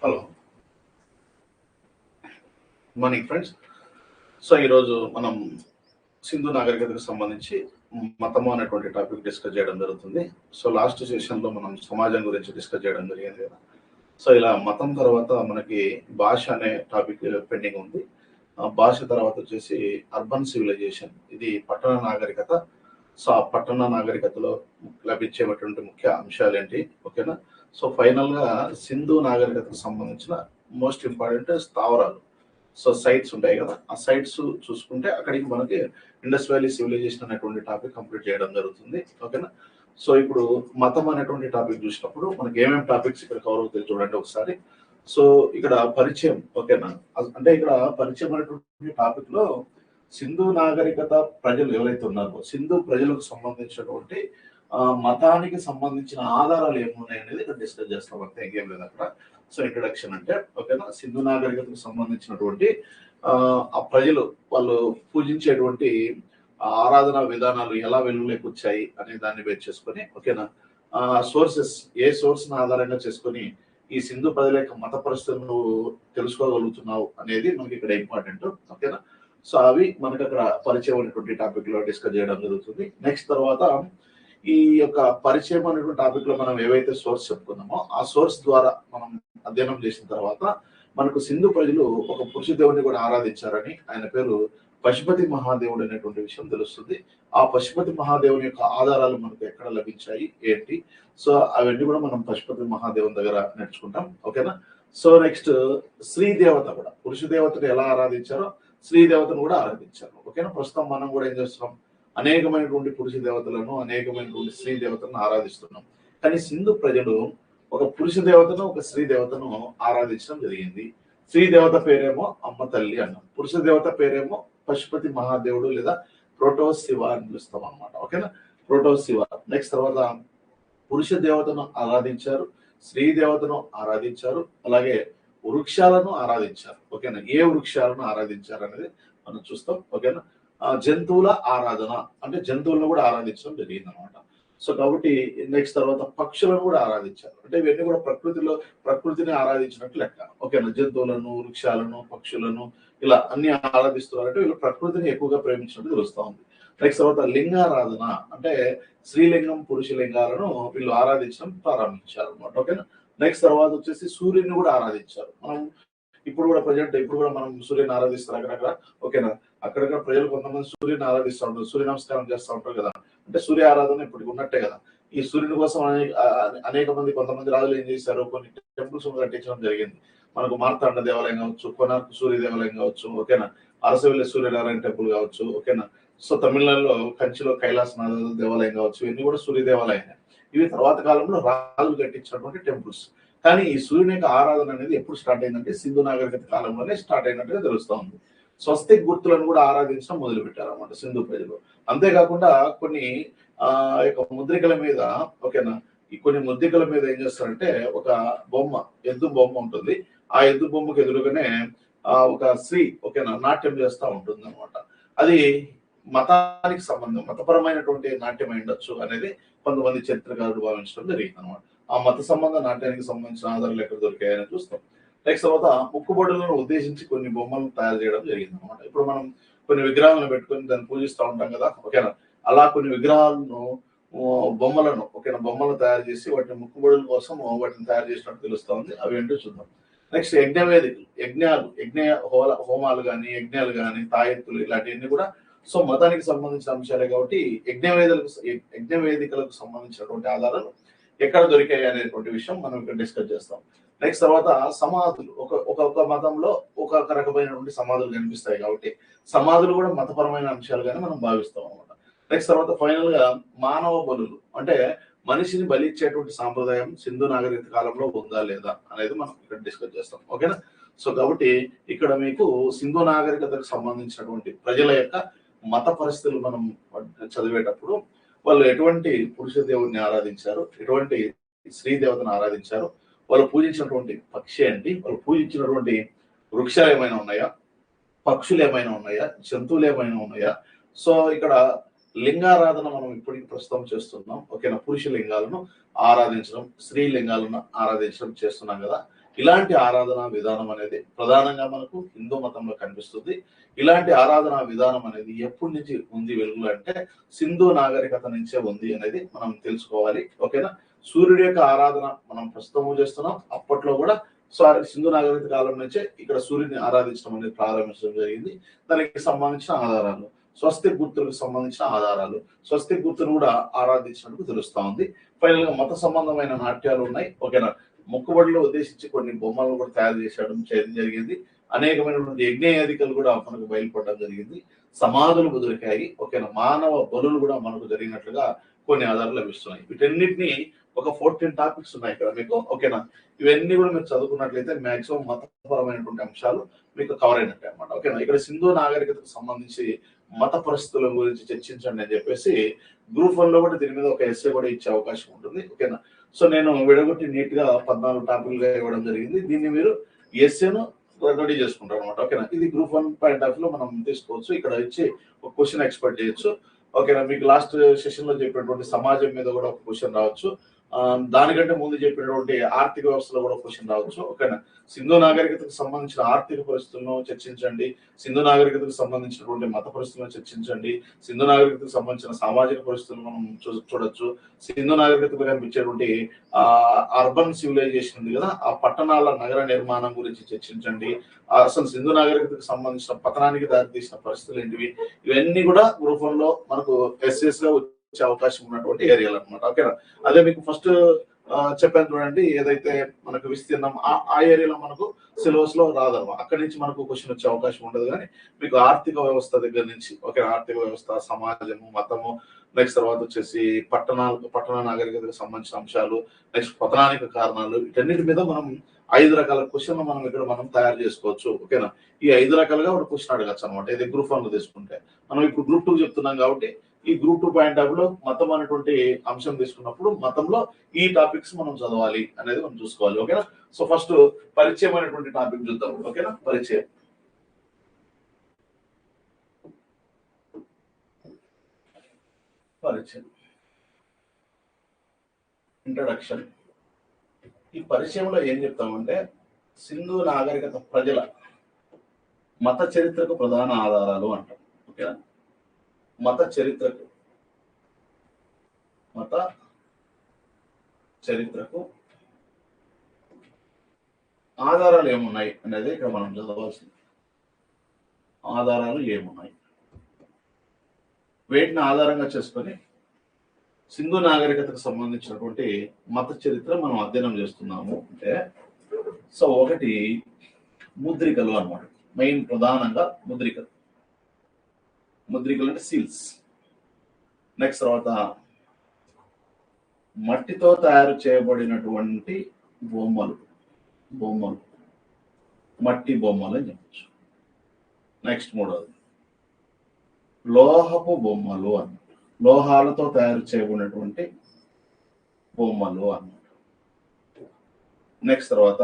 Hello morning friends. So ఈరోజు మనం సింధు నాగరికతకు సంబంధించి మతము అనేటువంటి టాపిక్ డిస్కస్ చేయడం జరుగుతుంది. సో లాస్ట్ సెషన్లో మనం సమాజం గురించి డిస్కస్ చేయడం జరిగింది కదా. సో ఇలా మతం తర్వాత మనకి భాష అనే టాపిక్ పెండింగ్ ఉంది. భాష తర్వాత వచ్చేసి అర్బన్ సివిలైజేషన్, ఇది పట్టణ నాగరికత. సో ఆ పట్టణ నాగరికతలో లభించేటువంటి ముఖ్య అంశాలు ఏంటి, ఓకేనా. సో ఫైనల్గా సింధు నాగరికతకు సంబంధించిన మోస్ట్ ఇంపార్టెంట్ స్థావరాలు, సో సైట్స్ ఉంటాయి కదా, ఆ సైట్స్ చూసుకుంటే అక్కడికి మనకి ఇండస్ వ్యాలీ సివిలైజేషన్ అనేటువంటి టాపిక్ కంప్లీట్ చేయడం జరుగుతుంది, ఓకేనా. సో ఇప్పుడు మతం అనేటువంటి టాపిక్ చూసినప్పుడు మనకి ఏమేమి టాపిక్స్ ఇక్కడ కవర్ అవుతాయి చూడండి ఒకసారి. సో ఇక్కడ పరిచయం, ఓకేనా. అంటే ఇక్కడ పరిచయం అనేటువంటి టాపిక్ లో సింధు నాగరికత ప్రజలు ఎవరైతే ఉన్నారో, సింధు ప్రజలకు సంబంధించినటువంటి మతానికి సంబంధించిన ఆధారాలు ఏమున్నాయి అనేది ఇక్కడ డిస్కస్ చేస్తాం, అంతే, ఇంకేం లేదు అక్కడ. సో ఇంట్రడక్షన్ అంటే, ఓకేనా, సింధు నాగరికతకు సంబంధించినటువంటి ఆ ప్రజలు వాళ్ళు పూజించేటువంటి ఆరాధన విధానాలు ఎలా వెలుగులోకి వచ్చాయి అనే దాన్ని బేస్ చేసుకొని, ఓకేనా, సోర్సెస్ ఏ సోర్స్ ఆధారంగా చేసుకొని ఈ సింధు ప్రజల యొక్క మత పరిస్థితులను తెలుసుకోగలుగుతున్నావు అనేది మనకి ఇక్కడ ఇంపార్టెంట్, ఓకేనా. సో అవి మనకి అక్కడ పరిచయం అనేటువంటి టాపిక్ లో డిస్కస్ చేయడం జరుగుతుంది. నెక్స్ట్ తర్వాత ఈ యొక్క పరిచయం అనేటువంటి టాపిక్ లో మనం ఏవైతే సోర్స్ చెప్పుకున్నామో ఆ సోర్స్ ద్వారా మనం అధ్యయనం చేసిన తర్వాత మనకు సింధు ప్రజలు ఒక పురుష దేవుడిని కూడా ఆరాధించారని, ఆయన పేరు పశుపతి మహాదేవుడు అనేటువంటి విషయం తెలుస్తుంది. ఆ పశుపతి మహాదేవుని యొక్క ఆధారాలు మనకు ఎక్కడ లభించాయి ఏంటి, సో అవన్నీ కూడా మనం పశుపతి మహాదేవుని దగ్గర నేర్చుకుంటాం, ఓకేనా. సో నెక్స్ట్ శ్రీ దేవత కూడా, పురుష దేవతను ఎలా ఆరాధించారో శ్రీ దేవతను కూడా ఆరాధించారు, ఓకేనా. ప్రస్తుతం మనం కూడా ఏం చేస్తున్నాం, అనేకమైనటువంటి పురుష దేవతలను, అనేకమైనటువంటి స్త్రీ దేవతలను ఆరాధిస్తున్నాం. కానీ సింధు ప్రజలు ఒక పురుష దేవతను, ఒక స్త్రీ దేవతను ఆరాధించడం జరిగింది. స్త్రీ దేవత పేరేమో అమ్మ తల్లి అన్నాం, పురుష దేవత పేరేమో పశుపతి మహాదేవుడు లేదా ప్రోటో శివ అని పిలుస్తాం అనమాట, ఓకేనా, ప్రోటో శివ. నెక్స్ట్ తర్వాత పురుష దేవతను ఆరాధించారు, స్త్రీ దేవతను ఆరాధించారు, అలాగే వృక్షాలను ఆరాధించారు, ఓకేనా. ఏ వృక్షాలను ఆరాధించారు అనేది మనం చూస్తాం, ఓకేనా. జంతువుల ఆరాధన అంటే జంతువులను కూడా ఆరాధించడం జరిగింది అనమాట. సో కాబట్టి నెక్స్ట్ తర్వాత పక్షులను కూడా ఆరాధించారు, అంటే ఇవన్నీ కూడా ప్రకృతిని ఆరాధించినట్టు లెక్క, ఓకేనా. జంతువులను, వృక్షాలను, పక్షులను ఇలా అన్ని ఆరాధిస్తున్నారంటే వీళ్ళు ప్రకృతిని ఎక్కువగా ప్రేమించినట్టు తెలుస్తా ఉంది. నెక్స్ట్ తర్వాత లింగారాధన అంటే స్త్రీలింగం, పురుషలింగాలను వీళ్ళు ఆరాధించడం ప్రారంభించారు అనమాట, ఓకేనా. నెక్స్ట్ తర్వాత వచ్చేసి సూర్యుని కూడా ఆరాధించారు. మనం ఇప్పుడు కూడా ప్రజెంట్ ఇప్పుడు కూడా మనం సూర్యుని ఆరాధిస్తారు అక్కడక్కడ, ఓకేనా. అక్కడక్కడ ప్రజలు కొంతమంది సూర్యుని ఆరాధిస్తూ ఉంటారు, సూర్య నమస్కారం చేస్తూ ఉంటారు కదా, అంటే సూర్య ఆరాధన ఇప్పటికి ఉన్నట్టే కదా. ఈ సూర్యుని కోసం అనేక మంది, కొంతమంది రాజులు ఏం చేశారు, కొన్ని టెంపుల్స్ కట్టించడం జరిగింది. మనకు మార్తాండ దేవాలయం కావచ్చు, కొనార్క్ సూర్య దేవాలయం కావచ్చు, ఓకేనా, అరసవెల్లి సూర్యనారాయణ టెంపుల్ కావచ్చు, ఓకేనా. సో తమిళనాడులో కంచిలో కైలాసనాథ దేవాలయం కావచ్చు, ఇవన్నీ కూడా సూర్య దేవాలయం. ఇవి తర్వాత కాలంలో రాజులు కట్టించినటువంటి టెంపుల్స్. కానీ ఈ సూర్యుని యొక్క ఆరాధన అనేది ఎప్పుడు స్టార్ట్ అయిందంటే సింధు నాగరికత కాలంలోనే స్టార్ట్ అయినట్టుగా తెలుస్తా ఉంది. స్వస్తిక్ గుర్తులను కూడా ఆరాధించడం మొదలు పెట్టారు అన్నమాట సింధు ప్రజలు. అంతేకాకుండా కొన్ని యొక్క ముద్రికల మీద, ఓకేనా, ఈ కొన్ని ముద్రికల మీద ఏం చేస్తారంటే ఒక బొమ్మ, ఎద్దు బొమ్మ ఉంటుంది. ఆ ఎద్దు బొమ్మకు ఎదురుగానే ఒక స్త్రీ, ఓకేనా, నాట్యం చేస్తూ ఉంటుంది అనమాట. అది మతానికి సంబంధం, మతపరమైనటువంటి నాట్యం అయి ఉండొచ్చు అనేది కొంతమంది చరిత్రకారులు భావించడం జరిగింది అనమాట. ఆ మత సంబంధ నాట్యానికి సంబంధించిన ఆధారాలు ఎక్కడ దొరికాయని చూస్తాం. నెక్స్ట్ తర్వాత ముక్కుబడులను ఉద్దేశించి కొన్ని బొమ్మలను తయారు చేయడం జరిగింది అనమాట. ఇప్పుడు మనం కొన్ని విగ్రహాలను పెట్టుకొని దాన్ని పూజిస్తూ ఉంటాం కదా, ఓకేనా. అలా కొన్ని విగ్రహాలను, బొమ్మలను, ఓకేనా, బొమ్మలను తయారు చేసి వాటిని ముక్కుబడుల కోసం వాటిని తయారు చేసినట్టు తెలుస్తా ఉంది. అవి ఏంటో చూద్దాం. నెక్స్ట్ యజ్ఞవేదికలు, యజ్ఞ హోమాలు కానీ, యజ్ఞాలు కానీ, తాయెత్తులు ఇలాంటివన్నీ కూడా సో మతానికి సంబంధించిన అంశాలే కాబట్టి యజ్ఞవేదికలకు సంబంధించినటువంటి ఆధారాలు ఎక్కడ దొరికాయి అనేటువంటి విషయం మనం ఇక్కడ డిస్కస్ చేస్తాం. నెక్స్ట్ తర్వాత సమాధులు, ఒక్కొక్క మతంలో ఒక్కొక్క రకమైనటువంటి సమాధులు కనిపిస్తాయి కాబట్టి సమాధులు కూడా మతపరమైన అంశాలుగానే మనం భావిస్తాం అనమాట. నెక్స్ట్ తర్వాత ఫైనల్ గా మానవ బలులు, అంటే మనిషిని బలి ఇచ్చేటువంటి సాంప్రదాయం సింధు నాగరికత కాలంలో ఉందా లేదా అనేది మనం ఇక్కడ డిస్కస్ చేస్తాం, ఓకేనా. సో కాబట్టి ఇక్కడ మీకు సింధు నాగరికతకు సంబంధించినటువంటి ప్రజల యొక్క మత పరిస్థితులు మనం చదివేటప్పుడు వాళ్ళు ఎటువంటి పురుష దేవుడిని ఆరాధించారు, ఎటువంటి స్త్రీ దేవతను ఆరాధించారు, వాళ్ళు పూజించినటువంటి పక్షి ఏంటి, వాళ్ళు పూజించినటువంటి వృక్షాలు ఏమైనా ఉన్నాయా, పక్షులు ఏమైనా ఉన్నాయా, జంతువులు ఏమైనా ఉన్నాయా. సో ఇక్కడ లింగారాధన మనం ఇప్పటికి ప్రస్తుతం చేస్తున్నాం, ఓకేనా. పురుష లింగాలను ఆరాధించడం, స్త్రీ లింగాలను ఆరాధించడం చేస్తున్నాం కదా. ఇలాంటి ఆరాధన విధానం అనేది ప్రధానంగా మనకు హిందూ మతంలో కనిపిస్తుంది. ఇలాంటి ఆరాధన విధానం అనేది ఎప్పటి నుంచి ఉంది వెలుగులో అంటే సింధు నాగరికత నుంచే ఉంది అనేది మనం తెలుసుకోవాలి. ఓకేనా. సూర్యుడి యొక్క ఆరాధన మనం ప్రస్తుతం చేస్తున్నాం. అప్పట్లో కూడా సింధు నాగరికత కాలం నుంచే ఇక్కడ సూర్యుడిని ఆరాధించడం అనేది ప్రారంభించడం జరిగింది. దానికి సంబంధించిన ఆధారాలు, స్వస్తిక్ గుర్తులకు సంబంధించిన ఆధారాలు, స్వస్తిక్ గుర్తును కూడా ఆరాధించినట్టు తెలుస్తా ఉంది. ఫైనల్ గా మత సంబంధమైన నాట్యాలు ఉన్నాయి. ఓకేనా. మొక్కుబడిలో ఉద్దేశించి కొన్ని బొమ్మలను కూడా తయారు చేయడం జరిగింది. అనేకమైనటువంటి యజ్ఞయాదికలు కూడా మనకు బయలుపడడం జరిగింది. సమాధులు దొరికాయి. ఓకేనా. మానవ బలులు కూడా మనకు జరిగినట్లుగా కొన్ని ఆధారాలు లభిస్తున్నాయి. వీటన్నిటిని ఒక 14 టాపిక్స్ ఉన్నాయి ఇక్కడ మీకు. ఓకేనా. ఇవన్నీ కూడా మీరు చదువుకున్నట్లయితే మాక్సిమం మతపరమైనటువంటి అంశాలు మీకు కవర్ అయినట్టే అనమాట. ఓకేనా. ఇక్కడ సింధు నాగరికతకు సంబంధించి మత పరిస్థితుల గురించి చర్చించండి అని చెప్పేసి గ్రూప్ 1 లో కూడా దీని మీద ఒక ఎస్సే కూడా ఇచ్చే అవకాశం ఉంటుంది. ఓకేనా. సో నేను విడగొట్టి నీట్ గా 14 టాపిక్లుగా ఇవ్వడం జరిగింది. దీన్ని మీరు ఎస్సేను రెడీ చేసుకుంటారు అనమాట. ఓకేనా. ఇది గ్రూప్ 1 పాయింట్ ఆఫ్ లో మనం తీసుకోవచ్చు. ఇక్కడ వచ్చి ఒక క్వశ్చన్ ఎక్స్పెక్ట్ చేయొచ్చు. ఓకేనా. మీకు లాస్ట్ సెషన్ లో చెప్పినటువంటి సమాజం మీద కూడా ఒక క్వశ్చన్ రావచ్చు. దానికంటే ముందు చెప్పినటువంటి ఆర్థిక వ్యవస్థలో కూడా క్వశ్చన్ రావచ్చు. ఓకేనా. సింధు నాగరికతకు సంబంధించిన ఆర్థిక పరిస్థితులను చర్చించండి. సింధు నాగరికతకు సంబంధించినటువంటి మత పరిస్థితులను చర్చించండి. సింధు నాగరికతకు సంబంధించిన సామాజిక పరిస్థితులను మనం చూడొచ్చు. సింధు నాగరికతకు కనిపించేటువంటి అర్బన్ సివిలైజేషన్ ఉంది కదా, ఆ పట్టణాల నగర నిర్మాణం గురించి చర్చించండి. అసలు సింధు నాగరికతకు సంబంధించిన పతనానికి దారితీసిన పరిస్థితులు ఏంటివి, ఇవన్నీ కూడా గ్రూప్ 1 లో మనకు ఎస్ఎస్ గా వచ్చే అవకాశం ఉన్నటువంటి ఏరియాలు అనమాట. ఓకేనా. అదే మీకు ఫస్ట్ చెప్పాను చూడండి, ఏదైతే మనకు విస్తీర్ణం ఆ ఏరియాలో మనకు సిలబస్ లో రాదన్నమాట. అక్కడి నుంచి మనకు క్వశ్చన్ వచ్చే అవకాశం ఉండదు. కానీ మీకు ఆర్థిక వ్యవస్థ దగ్గర నుంచి, ఓకే, ఆర్థిక వ్యవస్థ, సమాజము, మతము, నెక్స్ట్ తర్వాత వచ్చేసి పట్టణ నాగరికతకు సంబంధించిన అంశాలు, నెక్స్ట్ పతనానికి కారణాలు, వీటన్నిటి మీద మనం 5 రకాల క్వశ్చన్లు మనం ఇక్కడ తయారు చేసుకోవచ్చు. ఓకేనా. ఈ 5 రకాలుగా ఒక క్వశ్చన్ అడగచ్చు అనమాట. ఇది గ్రూప్ 1 లో తీసుకుంటే. మనం ఇప్పుడు గ్రూప్ 2 చెప్తున్నాం కాబట్టి ఈ గ్రూప్ 2 పాయింట్ ఆఫ్ లో మతం అనేటువంటి అంశం తీసుకున్నప్పుడు మతంలో ఈ టాపిక్స్ మనం చదవాలి అనేది మనం చూసుకోవాలి. ఓకేనా. సో ఫస్ట్ పరిచయం అనేటువంటి టాపిక్ చూద్దాం. ఓకేనా. పరిచయం. ఇంట్రడక్షన్. ఈ పరిచయంలో ఏం చెప్తామంటే సింధు నాగరికత ప్రజల మత చరిత్రకు ప్రధాన ఆధారాలు అంటాం. ఓకేనా. మత చరిత్రకు ఆధారాలు ఏమున్నాయి అనేది ఇక్కడ మనం చదవాల్సింది. ఆధారాలు ఏమున్నాయి, వీటిని ఆధారంగా చేసుకొని సింధు నాగరికతకు సంబంధించినటువంటి మత చరిత్ర మనం అధ్యయనం చేస్తున్నాము. అంటే సో ఒకటి ముద్రికలు అన్నమాట. మెయిన్ ప్రధానంగా ముద్రికలు అంటే సీల్స్. నెక్స్ట్ తర్వాత మట్టితో తయారు చేయబడినటువంటి బొమ్మలు, మట్టి బొమ్మలు అని చెప్పచ్చు. నెక్స్ట్ మూడవది లోహపు బొమ్మలు అన్నమాట. లోహాలతో తయారు చేయబడినటువంటి బొమ్మలు అన్నమాట. నెక్స్ట్ తర్వాత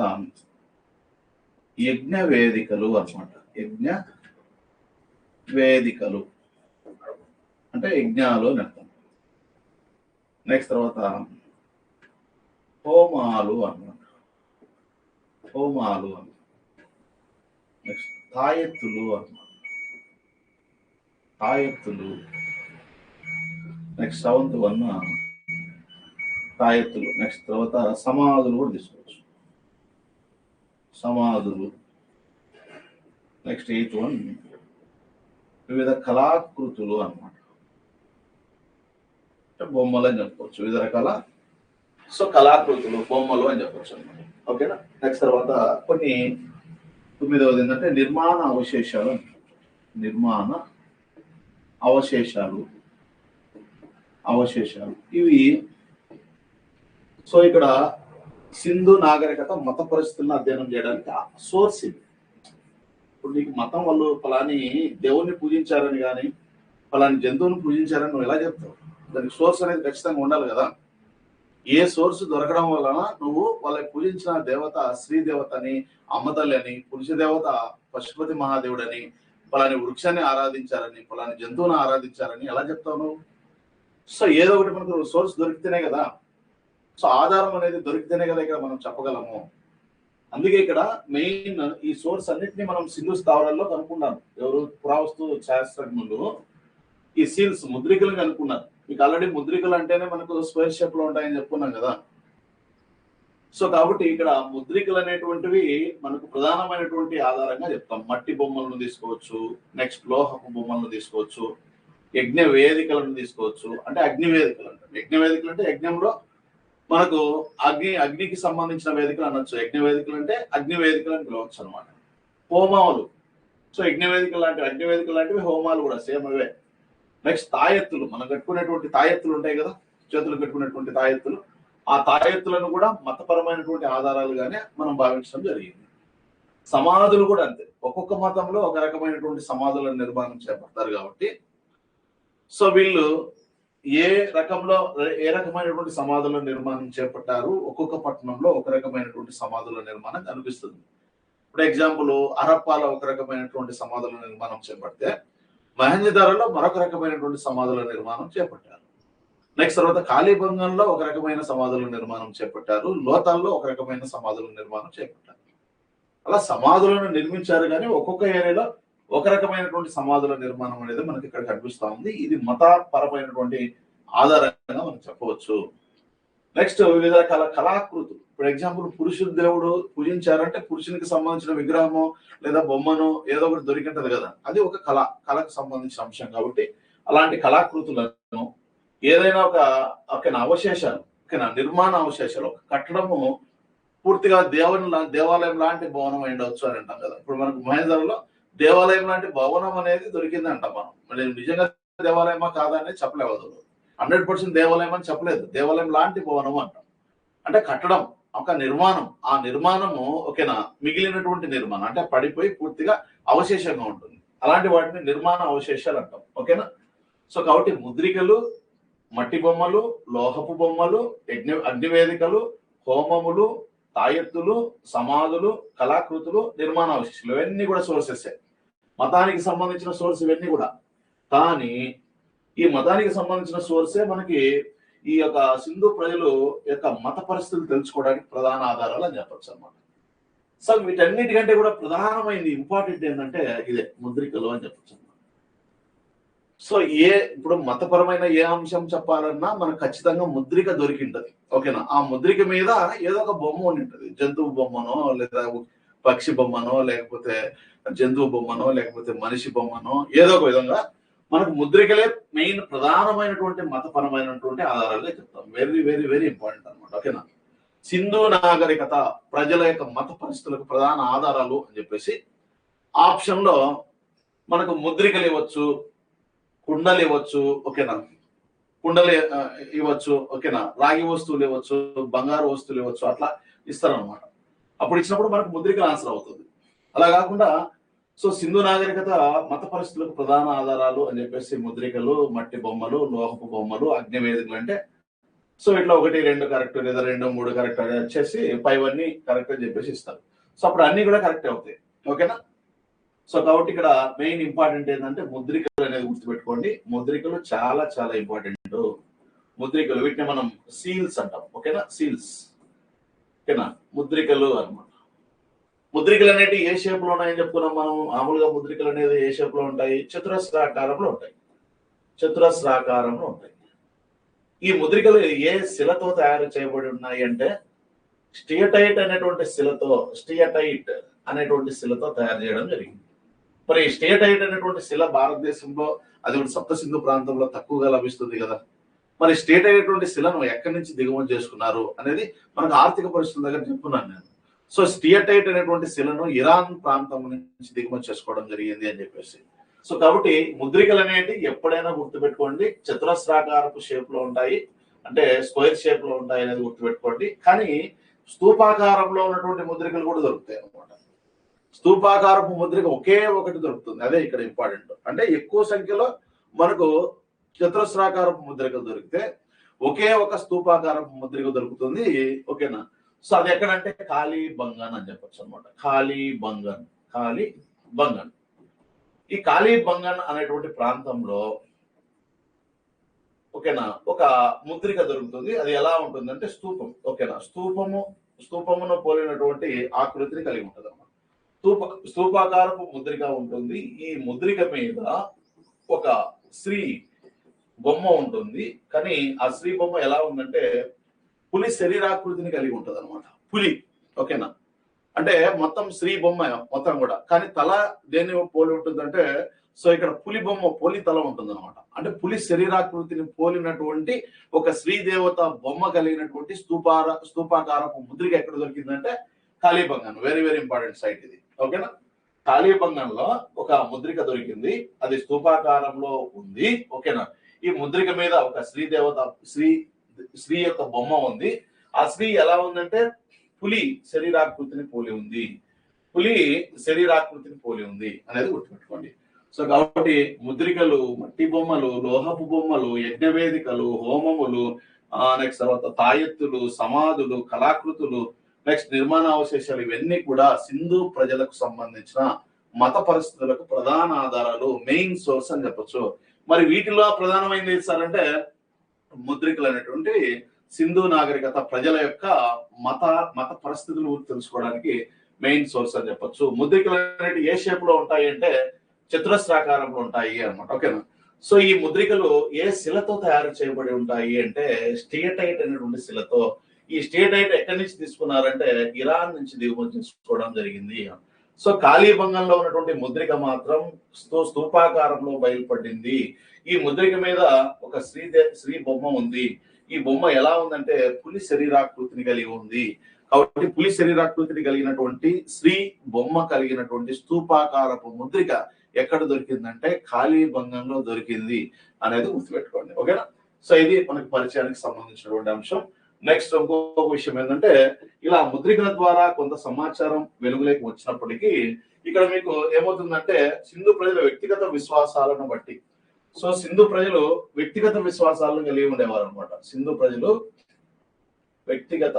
యజ్ఞ వేదికలు అన్నమాట. యజ్ఞ వేదికలు అంటే యజ్ఞాలు అని అర్థం. నెక్స్ట్ తర్వాత హోమాలు అన్నమాట. నెక్స్ట్ తాయెత్తులు అన్నమాట. నెక్స్ట్ సెవెంత్ వన్ తాయెత్తులు. నెక్స్ట్ తర్వాత సమాధులు కూడా తీసుకోవచ్చు. సమాధులు. నెక్స్ట్ 8th వన్ వివిధ కళాకృతులు అన్నమాట. బొమ్మలు అని చెప్పవచ్చు. వివిధ రకాల కళాకృతులు, బొమ్మలు అని చెప్పవచ్చు అన్నమాట. ఓకేనా. నెక్స్ట్ తర్వాత కొన్ని 9వది ఏంటంటే నిర్మాణ అవశేషాలు. ఇవి ఇక్కడ సింధు నాగరికత మత పరిస్థితులను అధ్యయనం చేయడానికి సోర్స్ ఇది. ఇప్పుడు నీకు మతం వాళ్ళు ఫలాని దేవుణ్ణి పూజించారని కానీ ఫలాని జంతువుని పూజించారని నువ్వు ఎలా చెప్తావు? దానికి సోర్స్ అనేది ఖచ్చితంగా ఉండాలి కదా. ఏ సోర్స్ దొరకడం వలన నువ్వు వాళ్ళకి పూజించిన దేవత స్త్రీ దేవతని, అమ్మతల్లి అని, పురుష దేవత పశుపతి మహాదేవుడని, ఫలాని వృక్షాన్ని ఆరాధించారని, ఫలాని జంతువుని ఆరాధించారని ఎలా చెప్తావు నువ్వు? సో ఏదో ఒకటి మనకు సోర్స్ దొరికితేనే కదా, ఆధారం అనేది దొరికితేనే కదా ఇక్కడ మనం చెప్పగలము. అందుకే ఇక్కడ మెయిన్ ఈ సోర్స్ అన్నిటిని మనం సింధు స్థావరాల్లో కనుక్కున్నాం. ఎవరు పురావస్తు శాస్త్రజ్ఞులు ఈ సీల్స్ ముద్రికలు కనుక్కున్నారు. మీకు ఆల్రెడీ ముద్రికలు అంటేనే మనకు స్క్వేర్ షేప్ లో ఉంటాయని చెప్పుకున్నాం కదా. సో కాబట్టి ఇక్కడ ముద్రికలు అనేటువంటివి మనకు ప్రధానమైనటువంటి ఆధారంగా చెప్తాం. మట్టి బొమ్మలను తీసుకోవచ్చు, నెక్స్ట్ లోహపు బొమ్మలను తీసుకోవచ్చు, యజ్ఞ వేదికలను తీసుకోవచ్చు. అంటే అగ్ని వేదికలు అంటే యజ్ఞ వేదికలు అంటే యజ్ఞంలో మనకు అగ్నికి సంబంధించిన వేదికలు అనొచ్చు. యజ్ఞ వేదికలు అంటే అగ్ని వేదికలు అని పిలవచ్చు అనమాట. హోమాలు, సో యజ్ఞ వేదికలు లాంటివి, అగ్ని వేదికలు లాంటివి, హోమాలు కూడా సేమ్ అవే. నెక్స్ట్ తాయెత్తులు, మనం కట్టుకునేటువంటి తాయెత్తులు ఉంటాయి కదా, చేతులు కట్టుకునేటువంటి తాయెత్తులు. ఆ తాయెత్తులను కూడా మతపరమైనటువంటి ఆధారాలుగానే మనం భావించడం జరిగింది. సమాధులు కూడా అంతే. ఒక్కొక్క మతంలో ఒక రకమైనటువంటి సమాధులను నిర్మాణం చేపడతారు కాబట్టి సో వీళ్ళు ఏ రకమైనటువంటి సమాధుల నిర్మాణం చేపట్టారు, ఒక్కొక్క పట్టణంలో ఒక రకమైనటువంటి సమాధుల నిర్మాణం కనిపిస్తుంది. ఇప్పుడు ఎగ్జాంపుల్ హరప్పాలో ఒక రకమైనటువంటి సమాధుల నిర్మాణం చేపడితే మహంజదారోలో మరొక రకమైనటువంటి సమాధుల నిర్మాణం చేపట్టారు. నెక్స్ట్ తర్వాత కాళీబంగంలో ఒక రకమైన సమాధుల నిర్మాణం చేపట్టారు. లోతాల్లో ఒక రకమైన సమాధుల నిర్మాణం చేపట్టారు. అలా సమాధులను నిర్మించారు, కానీ ఒక్కొక్క ఏరియాలో ఒక రకమైనటువంటి సమాధుల నిర్మాణం అనేది మనకి ఇక్కడ కనిపిస్తా ఉంది. ఇది మతపరమైనటువంటి ఆధారంగా మనం చెప్పవచ్చు. నెక్స్ట్ వివిధ రకాల కళాకృతులు. ఇప్పుడు ఎగ్జాంపుల్ పురుషుడు దేవుడు పూజించారంటే పురుషునికి సంబంధించిన విగ్రహము లేదా బొమ్మను ఏదో ఒకటి దొరికింటది కదా, అది ఒక కళకు సంబంధించిన అంశం. కాబట్టి అలాంటి కళాకృతులను ఏదైనా ఒక అవశేషాలు, నిర్మాణ అవశేషాలు, ఒక కట్టడము పూర్తిగా దేవాలయం లాంటి భవనం అయిండవచ్చు అని అంటాం కదా. ఇప్పుడు మనకు మహేంద్రలో దేవాలయం లాంటి భవనం అనేది దొరికింది అంటాం మనం. నిజంగా దేవాలయమా కాదా అనేది చెప్పలేదు. 100% దేవాలయం అని చెప్పలేదు, దేవాలయం లాంటి భవనం అంటాం. అంటే కట్టడం, ఒక నిర్మాణం. ఆ నిర్మాణము మిగిలినటువంటి నిర్మాణం అంటే పడిపోయి పూర్తిగా అవశేషంగా ఉంటుంది. అలాంటి వాటిని నిర్మాణ అవశేషాలు అంటాం. ఓకేనా. సో కాబట్టి ముద్రికలు, మట్టి బొమ్మలు, లోహపు బొమ్మలు, అగ్నివేదికలు, హోమములు, తాయెత్తులు, సమాధులు, కళాకృతులు, నిర్మాణ అవశేషాలు, ఇవన్నీ కూడా సోర్సెస్. మతానికి సంబంధించిన సోర్స్ ఇవన్నీ కూడా. కానీ ఈ మతానికి సంబంధించిన సోర్సే మనకి ఈ యొక్క సింధు ప్రజలు యొక్క మత పరిస్థితులు తెలుసుకోవడానికి ప్రధాన ఆధారాలు అని చెప్పచ్చు అనమాట. సో వీటన్నిటికంటే కూడా ప్రధానమైనది, ఇంపార్టెంట్ ఏంటంటే ఇదే ముద్రికలు అని చెప్పచ్చు. సో ఇప్పుడు మతపరమైన ఏ అంశం చెప్పాలన్నా మనకు ఖచ్చితంగా ముద్రిక దొరికింటది. ఓకేనా. ఆ ముద్రిక మీద ఏదో ఒక బొమ్మ ఉంటది. జంతువు బొమ్మనో, లేదా పక్షి బొమ్మనో, లేకపోతే జంతువు బొమ్మనో, లేకపోతే మనిషి బొమ్మనో, ఏదో ఒక విధంగా మనకు ముద్రికలే మెయిన్ ప్రధానమైనటువంటి మతపరమైనటువంటి ఆధారాలుగా చెప్తాం. వెరీ వెరీ వెరీ ఇంపార్టెంట్ అనమాట. ఓకేనా. సింధు నాగరికత ప్రజల యొక్క మత పరిస్థితులకు ప్రధాన ఆధారాలు అని చెప్పేసి ఆప్షన్ లో మనకు ముద్రికలు ఇవ్వచ్చు, కుండలు ఇవ్వచ్చు. ఓకేనా. కుండలు ఇవ్వచ్చు. ఓకేనా. రాగి వస్తువులు ఇవ్వచ్చు, బంగారు వస్తువులు ఇవ్వచ్చు, అట్లా ఇస్తారనమాట. అప్పుడు ఇచ్చినప్పుడు మనకు ముద్రికలు ఆన్సర్ అవుతుంది. అలా కాకుండా సో సింధు నాగరికత మత పరిస్థితులకు ప్రధాన ఆధారాలు అని చెప్పేసి ముద్రికలు, మట్టి బొమ్మలు, లోహపు బొమ్మలు, అగ్నివేదికలు అంటే సో ఇట్లా 1, 2 కరెక్ట్, లేదా 2, 3 కరెక్ట్ అని వచ్చేసి పైవన్నీ కరెక్ట్ అని చెప్పేసి ఇస్తారు. సో అప్పుడు అన్ని కూడా కరెక్ట్ అవుతాయి. ఓకేనా. సో కాబట్టి ఇక్కడ మెయిన్ ఇంపార్టెంట్ ఏంటంటే ముద్రికలు అనేది గుర్తుపెట్టుకోండి. ముద్రికలు చాలా చాలా ఇంపార్టెంట్. ముద్రికలు, వీటిని మనం సీల్స్ అంటాం. ఓకేనా. సీల్స్. ఓకేనా. ముద్రికలు అనమాట. ముద్రికలు అనేవి ఏ షేప్ లో ఉన్నాయని చెప్పుకున్నాం మనం. మామూలుగా ముద్రికలు అనేది ఏ షేప్ లో ఉంటాయి? చతురస్రాకారంలో ఉంటాయి. చతురస్రాకారంలో ఉంటాయి. ఈ ముద్రికలు ఏ శిలతో తయారు చేయబడి ఉన్నాయి అంటే స్టియటైట్ అనేటువంటి శిలతో తయారు చేయడం జరిగింది. మరి స్టియటైట్ అనేటువంటి శిల భారతదేశంలో, అది సప్త సింధు ప్రాంతంలో తక్కువగా లభిస్తుంది కదా. మరి స్టియటైట్ అనేటువంటి శిలను ఎక్కడి నుంచి దిగుమతి చేసుకున్నారు అనేది మనకు ఆర్థిక పరిస్థితుల దగ్గర చెప్పుకున్నాను నేను. సో స్టియటైట్ అనేటువంటి శిలను ఇరాన్ ప్రాంతం నుంచి దిగుమతి చేసుకోవడం జరిగింది అని చెప్పేసి. సో కాబట్టి ముద్రికలు అనేవి ఎప్పుడైనా గుర్తుపెట్టుకోండి, చతురస్రాకారపు షేప్ లో ఉంటాయి, అంటే స్క్వేర్ షేప్ లో ఉంటాయి అనేది గుర్తుపెట్టుకోండి. కానీ స్తూపాకారంలో ఉన్నటువంటి ముద్రికలు కూడా దొరుకుతాయి అనమాట. స్తూపాకారపు ముద్రిక ఒకే ఒకటి దొరుకుతుంది. అదే ఇక్కడ ఇంపార్టెంట్. అంటే ఎక్కువ సంఖ్యలో మనకు చతురస్రాకారపు ముద్రికలు దొరికితే ఒకే ఒక స్తూపాకారపు ముద్రిక దొరుకుతుంది. ఓకేనా. సో అది ఎక్కడంటే కాళీబంగన్ అని చెప్పచ్చు అనమాట. కాళీబంగన్. ఈ కాళీబంగన్ అనేటువంటి ప్రాంతంలో ఓకేనా ఒక ముద్రిక దొరుకుతుంది. అది ఎలా ఉంటుందంటే స్తూపం. ఓకేనా. స్తూపము స్తూపమును పోలినటువంటి ఆకృతిని కలిగి ఉంటుంది అన్నమాట. స్తూపాకారపు ముద్రిక ఉంటుంది. ఈ ముద్రిక మీద ఒక స్త్రీ బొమ్మ ఉంటుంది. కానీ ఆ స్త్రీ బొమ్మ ఎలా ఉందంటే పులి శరీరాకృతిని కలిగి ఉంటుంది అనమాట. పులి, ఓకేనా, అంటే మొత్తం స్త్రీ బొమ్మ మొత్తం కూడా, కానీ తల దేన్ని పోలి ఉంటుందంటే, సో ఇక్కడ పులి బొమ్మ, పులి తల ఉంటుంది అనమాట. అంటే పులి శరీరాకృతిని పోలినటువంటి ఒక స్త్రీ దేవత బొమ్మ కలిగినటువంటి స్తూపాకారపు ముద్రిక ఎక్కడ దొరికిందంటే Kalibangan. Very very important site ఇది, ఓకేనా. కాళీబంగన్లో ఒక ముద్రిక దొరికింది, అది స్తూపాకారంలో ఉంది, ఓకేనా. ఈ ముద్రిక మీద ఒక స్త్రీ దేవత స్త్రీ యొక్క బొమ్మ ఉంది. ఆ స్త్రీ ఎలా ఉందంటే పులి శరీరాకృతిని పోలి ఉంది, పులి శరీరాకృతిని పోలి ఉంది అనేది గుర్తుపెట్టుకోండి. సో కాబట్టి ముద్రికలు, మట్టి బొమ్మలు, లోహపు బొమ్మలు, యజ్ఞవేదికలు, హోమములు, నెక్స్ట్ తర్వాత తాయెత్తులు, సమాధులు, కళాకృతులు, నెక్స్ట్ నిర్మాణ అవశేషాలు, ఇవన్నీ కూడా సింధు ప్రజలకు సంబంధించిన మత పరిస్థితులకు ప్రధాన ఆధారాలు, మెయిన్ సోర్స్ అని చెప్పొచ్చు. మరి వీటిలో ప్రధానమైనది సార్ అంటే ముద్రికలు అనేటువంటి సింధు నాగరికత ప్రజల యొక్క మత పరిస్థితులు తెలుసుకోవడానికి మెయిన్ సోర్స్ అని చెప్పొచ్చు. ముద్రికలు అనేవి ఏ షేప్ లో ఉంటాయి అంటే చతురస్రాకారంలో ఉంటాయి అన్నమాట, ఓకేనా. సో ఈ ముద్రికలు ఏ శిలతో తయారు చేయబడి ఉంటాయి అంటే స్టియటైట్ అనేటువంటి శిలతో. ఈ స్టియటైట్ ఎక్కడి నుంచి తీసుకున్నారంటే ఇరాన్ నుంచి దిగుమతి చేసుకోవడం జరిగింది. సో కాళీబంగంలో ఉన్నటువంటి ముద్రిక మాత్రం స్తూపాకారంలో బయలుపడింది. ఈ ముద్రిక మీద ఒక స్త్రీ బొమ్మ ఉంది. ఈ బొమ్మ ఎలా ఉందంటే పులి శరీరాకృతిని కలిగి ఉంది. కాబట్టి పులి శరీరాకృతిని కలిగినటువంటి స్త్రీ బొమ్మ కలిగినటువంటి స్తూపాకారపు ముద్రిక ఎక్కడ దొరికిందంటే కాళీబంగంలో దొరికింది అనేది గుర్తుపెట్టుకోండి, ఓకేనా. సో ఇది మనకి పరిచయానికి సంబంధించినటువంటి అంశం. నెక్స్ట్ ఇంకొక విషయం ఏంటంటే ఇలా ముద్రికల ద్వారా కొంత సమాచారం వెలుగులోకి వచ్చినప్పటికీ ఇక్కడ మీకు ఏమవుతుందంటే సింధు ప్రజల వ్యక్తిగత విశ్వాసాలను బట్టి, సో సింధు ప్రజలు వ్యక్తిగత విశ్వాసాలను కలిగి ఉండేవారు అనమాట. సింధు ప్రజలు వ్యక్తిగత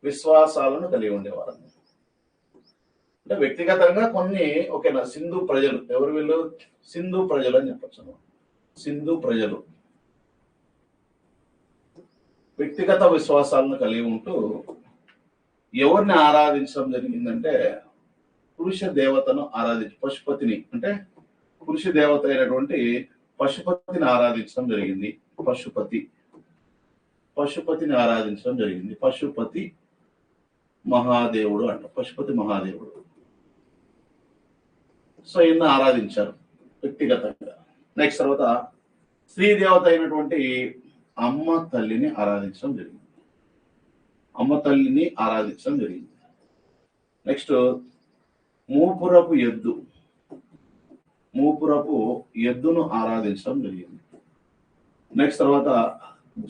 విశ్వాసాలను కలిగి ఉండేవారు. అంటే వ్యక్తిగతంగా కొన్ని, ఓకేనా, సింధు ప్రజలు ఎవరు వీళ్ళు? సింధు ప్రజలు అని చెప్పచ్చు. సింధు ప్రజలు వ్యక్తిగత విశ్వాసాలను కలిగి ఉంటూ ఎవరిని ఆరాధించడం జరిగిందంటే పురుష దేవతను పశుపతిని, అంటే పురుష దేవత అయినటువంటి పశుపతిని ఆరాధించడం జరిగింది. పశుపతిని ఆరాధించడం జరిగింది. పశుపతి మహాదేవుడు అంట, పశుపతి మహాదేవుడు. సో ఈయన ఆరాధించారు వ్యక్తిగతంగా. నెక్స్ట్ తర్వాత స్త్రీ దేవత అయినటువంటి అమ్మ తల్లిని ఆరాధించడం జరిగింది. నెక్స్ట్ మూపురపు ఎద్దును ఆరాధించడం జరిగింది. నెక్స్ట్ తర్వాత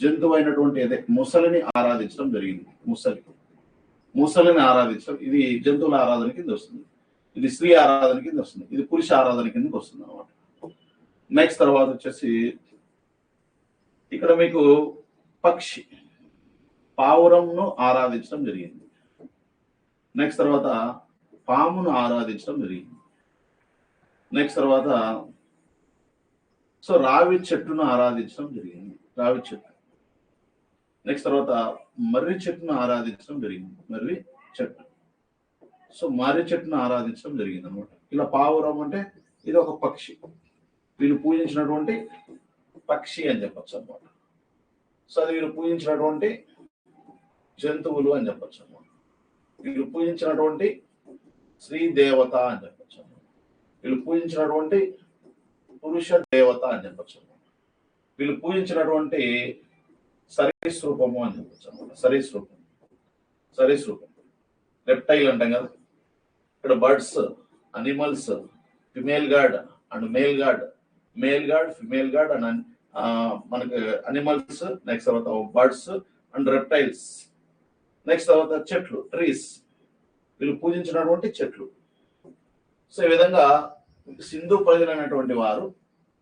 జంతువు అయినటువంటి ముసలిని ఆరాధించడం జరిగింది. ముసలిని ఆరాధించడం, ఇది జంతువుల ఆరాధన కింద వస్తుంది, ఇది స్త్రీ ఆరాధన కింద వస్తుంది, ఇది పురుష ఆరాధన కిందకి వస్తుంది అనమాట. నెక్స్ట్ తర్వాత వచ్చేసి ఇక్కడ మీకు పక్షి పావురంను ఆరాధించడం జరిగింది. నెక్స్ట్ తర్వాత పామును ఆరాధించడం జరిగింది. నెక్స్ట్ తర్వాత సో రావి చెట్టును ఆరాధించడం జరిగింది. రావి చెట్టు. నెక్స్ట్ తర్వాత మర్రి చెట్టును ఆరాధించడం జరిగింది. మర్రి చెట్టును ఆరాధించడం జరిగింది అనమాట. ఇలా పావురం అంటే ఇది ఒక పక్షి, వీళ్ళు పూజించినటువంటి పక్షి అని చెప్పచ్చు అనమాట. సో అది వీళ్ళు పూజించినటువంటి జంతువులు అని చెప్పచ్చు అనమాట. వీళ్ళు పూజించినటువంటి స్త్రీ దేవత అని చెప్పచ్చు అనమాట. వీళ్ళు పూజించినటువంటి పురుష దేవత అని చెప్పచ్చు అనమాట. వీళ్ళు పూజించినటువంటి సరీసృపము అని చెప్పచ్చు అనమాట. సరీసృపం రెప్టైల్ అంటాం కదా, ఇక్కడ birds, animals, female God and male God, female God and మనకి అనిమల్స్, నెక్స్ట్ తర్వాత బర్డ్స్ అండ్ రెప్టైల్స్, నెక్స్ట్ తర్వాత చెట్లు, ట్రీస్, వీళ్ళు పూజించినటువంటి చెట్లు. సో ఈ విధంగా సింధు ప్రజలైనటువంటి వారు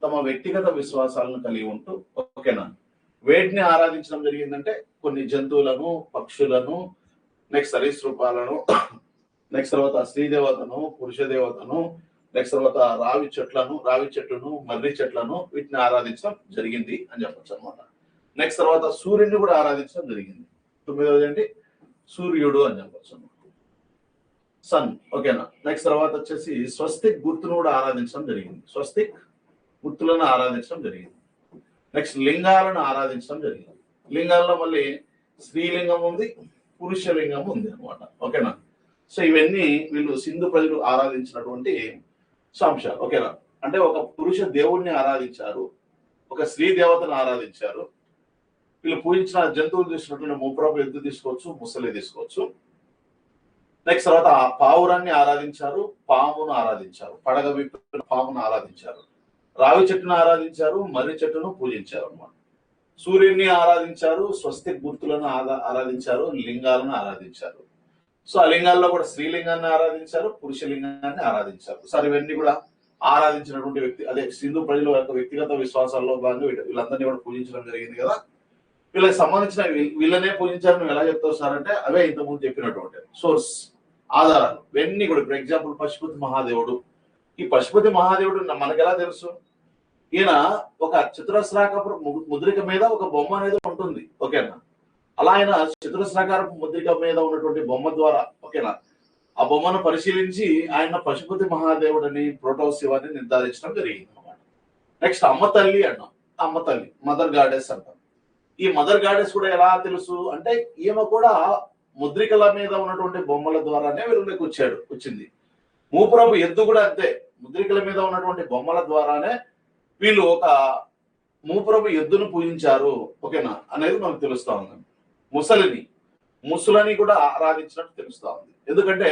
తమ వ్యక్తిగత విశ్వాసాలను కలిగి ఉంటూ, ఓకేనా, వేటిని ఆరాధించడం జరిగిందంటే కొన్ని జంతువులను, పక్షులను, నెక్స్ట్ సరీసృపాలను, నెక్స్ట్ తర్వాత స్త్రీ దేవతను, పురుష దేవతను, నెక్స్ట్ తర్వాత రావి చెట్లను, మర్రి చెట్లను, వీటిని ఆరాధించడం జరిగింది అని చెప్పొచ్చు అనమాట. నెక్స్ట్ తర్వాత సూర్యుడిని కూడా ఆరాధించడం జరిగింది. 9వది ఏంటి? సూర్యుడు అని చెప్పచ్చు, సన్. ఓకేనా. నెక్స్ట్ తర్వాత వచ్చేసి స్వస్తిక్ గుర్తును కూడా ఆరాధించడం జరిగింది. స్వస్తిక్ గుర్తులను ఆరాధించడం జరిగింది. నెక్స్ట్ లింగాలను ఆరాధించడం జరిగింది. లింగాల్లో మళ్ళీ స్త్రీలింగం ఉంది, పురుషలింగం ఉంది అనమాట. ఓకేనా. సో ఇవన్నీ వీళ్ళు సింధు ప్రజలు ఆరాధించినటువంటి అంశాలు. ఓకేనా. అంటే ఒక పురుష దేవుణ్ణి ఆరాధించారు, ఒక స్త్రీ దేవతను ఆరాధించారు. వీళ్ళు పూజించిన జంతువులు తీసుకున్నటువంటి ముప్రభు ఎద్దు తీసుకోవచ్చు, ముసలి తీసుకోవచ్చు. నెక్స్ట్ తర్వాత పావురాన్ని ఆరాధించారు, పామును ఆరాధించారు, పడగ విప్పిన పామును ఆరాధించారు, రావి చెట్టును ఆరాధించారు, మర్రి చెట్టును పూజించారు అనమాట. సూర్యుడిని ఆరాధించారు, స్వస్తిక్ గుర్తులను ఆరాధించారు, లింగాలను ఆరాధించారు. సో ఆ లింగాల్లో కూడా స్త్రీలింగాన్ని ఆరాధించారు, పురుషలింగాన్ని ఆరాధించారు. సార్ ఇవన్నీ కూడా ఆరాధించినటువంటి వ్యక్తి, అదే సింధు ప్రజల యొక్క వ్యక్తిగత విశ్వాసాల్లో భాగంగా వీళ్ళందరినీ కూడా పూజించడం జరిగింది కదా. వీళ్ళకి సంబంధించిన వీళ్ళనే పూజించారు నువ్వు ఎలా చెప్తావు సార్ అంటే అవే ఇంతకుముందు చెప్పినటువంటి సోర్స్ ఆధారాలు ఇవన్నీ కూడా. ఇప్పుడు ఎగ్జాంపుల్ పశుపతి మహాదేవుడు. ఈ పశుపతి మహాదేవుడు మనకెలా తెలుసు? ఈయన ఒక చతురస్రాకార ముద్రిక మీద ఒక బొమ్మ అనేది ఉంటుంది. ఓకేనా. అలా ఆయన చతురస్రాకార ముద్రిక మీద ఉన్నటువంటి బొమ్మ ద్వారా, ఓకేనా, ఆ బొమ్మను పరిశీలించి ఆయన పశుపతి మహాదేవుడిని ప్రోటోశివాన్ని నిర్ధారించడం జరిగింది అనమాట. నెక్స్ట్ అమ్మ తల్లి అన్నాం. అమ్మ తల్లి, మదర్ గాడెస్ అంటాం. ఈ మదర్ గాడెస్ కూడా ఎలా తెలుసు అంటే ఈమె కూడా ముద్రికల మీద ఉన్నటువంటి బొమ్మల ద్వారానే వీళ్ళకి వచ్చింది. మూపురపు ఎద్దు కూడా అంతే, ముద్రికల మీద ఉన్నటువంటి బొమ్మల ద్వారానే వీళ్ళు ఒక మూపురపు ఎద్దును పూజించారు. ఓకేనా అనేది మనకు తెలుస్తా ఉంది. ముసలిని కూడా ఆరాధించినట్టు తెలుస్తా ఉంది. ఎందుకంటే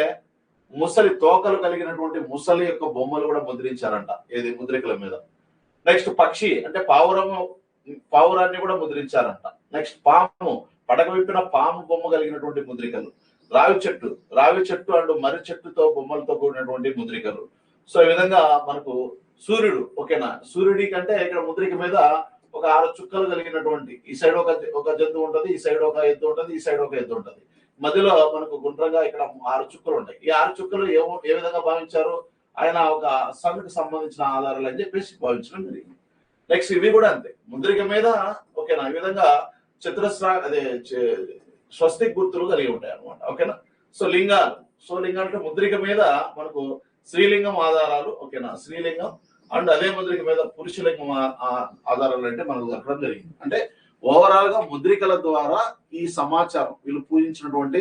ముసలి తోకలు కలిగినటువంటి ముసలి యొక్క బొమ్మలు కూడా ముద్రించారంట, ఏది ముద్రికల మీద. నెక్స్ట్ పక్షి అంటే పావురాన్ని కూడా ముద్రించారంట. నెక్స్ట్ పాము, పడగ విప్పిన పాము బొమ్మ కలిగినటువంటి ముద్రికలు. రావి చెట్టు అండ్ మర్రి చెట్టుతో బొమ్మలతో కూడినటువంటి ముద్రికలు. సో ఈ విధంగా మనకు సూర్యుడు, ఓకేనా, సూర్యుడి కంటే ఇక్కడ ముద్రిక మీద ఒక 6 చుక్కలు కలిగినటువంటి, ఈ సైడ్ ఒక జంతువు ఉంటది, ఈ సైడ్ ఒక ఎద్దు ఉంటది, ఈ సైడ్ ఒక ఎద్దు ఉంటది, మధ్యలో మనకు గుండ్రంగా ఇక్కడ 6 చుక్కలు ఉంటాయి. ఈ 6 చుక్కలు ఏ విధంగా భావించారు? ఆయన ఒక సన్ కు సంబంధించిన ఆధారాలు అని చెప్పేసి భావించడం జరిగింది. నెక్స్ట్ ఇవి కూడా అంతే, ముద్రిక మీద, ఓకేనా, ఈ విధంగా స్వస్తిక్ గుర్తులు కలిగి ఉంటాయి అనమాట. ఓకేనా. సో లింగాలు అంటే ముద్రిక మీద మనకు స్త్రీలింగం ఆధారాలు, ఓకేనా, స్త్రీలింగం అండ్ అదే ముద్రిక మీద పురుషలింగం ఆధారాలు అంటే మనకు దొరకడం జరిగింది. అంటే ఓవరాల్ గా ముద్రికల ద్వారా ఈ సమాచారం, వీళ్ళు పూజించినటువంటి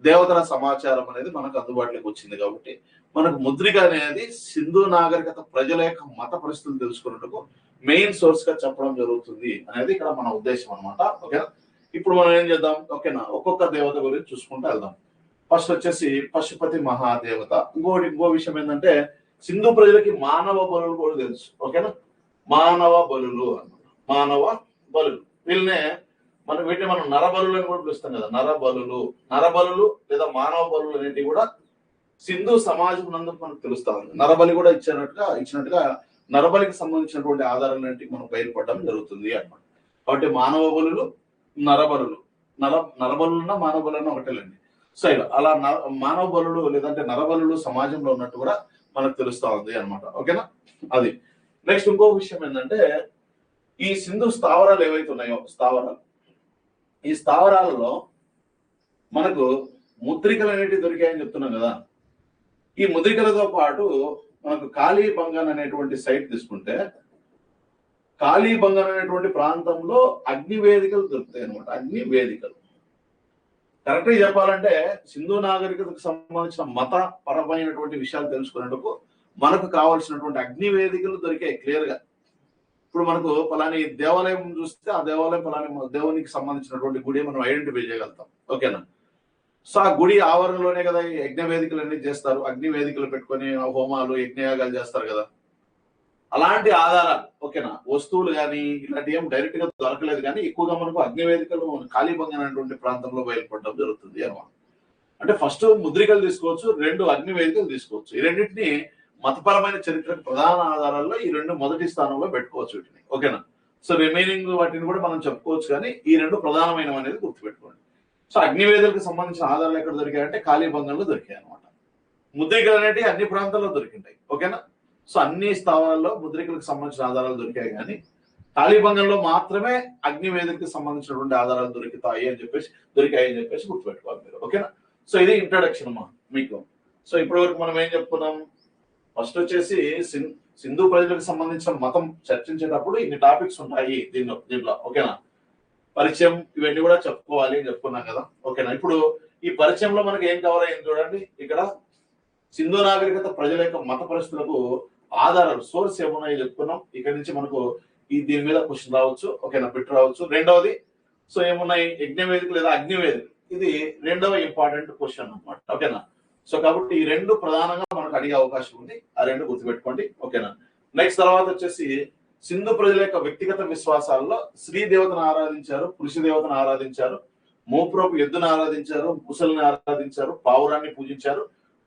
దేవతల సమాచారం అనేది మనకు అందుబాటులోకి వచ్చింది. కాబట్టి మనకు ముద్రిక అనేది సింధు నాగరికత ప్రజల యొక్క మత పరిస్థితులు తెలుసుకున్నట్టుకు మెయిన్ సోర్స్ గా చెప్పడం జరుగుతుంది అనేది ఇక్కడ మన ఉద్దేశం అనమాట. ఓకేనా. ఇప్పుడు మనం ఏం చేద్దాం, ఓకేనా, ఒక్కొక్క దేవత గురించి చూసుకుంటూ వెళ్దాం. ఫస్ట్ వచ్చేసి పశుపతి మహాదేవత. ఇంకో విషయం ఏంటంటే సింధు ప్రజలకి మానవ బలులు కూడా తెలుసు. ఓకేనా. మానవ బలులు వీళ్ళనే వీటిని మనం నరబలులు అని కూడా పిలుస్తాం కదా. నరబలులు లేదా మానవ బలులు అనేటివి కూడా సింధు సమాజం నందు మనకు తెలుస్తా ఉంది. నరబలి కూడా ఇచ్చినట్టుగా నరబలికి సంబంధించినటువంటి ఆధారాలు అనేవి మనం బయలుపడడం జరుగుతుంది అన్నమాట. కాబట్టి మానవ బలులు, నరబలున్నా మానవ బలున్నా ఒకటేలండి. సో అలా మానవ బలులు లేదంటే నరబలులు సమాజంలో ఉన్నట్టు కూడా మనకు తెలుస్తా ఉంది అనమాట. ఓకేనా. అది నెక్స్ట్ ఇంకో విషయం ఏంటంటే ఈ సింధు స్థావరాలు ఏవైతే ఉన్నాయో, ఈ స్థావరాలలో మనకు ముద్రికలు అనేటివి దొరికాయని చెప్తున్నాం కదా. ఈ ముద్రికలతో పాటు మనకు కాళీబంగన్ అనేటువంటి సైట్ తీసుకుంటే, కాళీబంగన్ అనేటువంటి ప్రాంతంలో అగ్ని వేదికలు దొరుకుతాయి అనమాట. అగ్ని వేదికలు కరెక్ట్ గా చెప్పాలంటే సింధు నాగరికతకు సంబంధించిన మత పరమైనటువంటి విషయాలు తెలుసుకునేందుకు మనకు కావాల్సినటువంటి అగ్ని వేదికలు దొరికాయి క్లియర్ గా. ఇప్పుడు మనకు పలాని దేవాలయం చూస్తే ఆ దేవాలయం పలాని దేవునికి సంబంధించినటువంటి గుడి మనం ఐడెంటిఫై చేయగలుగుతాం. ఓకేనా. సో ఆ గుడి ఆవరణలోనే కదా ఈ యజ్ఞ వేదికలు అన్ని చేస్తారు. అగ్ని వేదికలు పెట్టుకొని హోమాలు యజ్ఞయాగాలు చేస్తారు కదా. అలాంటి ఆధారాలు, ఓకేనా, వస్తువులు కానీ ఇలాంటి ఏం డైరెక్ట్ గా దొరకలేదు, కానీ ఎక్కువగా మనకు అగ్ని వేదికలు కాళీబంగన్ అనేటువంటి ప్రాంతంలో బయలుపడడం జరుగుతుంది అనమాట. అంటే ఫస్ట్ ముద్రికలు తీసుకోవచ్చు, 2 అగ్ని వేదికలు తీసుకోవచ్చు. ఈ రెండింటిని మతపరమైన చరిత్రకు ప్రధాన ఆధారాల్లో ఈ 2 మొదటి స్థానంలో పెట్టుకోవచ్చు వీటిని. ఓకేనా. సో రిమైనింగ్ వాటిని కూడా మనం చెప్పుకోవచ్చు, కానీ ఈ 2 ప్రధానమైనవి అనేది గుర్తుపెట్టుకోండి. సో అగ్నివేదులకు సంబంధించిన ఆధారాలు ఎక్కడ దొరికాయంటే కాళీబంగన్లో దొరికాయి అనమాట. ముద్రికలు అనేవి అన్ని ప్రాంతాల్లో దొరికింటాయి. ఓకేనా. సో అన్ని స్థావరాల్లో ముద్రికలకు సంబంధించిన ఆధారాలు దొరికాయి, కానీ తాళీబంగంలో మాత్రమే అగ్నివేదికకి సంబంధించినటువంటి ఆధారాలు దొరికాయి అని చెప్పేసి గుర్తుపెట్టుకోవాలి మీరు. ఓకేనా? సో ఇది ఇంట్రడక్షన్ అమ్మా మీకు. సో ఇప్పటి వరకు మనం ఏం చెప్పుకున్నాం? ఫస్ట్ వచ్చేసి సింధు ప్రజలకు సంబంధించిన మతం చర్చించేటప్పుడు ఇన్ని టాపిక్స్ ఉంటాయి దీంట్లో. ఓకేనా? పరిచయం ఇవన్నీ కూడా చెప్పుకోవాలి అని చెప్పుకున్నాం కదా. ఓకేనా? ఇప్పుడు ఈ పరిచయంలో మనకి ఏం కవర్ అయింది చూడండి. ఇక్కడ సింధు నాగరికత ప్రజల యొక్క మత పరిస్థితులకు ఆధారాలు సోర్స్ ఏమున్నాయో చెప్పుకున్నాం. ఇక్కడ నుంచి మనకు దీని మీద క్వశ్చన్ రావచ్చు. ఓకేనా? బిట్ రావచ్చు. రెండవది సో ఏమున్నాయి? యజ్ఞవేదిక లేదా అగ్నివేదిక, ఇది రెండవ ఇంపార్టెంట్ క్వశ్చన్ అన్నమాట. ఓకేనా? సో కాబట్టి ఈ రెండు ప్రధానంగా మనకు అడిగే అవకాశం ఉంది. ఆ రెండు గుర్తుపెట్టుకోండి. ఓకేనా? నెక్స్ట్ తర్వాత వచ్చేసి సింధు ప్రజల యొక్క వ్యక్తిగత విశ్వాసాల్లో స్త్రీ దేవతను ఆరాధించారు, పురుష దేవతను ఆరాధించారు, మోపురోపు ఎద్దును ఆరాధించారు, ముసలిని ఆరాధించారు, పావురాన్ని పూజించారు,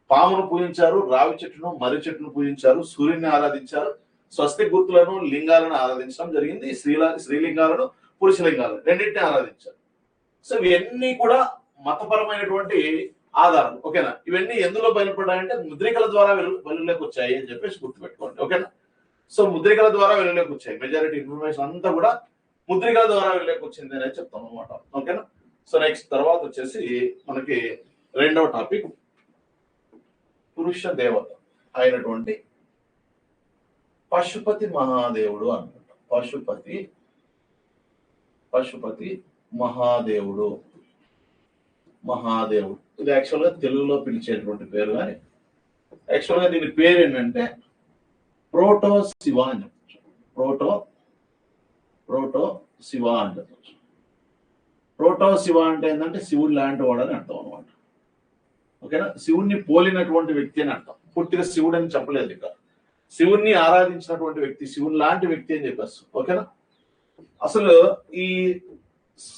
పామును పూజించారు, రావి చెట్టును మర్రి చెట్టును పూజించారు, సూర్యుని ఆరాధించారు, స్వస్తి గుర్తులను లింగాలను ఆరాధించడం జరిగింది. స్త్రీలింగాలను పురుషలింగాలను రెండింటిని ఆరాధించారు. సో ఇవన్నీ కూడా మతపరమైనటువంటి ఆధారాలు. ఓకేనా? ఇవన్నీ ఎందులో బయలుపడ్డాయంటే ముద్రికల ద్వారా వెలుగులోకి వచ్చాయి అని చెప్పేసి గుర్తుపెట్టుకోండి. ఓకేనా? సో ముద్రికల ద్వారా వెలుగులోకి వచ్చాయి. మెజారిటీ ఇన్ఫర్మేషన్ అంతా కూడా ముద్రికల ద్వారా వెలుగులోకి వచ్చింది అనేది చెప్తాం అనమాట. ఓకేనా? సో నెక్స్ట్ తర్వాత వచ్చేసి మనకి రెండవ టాపిక్ పురుష దేవత అయినటువంటి పశుపతి మహాదేవుడు అనమాట. పశుపతి మహాదేవుడు. ఇది యాక్చువల్గా తెలుగులో పిలిచేటువంటి పేరు, కానీ యాక్చువల్గా దీని పేరు ఏంటంటే ప్రోటో శివ అని చెప్పచ్చు. ప్రోటో శివ అని చెప్పచ్చు. ప్రోటో శివ అంటే ఏంటంటే శివుడు లాంటి వాడు అని అర్థం అనమాట. ఓకేనా? శివుణ్ణి పోలినటువంటి వ్యక్తి అని అర్థం. పూర్తిగా శివుడు అని చెప్పలేదు. ఇక శివుణ్ణి ఆరాధించినటువంటి వ్యక్తి, శివుని లాంటి వ్యక్తి అని చెప్పేస్తాం. ఓకేనా? అసలు ఈ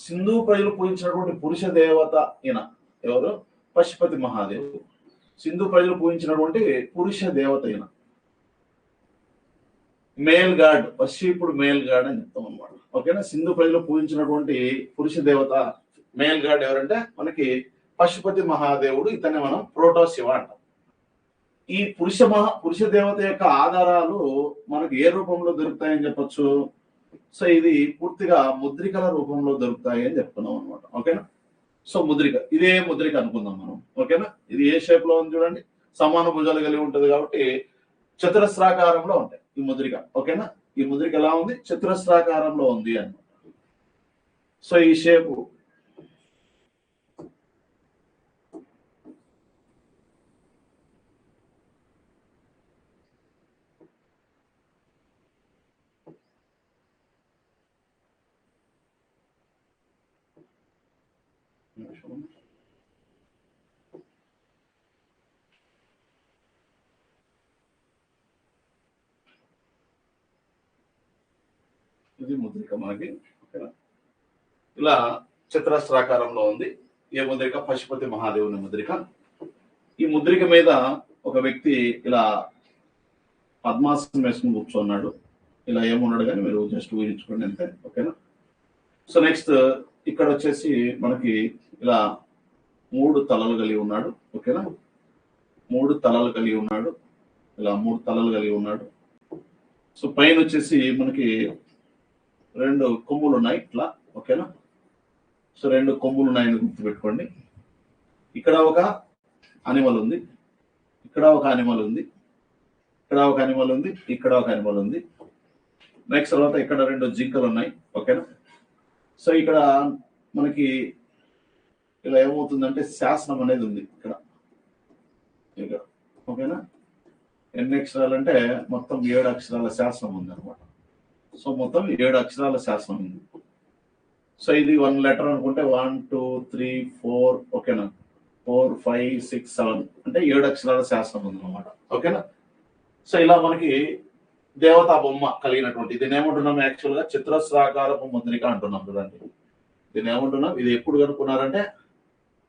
సింధు ప్రజలు పూజించినటువంటి పురుష దేవత ఈయన ఎవరు? పశుపతి మహాదేవుడు. సింధు ప్రజలు పూజించినటువంటి పురుష దేవత ఈయన. మేల్ గాడ్, పశ్చిపుడు మేల్ గాడ్ అని చెప్తాం అనమాట. ఓకేనా? సింధు ప్రజలు పూజించినటువంటి పురుష దేవత మేల్ గాడ్ ఎవరంటే మనకి పశుపతి మహాదేవుడు. ఇతన్ని మనం ప్రోటో శివ అంటాం. ఈ పురుష దేవత యొక్క ఆధారాలు మనకు ఏ రూపంలో దొరుకుతాయని చెప్పొచ్చు? సో ఇది పూర్తిగా ముద్రికల రూపంలో దొరుకుతాయి అని చెప్తున్నాం అనమాట. ఓకేనా? సో ముద్రిక, ఇదే ముద్రిక అనుకుందాం మనం. ఓకేనా? ఇది ఏ షేప్ లో ఉంది చూడండి. సమాన భుజాలు కలిగి ఉంటది కాబట్టి చతురస్రాకారంలో ఉంటాయి ఈ ముద్రిక. ఓకేనా? ఈ ముద్రిక ఎలా ఉంది? చతురస్రాకారంలో ఉంది అన్నమాట. సో ఈ షేపు ఇది ముద్రిక మనకి. ఓకేనా? ఇలా చతురస్రాకారంలో ఉంది. ఏ ముద్రిక? పశుపతి మహాదేవుని ముద్రిక. ఈ ముద్రిక మీద ఒక వ్యక్తి ఇలా పద్మాసనం వేసుకుని కూర్చున్నాడు. ఇలా ఏమున్నాడు కానీ మీరు జస్ట్ ఊహించుకోండి అంతే. ఓకేనా? సో నెక్స్ట్ ఇక్కడ వచ్చేసి మనకి ఇలా 3 తలలు కలిగి ఉన్నాడు. ఓకేనా? 3 తలలు కలిగి ఉన్నాడు. ఇలా 3 తలలు కలిగి ఉన్నాడు. సో పైన వచ్చేసి మనకి 2 కొమ్ములు ఉన్నాయి ఇట్లా. ఓకేనా? సో 2 కొమ్ములు ఉన్నాయని గుర్తుపెట్టుకోండి. ఇక్కడ ఒక అనిమల్ ఉంది, ఇక్కడ ఒక అనిమల్ ఉంది, ఇక్కడ ఒక అనిమల్ ఉంది, ఇక్కడ ఒక అనిమల్ ఉంది. నెక్స్ట్ తర్వాత ఇక్కడ 2 జింకలు ఉన్నాయి. ఓకేనా? సో ఇక్కడ మనకి ఇలా ఏమవుతుందంటే శాసనం అనేది ఉంది ఇక్కడ. ఓకేనా? ఎన్ని అక్షరాలు అంటే మొత్తం 7 అక్షరాల శాసనం ఉంది అనమాట. సో మొత్తం 7 అక్షరాల శాసనం ఉంది. సో ఇది 1 లెటర్ అనుకుంటే 1 2 3 4. ఓకేనా? 4 5 6 7 అంటే 7 అక్షరాల శాసనం ఉంది అనమాట. ఓకేనా? సో ఇలా మనకి దేవతా బొమ్మ కలిగినటువంటి దీన్ని ఏమంటున్నాం? యాక్చువల్గా చతురస్రాకారపు ముద్రిక అంటున్నాం చూడండి. దీన్ని ఏమంటున్నాం? ఇది ఎప్పుడు కనుక్కున్నారంటే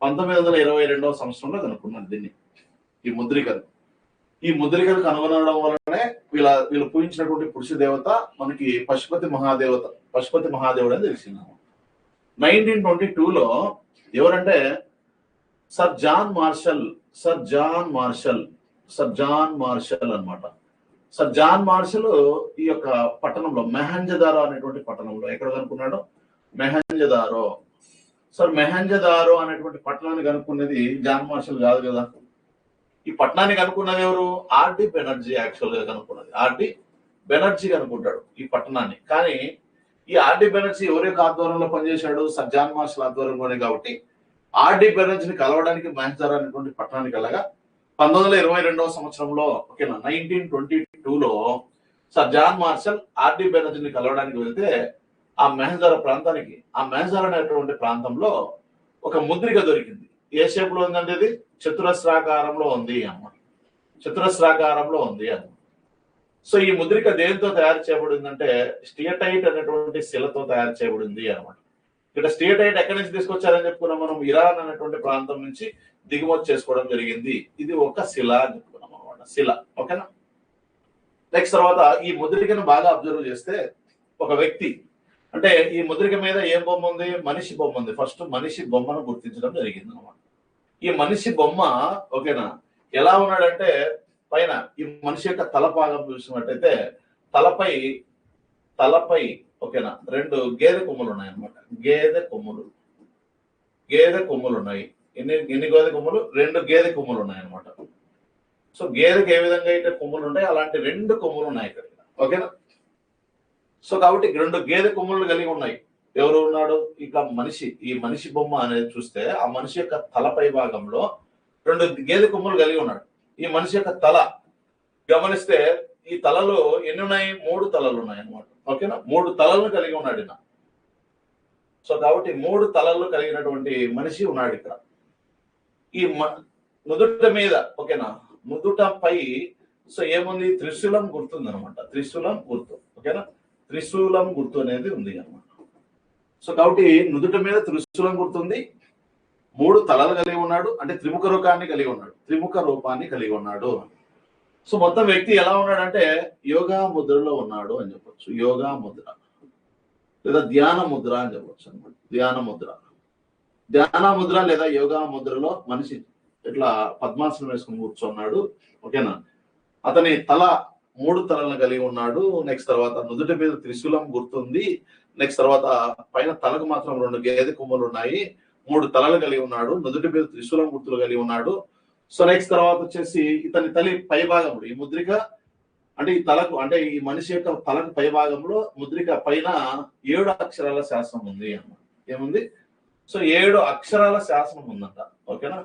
1922వ సంవత్సరంలో కనుక్కున్నారు దీన్ని, ఈ ముద్రికలు. ఈ ముద్రికలు కనుగొనడం వల్లనే వీళ్ళు పూజించినటువంటి పురుష దేవత మనకి పశుపతి మహాదేవుడు అని తెలిసింది. 1922లో ఎవరంటే సర్ జాన్ మార్షల్ అన్నమాట. సార్ జాన్ మార్షల్ ఈ యొక్క పట్టణంలో మెహంజదారో అనేటువంటి పట్టణంలో ఎక్కడ కనుక్కున్నాడు? మెహంజదారో. సార్ మెహంజదారో అనేటువంటి పట్టణాన్ని కనుక్కున్నది జాన్ మార్షల్ కాదు కదా. ఈ పట్టణాన్ని కనుక్కున్నది ఎవరు? ఆర్డి బెనర్జీ యాక్చువల్ గా కనుక్కున్నది. ఆర్డి బెనర్జీ కనుక్కుంటాడు ఈ పట్టణాన్ని. కానీ ఈ ఆర్డి బెనర్జీ ఎవరి యొక్క ఆధ్వర్యంలో పనిచేశాడు? సర్ జాన్ మార్షల్ ఆధ్వర్యంలోనే. కాబట్టి ఆర్డి బెనర్జీని కలవడానికి మెహంజదారో అనేటువంటి పట్టణానికి వెళ్ళగా 1922వ సంవత్సరంలో ఓకేనా 1922లో సర్ జాన్ మార్షల్ ఆర్డి బెనర్జీని కలవడానికి వెళ్తే ఆ మెహంజదారో అనేటువంటి ప్రాంతంలో ఒక ముద్రిక దొరికింది. ఏ షేప్ లో ఉందండి? ఇది చతురస్రాకారంలో ఉంది అన్నమాట. చతురస్రాకారంలో ఉంది అన్నమాట. సో ఈ ముద్రిక దేనితో తయారు చేయబడిందంటే స్టియటైట్ అనేటువంటి శిలతో తయారు చేయబడింది అనమాట. ఇక్కడ స్టియటైట్ ఎక్కడి నుంచి తీసుకొచ్చారని చెప్పుకున్నాం మనం? ఇరాన్ అనేటువంటి ప్రాంతం నుంచి దిగుమతి చేసుకోవడం జరిగింది. ఇది ఒక శిల అని చెప్పుకున్నాం అనమాట. శిల. ఓకేనా? నెక్స్ట్ తర్వాత ఈ ముద్రికను బాగా అబ్జర్వ్ చేస్తే ఒక వ్యక్తి, అంటే ఈ ముద్రిక మీద ఏం బొమ్మ ఉంది? మనిషి బొమ్మ ఉంది. ఫస్ట్ మనిషి బొమ్మను గుర్తించడం జరిగింది అనమాట. ఈ మనిషి బొమ్మ ఓకేనా ఎలా ఉన్నాడంటే పైన ఈ మనిషి యొక్క తలపాగం చూసినట్టయితే తలపై ఓకేనా 2 గేదె కొమ్ములు ఉన్నాయి అనమాట. గేదె కొమ్ములు ఉన్నాయి. ఎన్ని గేదె కొమ్ములు? 2 గేదె కొమ్ములు ఉన్నాయి అనమాట. సో గేదెకి ఏ విధంగా అయితే కొమ్ములు ఉంటాయి అలాంటి 2 కొమ్ములు ఉన్నాయి ఇక్కడ. ఓకేనా? సో కాబట్టి 2 గేదె కొమ్ములు కలిగి ఉన్నాయి. ఎవరు ఉన్నాడు? ఇక ఈ మనిషి బొమ్మ అనేది చూస్తే ఆ మనిషి యొక్క తలపై భాగంలో 2 గేదె కొమ్ములు కలిగి ఉన్నాడు. ఈ మనిషి యొక్క తల గమనిస్తే ఈ తలలో ఎన్ని ఉన్నాయి? 3 తలలు ఉన్నాయి అనమాట. ఓకేనా? 3 తలలను కలిగి ఉన్నాడు ఈయన. సో కాబట్టి 3 తలలు కలిగినటువంటి మనిషి ఉన్నాడు ఇక్కడ. ఈ నుదుట మీద ఓకేనా నుదుటపై సో ఏముంది? త్రిశూలం గుర్తుంది అనమాట. త్రిశూలం గుర్తు. ఓకేనా? త్రిశూలం గుర్తు అనేది ఉంది అనమాట. సో కాబట్టి నుదుట మీద త్రిశూలం గుర్తుంది. 3 తలలు కలిగి ఉన్నాడు. అంటే త్రిముఖ రూపాన్ని కలిగి ఉన్నాడు. సో మొత్తం వ్యక్తి ఎలా ఉన్నాడంటే యోగా ముద్రలో ఉన్నాడు అని చెప్పొచ్చు. యోగా ముద్ర లేదా ధ్యాన ముద్ర అని చెప్పొచ్చు అనమాట. ధ్యాన ముద్ర లేదా యోగా ముద్రలో మనిషి ఇట్లా పద్మాసనం వేసుకుని కూర్చున్నాడు. ఓకేనా? అతని తల 3 తలలను కలిగి ఉన్నాడు. నెక్స్ట్ తర్వాత నుదుటి మీద త్రిశూలం గుర్తుంది. నెక్స్ట్ తర్వాత పైన తలకు మాత్రం 2 గేదె కొమ్ములు ఉన్నాయి. 3 తలలు కలిగి ఉన్నాడు. నుదుటి మీద త్రిశూలం గుర్తులు కలిగి ఉన్నాడు. సో నెక్స్ట్ తర్వాత వచ్చేసి ఇతని తల్లి పై భాగంలో ఈ ముద్రిక అంటే ఈ తలకు అంటే ఈ మనిషి యొక్క తలకు పై భాగంలో ముద్రిక పైన 7 అక్షరాల శాసనం ఉంది అన్నమాట. ఏముంది? సో 7 అక్షరాల శాసనం ఉందంట. ఓకేనా?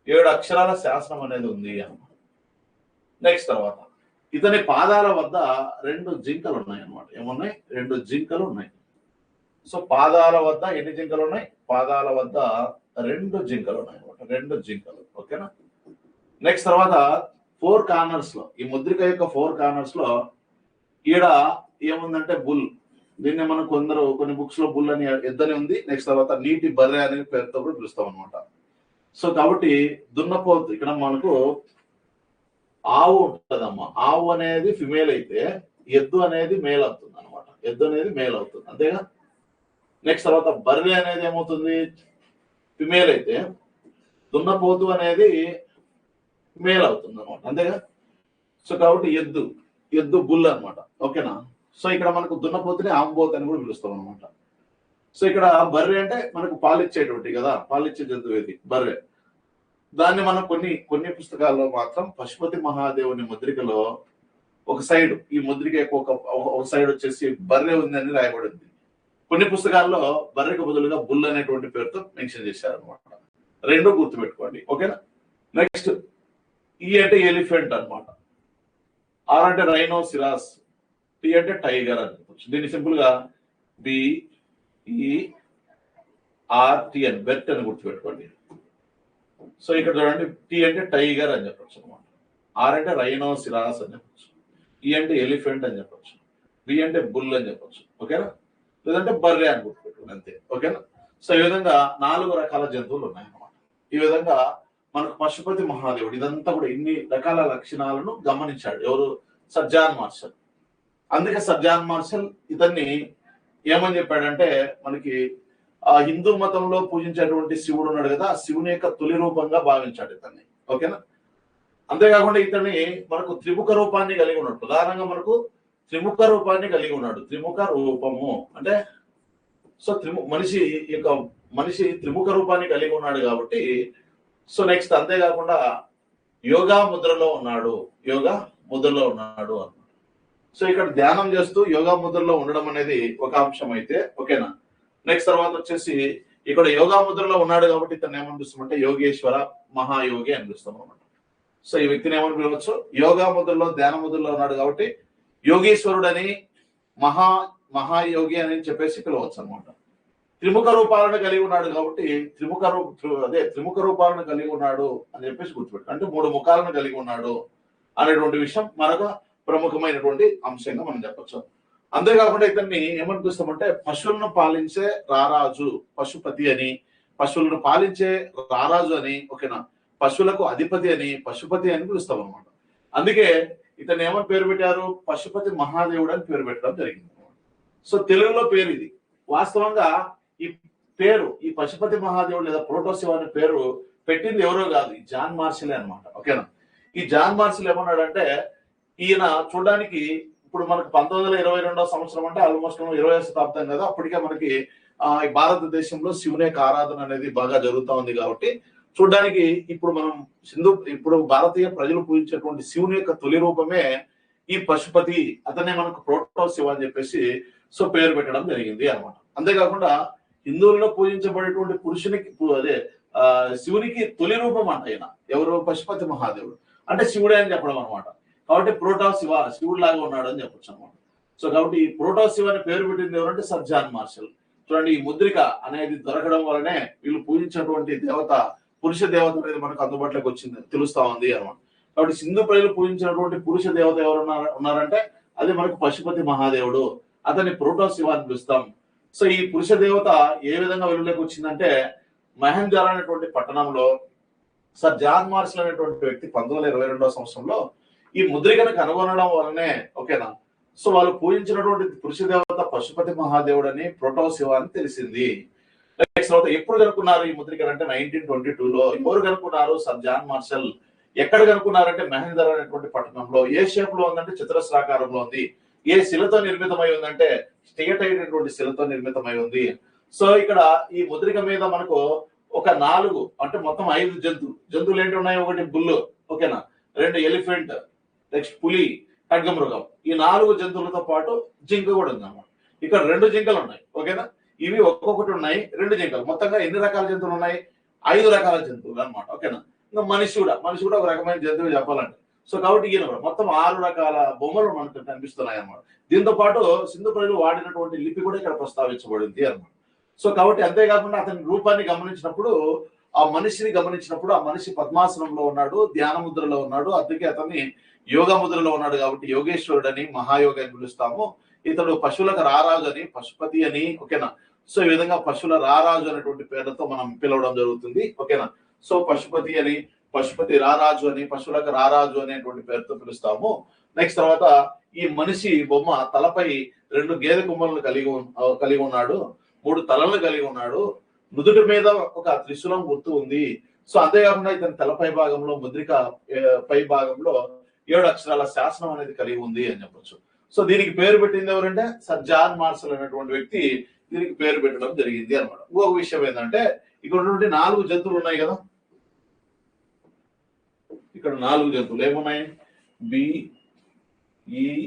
7 అక్షరాల శాసనం అనేది ఉంది అన్నమాట. నెక్స్ట్ తర్వాత ఇతని పాదాల వద్ద 2 జింకలు ఉన్నాయి అన్నమాట. ఏమున్నాయి? 2 జింకలు ఉన్నాయి. సో పాదాల వద్ద ఎన్ని జింకలు ఉన్నాయి? పాదాల వద్ద 2 జింకలు ఉన్నాయి అన్నమాట. 2 జింకలు. ఓకేనా? నెక్స్ట్ తర్వాత 4 కార్నర్స్ లో ఈ ముద్రిక యొక్క 4 కార్నర్స్ లో ఈడ ఏముందంటే బుల్. దీన్ని మనం కొన్ని బుక్స్ లో బుల్ అని ఎద్దని ఉంది. నెక్స్ట్ తర్వాత నీటి బర్రె అనే పేరుతో కూడా పిలుస్తాం అనమాట. సో కాబట్టి దున్నపోతు ఇక్కడ మనకు ఆవు ఉంటుందమ్మా. ఆవు అనేది ఫిమేల్ అయితే ఎద్దు అనేది మేల్ అవుతుంది అనమాట. ఎద్దు అనేది మేల్ అవుతుంది. అంతేగా? నెక్స్ట్ తర్వాత బర్రె అనేది ఏమవుతుంది? ఫిమేల్ అయితే దున్నపోతు అనేది మేల్ అవుతుంది అనమాట. అంతేగా? సో కాబట్టి ఎద్దు బుల్ అనమాట. ఓకేనా? సో ఇక్కడ మనకు దున్నపోతుని ఆంబోతు అని కూడా పిలుస్తాం అనమాట. సో ఇక్కడ బర్రె అంటే మనకు పాలిచ్చేటువంటి కదా, పాలిచ్చే జంతువు ఇది బర్రె. దాన్ని మనం కొన్ని పుస్తకాల్లో మాత్రం పశుపతి మహాదేవుని ముద్రికలో ఒక సైడ్ ఈ ముద్రిక ఒక సైడ్ వచ్చేసి బర్రె ఉందని రాయబడింది. కొన్ని పుస్తకాల్లో బర్రెకు బదులుగా బుల్ అనేటువంటి పేరుతో మెన్షన్ చేశారు అనమాట. 2 గుర్తుపెట్టుకోండి. ఓకేనా? నెక్స్ట్ ఈ అంటే ఎలిఫెంట్ అనమాట. ఆర్ అంటే రైనోసిరాస్. టీ అంటే టైగర్ అని చెప్పచ్చు. దీన్ని సింపుల్ గా BERT అని బెర్ట్ అని గుర్తుపెట్టుకోండి. సో ఇక్కడ చూడండి, టీ అంటే టైగర్ అని చెప్పచ్చు అనమాట. ఆర్ అంటే రైనోసిరాస్ అని చెప్పచ్చు. ఈ అంటే ఎలిఫెంట్ అని చెప్పచ్చు. బి అంటే బుల్ అని చెప్పచ్చు. ఓకేనా? లేదంటే బర్రె అని గుర్తుపెట్టుకోండి అంతే. ఓకేనా? సో ఈ విధంగా 4 రకాల జంతువులు ఉన్నాయన్నమాట. ఈ విధంగా మనకు పశుపతి మహాదేవుడు ఇదంతా కూడా ఇన్ని రకాల లక్షణాలను గమనించాడు. ఎవరు? Sir John Marshall. అందుకే సర్ జాన్ మార్షల్ ఇతన్ని ఏమని చెప్పాడంటే మనకి ఆ హిందూ మతంలో పూజించేటువంటి శివుడు ఉన్నాడు కదా, ఆ శివుని యొక్క తొలి రూపంగా భావించాడు ఇతన్ని. ఓకేనా? అంతేకాకుండా ఇతన్ని మనకు త్రిముఖ రూపాన్ని కలిగి ఉన్నాడు. ప్రధానంగా మనకు త్రిముఖ రూపాన్ని కలిగి ఉన్నాడు. త్రిముఖ రూపము అంటే సో మనిషి యొక్క మనిషి త్రిముఖ రూపాన్ని కలిగి ఉన్నాడు కాబట్టి సో నెక్స్ట్ అంతేకాకుండా యోగా ముద్రలో ఉన్నాడు. యోగా ముద్రలో ఉన్నాడు అన్నమాట. సో ఇక్కడ ధ్యానం చేస్తూ యోగా ముద్రలో ఉండడం అనేది ఒక అంశం అయితే ఓకేనా. నెక్స్ట్ తర్వాత వచ్చేసి ఇక్కడ యోగా ముద్రలో ఉన్నాడు కాబట్టి ఇతను ఏమనిపిస్తామంటే యోగేశ్వర మహాయోగి అనిపిస్తాం అనమాట. సో ఈ వ్యక్తిని ఏమని పిలవచ్చు, యోగా ముద్రలో ధ్యాన ముద్రలో ఉన్నాడు కాబట్టి యోగేశ్వరుడని మహాయోగి అని చెప్పేసి పిలవచ్చు అనమాట. త్రిముఖ రూపాలను కలిగి ఉన్నాడు కాబట్టి త్రిముఖ రూపాలను కలిగి ఉన్నాడు అని చెప్పేసి గుర్తుపెట్టు. అంటే 3 ముఖాలను కలిగి ఉన్నాడు అనేటువంటి విషయం మరొక ప్రముఖమైనటువంటి అంశంగా మనం చెప్పచ్చు. అంతేకాకుండా ఇతన్ని ఏమనిపిస్తామంటే పశువులను పాలించే రారాజు, పశుపతి అని, పశువులను పాలించే రారాజు అని ఓకేనా, పశువులకు అధిపతి అని పశుపతి అని పిలుస్తాం అనమాట. అందుకే ఇతన్ని ఏమని పేరు పెట్టారు, పశుపతి మహాదేవుడు అని పేరు పెట్టడం జరిగింది. సో తెలుగులో పేరు ఇది. వాస్తవంగా ఈ పేరు ఈ పశుపతి మహాదేవుడు లేదా ప్రోటోశివ అనే పేరు పెట్టింది ఎవరో కాదు, ఈ జాన్ మార్షలే అనమాట. ఓకేనా. ఈ జాన్ మార్షల్ ఏమన్నాడంటే ఈయన చూడడానికి ఇప్పుడు మనకు 1922 సంవత్సరం అంటే ఆల్మోస్ట్ 20వ శతాబ్దం కదా, అప్పటికే మనకి భారతదేశంలో శివుని యొక్క ఆరాధన అనేది బాగా జరుగుతూ ఉంది కాబట్టి చూడడానికి ఇప్పుడు భారతీయ ప్రజలు పూజించేటువంటి శివుని యొక్క తొలి రూపమే ఈ పశుపతి, అతనే మనకు ప్రోటో శివ అని చెప్పేసి సో పేరు పెట్టడం జరిగింది అనమాట. అంతేకాకుండా హిందువుల్లో పూజించబడేటువంటి పురుషునికి శివునికి తొలి రూపం అంట ఆయన ఎవరు, పశుపతి మహాదేవుడు అంటే శివుడే అని చెప్పడం అనమాట. కాబట్టి ప్రోటో శివ శివుడు లాగా ఉన్నాడు అని చెప్పొచ్చు అనమాట. సో కాబట్టి ఈ ప్రోటో శివ అని పేరు పెట్టింది ఎవరంటే సర్ జాన్ మార్షల్. చూడండి, ఈ ముద్రిక అనేది దొరకడం వల్లనే వీళ్ళు పూజించినటువంటి దేవత పురుష దేవత అనేది మనకు అందుబాటులోకి వచ్చింది తెలుస్తా ఉంది అనమాట. కాబట్టి సింధు ప్రజలు పూజించినటువంటి పురుష దేవత ఎవరు ఉన్నారంటే అది మనకు పశుపతి మహాదేవుడు, అతన్ని ప్రోటో శివ అని పిలుస్తాం. సో ఈ పురుష దేవత ఏ విధంగా వెలుగులోకి వచ్చిందంటే మహంజర్ అనేటువంటి పట్టణంలో సర్ జాన్ మార్షల్ అనేటువంటి వ్యక్తి 1922 సంవత్సరంలో ఈ ముద్రికను కనుగొనడం వల్లనే ఓకేనా సో వాళ్ళు పూజించినటువంటి పురుష దేవత పశుపతి మహాదేవుడు అని ప్రోటో శివ అని తెలిసింది. నెక్స్ట్ తర్వాత ఎప్పుడు కనుక్కున్నారు ఈ ముద్రికను అంటే 1922లో. ఎవరు కనుక్కున్నారు, సర్ జాన్ మార్షల్. ఎక్కడ కనుక్కున్నారంటే మహంజర్ అనేటువంటి పట్టణంలో. ఏ షేప్ లో ఉందంటే చతురస్రాకారంలో ఉంది. ఏ శిలతో నిర్మితమై ఉందంటే స్టేట్ అయినటువంటి శిలతో నిర్మితమై ఉంది. సో ఇక్కడ ఈ ముద్రిక మీద మనకు ఒక 4 అంటే మొత్తం 5 జంతువులు ఏంటి ఉన్నాయి, ఒకటి బుల్లు ఓకేనా, 2 ఎలిఫెంట్, నెక్స్ట్ పులి, ఖడ్గమృగం, ఈ 4 జంతువులతో పాటు జింక కూడా ఉంది అన్నమాట. ఇక్కడ 2 జింకలు ఉన్నాయి ఓకేనా, ఇవి ఒక్కొక్కటి ఉన్నాయి 2 జింకలు. మొత్తంగా ఎన్ని రకాల జంతువులు ఉన్నాయి, 5 రకాల జంతువులు అనమాట ఓకేనా. ఇంకా మనిషి కూడా ఒక రకమైన జంతువు చెప్పాలంటే. సో కాబట్టి ఈయన కూడా మొత్తం 6 రకాల బొమ్మలు మనకు కనిపిస్తున్నాయి అన్నమాట. దీంతో పాటు సింధు ప్రజలు వాడినటువంటి లిపి కూడా ఇక్కడ ప్రస్తావించబడింది అన్నమాట. సో కాబట్టి అంతేకాకుండా అతని రూపాన్ని గమనించినప్పుడు ఆ మనిషి పద్మాసనంలో ఉన్నాడు, ధ్యాన ముద్రలో ఉన్నాడు. అందుకే అతన్ని యోగ ముద్రలో ఉన్నాడు కాబట్టి యోగేశ్వరుడని మహాయోగి అని పిలుస్తాము. ఇతడు పశువులకు రారాజు అని పశుపతి అని ఓకేనా. సో ఈ విధంగా పశువుల రారాజు అనేటువంటి పేర్లతో మనం పిలవడం జరుగుతుంది ఓకేనా. సో పశుపతి అని, పశుపతి రారాజు అని, పశువులకు రారాజు అనేటువంటి పేరుతో పిలుస్తాము. నెక్స్ట్ తర్వాత ఈ మనిషి బొమ్మ తలపై 2 గేదె కొమ్మలను కలిగి ఉన్నాడు, 3 తలలను కలిగి ఉన్నాడు, నుదుటి మీద ఒక త్రిశూలం గుర్తు ఉంది. సో అంతేకాకుండా ఇతని తలపై భాగంలో ముద్రిక పై భాగంలో 7 అక్షరాల శాసనం అనేది కలిగి ఉంది అని చెప్పొచ్చు. సో దీనికి పేరు పెట్టింది ఎవరంటే సర్ జాన్ మార్షల్ అనేటువంటి వ్యక్తి దీనికి పేరు పెట్టడం జరిగింది అనమాట. ఇంకొక విషయం ఏంటంటే ఇక్కడ ఉన్నటువంటి 4 జంతువులు ఉన్నాయి కదా, ఇక్కడ 4 జంతువులు ఏమున్నాయి, BERT.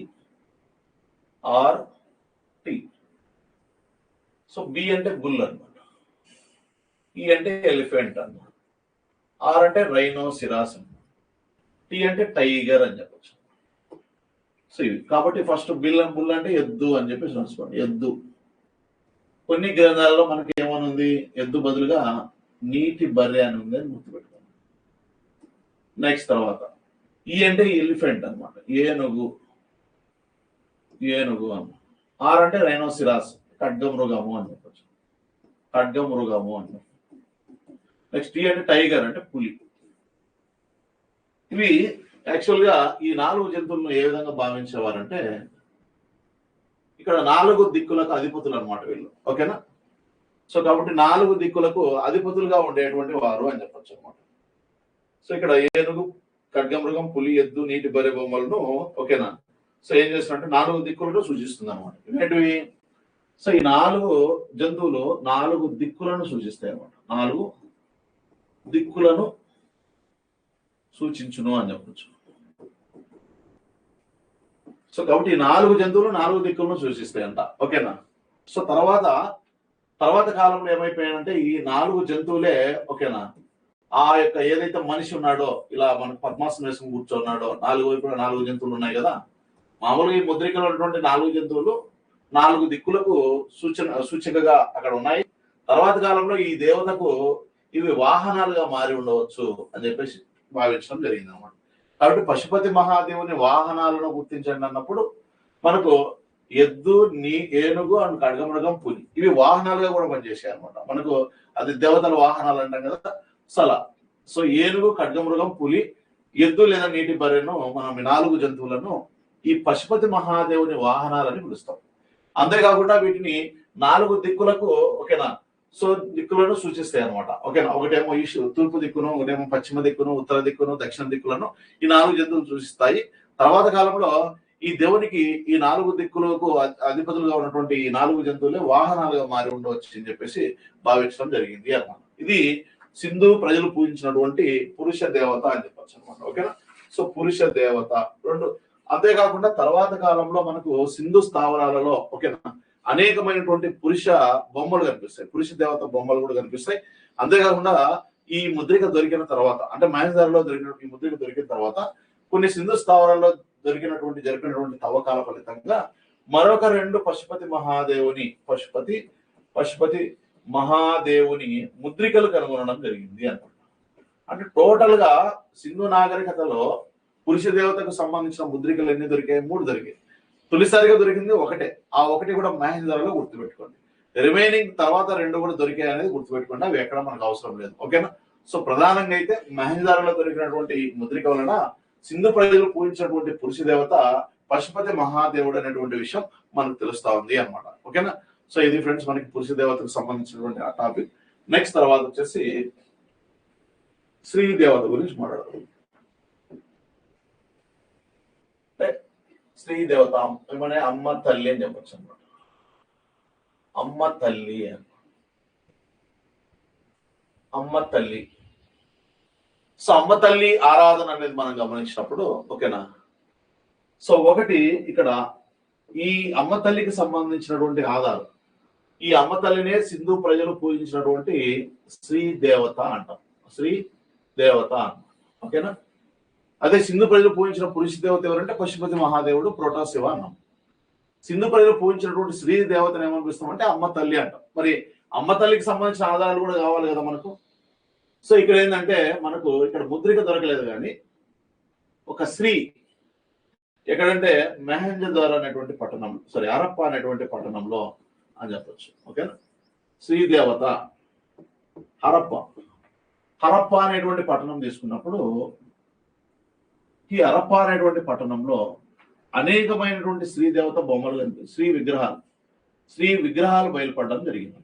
సో బి అంటే బుల్ అనమాట, ఈ అంటే ఎలిఫెంట్ అనమాట, ఆర్ అంటే రైనోసిరాస్ అనమాట, టీ అంటే టైగర్ అని చెప్పచ్చు. సో ఇవి కాబట్టి ఫస్ట్ బుల్ అంటే ఎద్దు అని చెప్పేసి రాసుకోండి, ఎద్దు. కొన్ని గ్రంథాలలో మనకి ఏమని ఉంది, ఎద్దు బదులుగా నీటి బర్రె అని ఉంది అని గుర్తుపెట్టుకోండి. నెక్స్ట్ తర్వాత ఈ అంటే ఎలిఫెంట్ అనమాట, ఏనుగు అన్నమాట. ఆర్ అంటే రైనోసిరాస్, ఖడ్గమృగము అని చెప్పచ్చు, ఖడ్గమృగము అని. నెక్స్ట్ టీ అంటే టైగర్ అంటే పులి. ఇవి యాక్చువల్ గా ఈ 4 జంతువులను ఏ విధంగా భావించేవారంటే ఇక్కడ 4 దిక్కులకు అధిపతులు అనమాట వీళ్ళు ఓకేనా. సో కాబట్టి 4 దిక్కులకు అధిపతులుగా ఉండేటువంటి వారు అని చెప్పచ్చు అనమాట. సో ఇక్కడ ఏనుగు, ఖడ్గమృగం, పులి, ఎద్దు, నీటి బర్రె బొమ్మలను ఓకేనా సో ఏం చేస్తున్నట్టు 4 దిక్కులను సూచిస్తుంది అనమాట. ఏంటివి? సో ఈ 4 జంతువులు 4 దిక్కులను సూచిస్తాయి అనమాట. 4 దిక్కులను సూచించును అని చెప్పచ్చు. సో కాబట్టి 4 జంతువులు 4 దిక్కులను సూచిస్తాయంట. ఓకేనా. సో తర్వాత కాలంలో ఏమైపోయాయంటే ఈ 4 జంతువులే ఓకేనా ఆ యొక్క ఏదైతే మనిషి ఉన్నాడో ఇలా మనకు పద్మాసనం వేసుకుని కూర్చోన్నాడో 4 వైపులా 4 జంతువులు ఉన్నాయి కదా. మామూలుగా ఈ ముద్రికలో ఉన్నటువంటి 4 జంతువులు 4 దిక్కులకు సూచికగా అక్కడ ఉన్నాయి. తర్వాత కాలంలో ఈ దేవతకు ఇవి వాహనాలుగా మారి ఉండవచ్చు అని చెప్పేసి భావించడం జరిగింది అనమాట. కాబట్టి పశుపతి మహాదేవుని వాహనాలను గుర్తించండి అన్నప్పుడు మనకు ఎద్దు, ఏనుగు అండ్ ఖడ్గమృగం, పులి ఇవి వాహనాలుగా కూడా పనిచేసాయి అనమాట. మనకు అది దేవతల వాహనాలు అంటాం కదా. సో ఏనుగు, ఖడ్గమృగం, పులి, ఎద్దు లేదా నీటి బర్రెను మనం 4 జంతువులను ఈ పశుపతి మహాదేవుని వాహనాలని పిలుస్తాం. అంతేకాకుండా వీటిని 4 దిక్కులకు ఓకేనా సో దిక్కులను సూచిస్తాయి అనమాట. ఓకేనా. ఒకటేమో తూర్పు దిక్కును, ఒకటేమో పశ్చిమ దిక్కును, ఉత్తర దిక్కును, దక్షిణ దిక్కులను ఈ 4 జంతువులు సూచిస్తాయి. తర్వాత కాలంలో ఈ దేవునికి ఈ 4 దిక్కులకు అధిపతులుగా ఉన్నటువంటి ఈ 4 జంతువులే వాహనాలుగా మారి ఉండవచ్చు అని చెప్పేసి భావించడం జరిగింది అన్నమాట. ఇది సింధు ప్రజలు పూజించినటువంటి పురుష దేవత అని చెప్పచ్చు అనమాట. ఓకేనా. సో పురుష దేవత 2. అంతేకాకుండా తర్వాత కాలంలో మనకు సింధు స్థావరాలలో ఓకేనా అనేకమైనటువంటి పురుష బొమ్మలు కనిపిస్తాయి. పురుష దేవత బొమ్మలు కూడా కనిపిస్తాయి. అంతేకాకుండా ఈ ముద్రిక దొరికిన తర్వాత అంటే మహేంద్రలో దొరికిన ఈ ముద్రిక దొరికిన తర్వాత కొన్ని సింధు స్థావరాల్లో జరిపినటువంటి తవ్వకాల ఫలితంగా మరొక 2 పశుపతి మహాదేవుని ముద్రికలు కనుగొనడం జరిగింది అనమాట. అంటే టోటల్ గా సింధు నాగరికతలో పురుష దేవతకు సంబంధించిన ముద్రికలు ఎన్ని దొరికాయి? 3 దొరికాయి. తొలిసారిగా దొరికింది ఒకటే. ఆ ఒకటి కూడా మహేంద్రలో గుర్తుపెట్టుకోండి. రిమైనింగ్ తర్వాత 2 కూడా దొరికాయి అనేది గుర్తుపెట్టుకోండి. అవి ఎక్కడ మనకు అవసరం లేదు. ఓకేనా. సో ప్రధానంగా అయితే మహేంద్రలో దొరికినటువంటి ముద్రిక వలన సింధు ప్రజలు పూజించినటువంటి పురుష దేవత పశుపతి మహాదేవుడు అనేటువంటి విషయం మనకు తెలుస్తా ఉంది అనమాట. ఓకేనా. సో ఇది ఫ్రెండ్స్ మనకి పురుష దేవతకు సంబంధించినటువంటి ఆ టాపిక్. నెక్స్ట్ తర్వాత వచ్చేసి శ్రీ దేవత గురించి మాట్లాడదాం. శ్రీ దేవత ఏమనే అమ్మ తల్లి అని చెప్పచ్చు అనమాట. అమ్మ తల్లి సో అమ్మ తల్లి ఆరాధన అనేది మనం గమనించినప్పుడు ఓకేనా సో ఒకటి ఇక్కడ ఈ అమ్మ తల్లికి సంబంధించినటువంటి ఆధారం ఈ అమ్మ తల్లినే సింధు ప్రజలు పూజించినటువంటి శ్రీ దేవత అంటాం. శ్రీ దేవత అంటాం. ఓకేనా. అదే సింధు ప్రజలు పూజించిన పురుష దేవత ఎవరంటే పశుపతి మహాదేవుడు, ప్రోటా శివ అన్నాం. సింధు ప్రజలు పూజించినటువంటి శ్రీ దేవతను ఏమనిపిస్తామంటే అమ్మ తల్లి అంటాం. మరి అమ్మ తల్లికి సంబంధించిన ఆధారాలు కూడా కావాలి కదా మనకు. సో ఇక్కడ ఏంటంటే మనకు ఇక్కడ ముద్రిక దొరకలేదు కానీ ఒక స్త్రీ ఎక్కడంటే మెహంజదారో అనేటువంటి పట్టణం హరప్ప అనేటువంటి పట్టణంలో అని చెప్పచ్చు. ఓకేనా. శ్రీ దేవత హరప్ప అనేటువంటి పట్టణం తీసుకున్నప్పుడు ఈ హరప్ప అనేటువంటి పట్టణంలో అనేకమైనటువంటి శ్రీ దేవత బొమ్మలు శ్రీ విగ్రహాలు బయలుపడడం జరిగింది.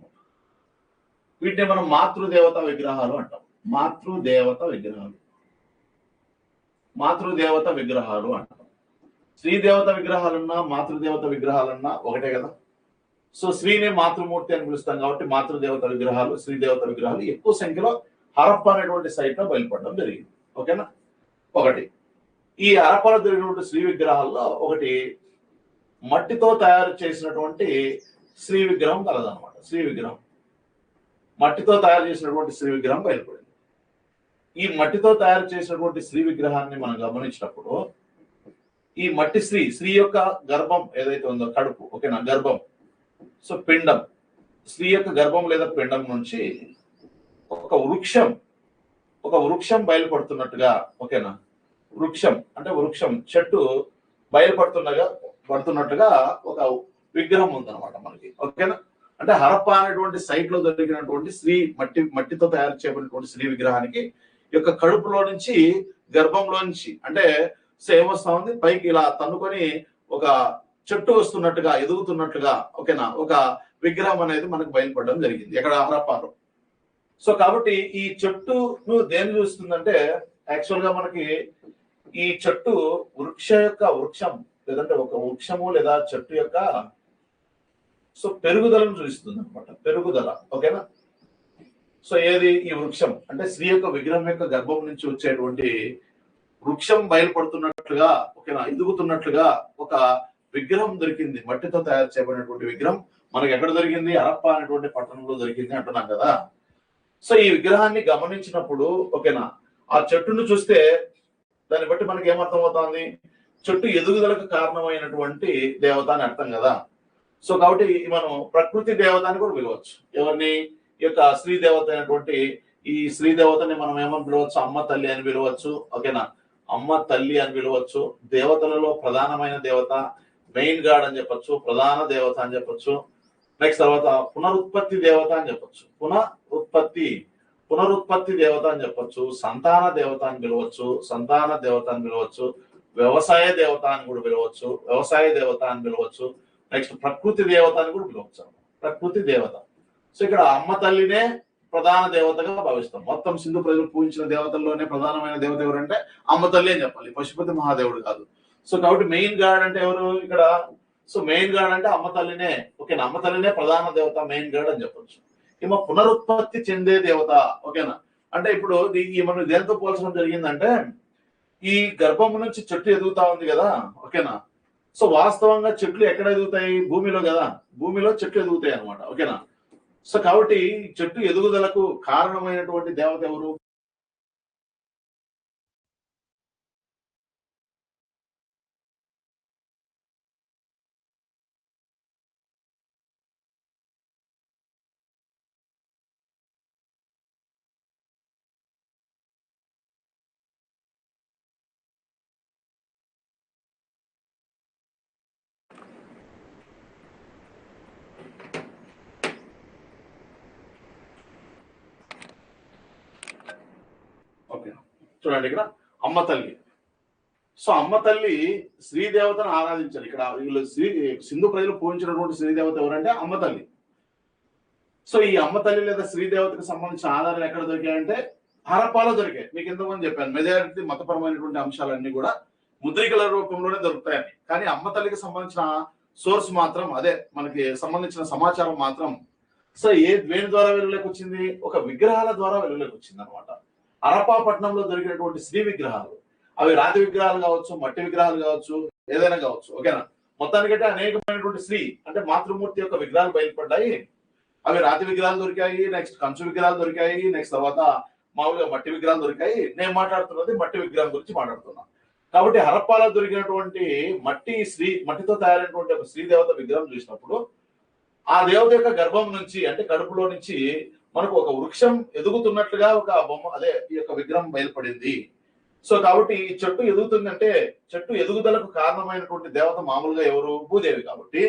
వీటిని మనం మాతృదేవత విగ్రహాలు అంటాం. మాతృదేవత విగ్రహాలు అంటాం. శ్రీదేవత విగ్రహాలన్నా మాతృదేవత విగ్రహాలన్నా ఒకటే కదా. సో శ్రీని మాతృమూర్తి అని పిలుస్తాం కాబట్టి మాతృదేవత విగ్రహాలు, శ్రీదేవత విగ్రహాలు ఎక్కువ సంఖ్యలో హరప్ప అనేటువంటి సైట్ లో బయలుపడడం జరిగింది. ఓకేనా. ఒకటి ఈ హరప్పలో జరిగినటువంటి శ్రీ విగ్రహాల్లో ఒకటి మట్టితో తయారు చేసినటువంటి శ్రీ విగ్రహం కలదనమాట. మట్టితో తయారు చేసినటువంటి శ్రీ విగ్రహం బయలుపడింది. ఈ మట్టితో తయారు చేసినటువంటి శ్రీ విగ్రహాన్ని మనం గమనించినప్పుడు ఈ మట్టి స్త్రీ యొక్క గర్భం ఏదైతే ఉందో కడుపు ఓకేనా గర్భం సో పిండం స్త్రీ యొక్క గర్భం లేదా పిండం నుంచి ఒక వృక్షం బయలుపడుతున్నట్టుగా ఓకేనా వృక్షం చెట్టు బయలుపడుతున్నట్టుగా ఒక విగ్రహం ఉందన్నమాట మనకి. ఓకేనా. అంటే హరప్ప అనేటువంటి సైట్ లో దొరికినటువంటి మట్టితో తయారు చేయబడినటువంటి శ్రీ విగ్రహానికి యొక్క కడుపులో నుంచి గర్భంలో నుంచి అంటే ఏమొస్తా ఉంది పైకి ఇలా తన్నుకొని ఒక చెట్టు వస్తున్నట్టుగా ఎదుగుతున్నట్టుగా ఓకేనా ఒక విగ్రహం అనేది మనకు బయలుపడడం జరిగింది ఎక్కడ హరప్పాలో. సో కాబట్టి ఈ చెట్టును దేని చూస్తుందంటే యాక్చువల్ గా మనకి ఈ చెట్టు వృక్షం లేదంటే ఒక వృక్షము లేదా చెట్టు యొక్క సో పెరుగుదలను చూపిస్తుంది అనమాట, పెరుగుదల. ఓకేనా? సో ఏది ఈ వృక్షం అంటే స్త్రీ యొక్క విగ్రహం యొక్క గర్భం నుంచి వచ్చేటువంటి వృక్షం బయలుపడుతున్నట్లుగా, ఓకేనా, ఎదుగుతున్నట్లుగా ఒక విగ్రహం దొరికింది. మట్టితో తయారు చేయబడినటువంటి విగ్రహం మనకి ఎక్కడ దొరికింది? హరప్ప అనేటువంటి పట్టణంలో దొరికింది అంటున్నాం కదా. సో ఈ విగ్రహాన్ని గమనించినప్పుడు, ఓకేనా, ఆ చెట్టును చూస్తే దాన్ని బట్టి మనకి ఏమర్థం అవుతుంది? చెట్టు ఎదుగుదలకు కారణమైనటువంటి దేవత అని అర్థం కదా. సో కాబట్టి మనం ప్రకృతి దేవత అని కూడా పిలవచ్చు. ఎవరిని? ఈ యొక్క స్త్రీ దేవత అయినటువంటి ఈ స్త్రీ దేవతని మనం ఏమని పిలవచ్చు? అమ్మ తల్లి అని పిలవచ్చు. ఓకేనా? అమ్మ తల్లి అని పిలవచ్చు. దేవతలలో ప్రధానమైన దేవత, మెయిన్ గాడ్ అని చెప్పొచ్చు, ప్రధాన దేవత అని చెప్పొచ్చు. నెక్స్ట్ తర్వాత పునరుత్పత్తి దేవత అని చెప్పొచ్చు, పునరుత్పత్తి దేవత అని చెప్పొచ్చు, సంతాన దేవత అని పిలవచ్చు, సంతాన దేవత అని పిలవచ్చు, వ్యవసాయ దేవత అని కూడా పిలవచ్చు, వ్యవసాయ దేవత అని పిలవచ్చు. నెక్స్ట్ ప్రకృతి దేవత అని కూడా పిలవచ్చు, ప్రకృతి దేవత. సో ఇక్కడ అమ్మ తల్లినే ప్రధాన దేవతగా భావిస్తాం. మొత్తం సింధు ప్రజలు పూజించిన దేవతల్లోనే ప్రధానమైన దేవత ఎవరంటే అమ్మ తల్లి అని చెప్పాలి, పశుపతి మహాదేవుడు కాదు. సో కాబట్టి మెయిన్ గాడ్ అంటే ఎవరు ఇక్కడ? సో మెయిన్ గాడ్ అంటే అమ్మ తల్లినే. ఓకేనా? అమ్మ తల్లినే ప్రధాన దేవత, మెయిన్ గాడ్ అని చెప్పొచ్చు. ఏమో పునరుత్పత్తి చెందే దేవత. ఓకేనా? అంటే ఇప్పుడు మనం దేంతో పోల్చడం జరిగిందంటే ఈ గర్భం నుంచి చెట్టు ఎదుగుతా ఉంది కదా. ఓకేనా? సో వాస్తవంగా చెట్లు ఎక్కడ ఎదుగుతాయి? భూమిలో కదా. భూమిలో చెట్లు ఎదుగుతాయి అనమాట. ఓకేనా? సో కాబట్టి చెట్టు ఎదుగుదలకు కారణమైనటువంటి దేవత ఎవరు? ఓకే, చూడండి ఇక్కడ అమ్మ తల్లి. సో అమ్మ తల్లి శ్రీదేవతను ఆరాధించారు. ఇక్కడ వీళ్ళు సింధు ప్రజలు పూజించినటువంటి శ్రీదేవత ఎవరంటే అమ్మ తల్లి. సో ఈ అమ్మ తల్లి లేదా శ్రీదేవతకు సంబంధించిన ఆధారాలు ఎక్కడ దొరికాయంటే హరప్పాలో దొరికాయి. మీకు ఎంతమంది చెప్పాను, మెజారిటీ మతపరమైనటువంటి అంశాలన్నీ కూడా ముద్రికల రూపంలోనే దొరుకుతాయని. కానీ అమ్మ తల్లికి సంబంధించిన సోర్స్ మాత్రం అదే, మనకి సంబంధించిన సమాచారం మాత్రం సో దేని ద్వారా వెలుగులోకి వచ్చింది? ఒక విగ్రహాల ద్వారా వెలుగులోకి వచ్చింది అనమాట. హరప్పా పట్టణంలో దొరికినటువంటి శ్రీ విగ్రహాలు, అవి రాతి విగ్రహాలు కావచ్చు, మట్టి విగ్రహాలు కావచ్చు, ఏదైనా కావచ్చు. ఓకేనా? మొత్తానికంటే అనేకమైనటువంటి స్త్రీ అంటే మాతృమూర్తి యొక్క విగ్రహాలు బయలుపడ్డాయి. అవి రాతి విగ్రహాలు దొరికాయి, నెక్స్ట్ కంచు విగ్రహాలు దొరికాయి, నెక్స్ట్ తర్వాత మామూలుగా మట్టి విగ్రహాలు దొరికాయి. నేను మాట్లాడుతున్నది మట్టి విగ్రహం గురించి మాట్లాడుతున్నా. కాబట్టి హరప్పాలో దొరికినటువంటి మట్టితో తయారైనటువంటి ఒక శ్రీదేవత విగ్రహం చూసినప్పుడు ఆ దేవత యొక్క గర్భం నుంచి అంటే కడుపులో నుంచి మనకు ఒక వృక్షం ఎదుగుతున్నట్లుగా ఒక బొమ్మ, అదే ఈ యొక్క విగ్రహం బయలుపడింది. సో కాబట్టి ఈ చెట్టు ఎదుగుతుందంటే చెట్టు ఎదుగుదలకు కారణమైనటువంటి దేవత మామూలుగా ఎవరు? భూదేవి. కాబట్టి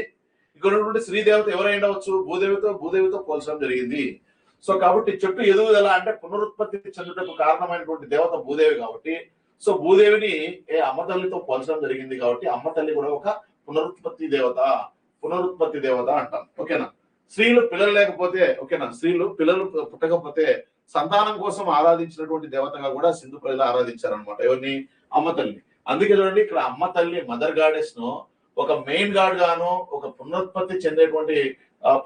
ఇక్కడ ఉన్నటువంటి శ్రీదేవత ఎవరై ఉండవచ్చు? భూదేవితో పోల్చడం జరిగింది. సో కాబట్టి చెట్టు ఎదుగుదల అంటే పునరుత్పత్తి చెందుటకు కారణమైనటువంటి దేవత భూదేవి. కాబట్టి సో భూదేవిని అమ్మ తల్లితో పోల్చడం జరిగింది. కాబట్టి అమ్మ తల్లి కూడా ఒక పునరుత్పత్తి దేవత అంటాం. ఓకేనా? స్త్రీలు పిల్లలు లేకపోతే, ఓకేనా, స్త్రీలు పిల్లలు పుట్టకపోతే సంతానం కోసం ఆరాధించినటువంటి దేవతగా కూడా సింధు ప్రజలు ఆరాధించారనమాట. ఎవరిని? అమ్మ తల్లి. అందుకే చూడండి ఇక్కడ అమ్మ తల్లి మదర్ గాడెస్ ను ఒక మెయిన్ గాడ్ గాను, ఒక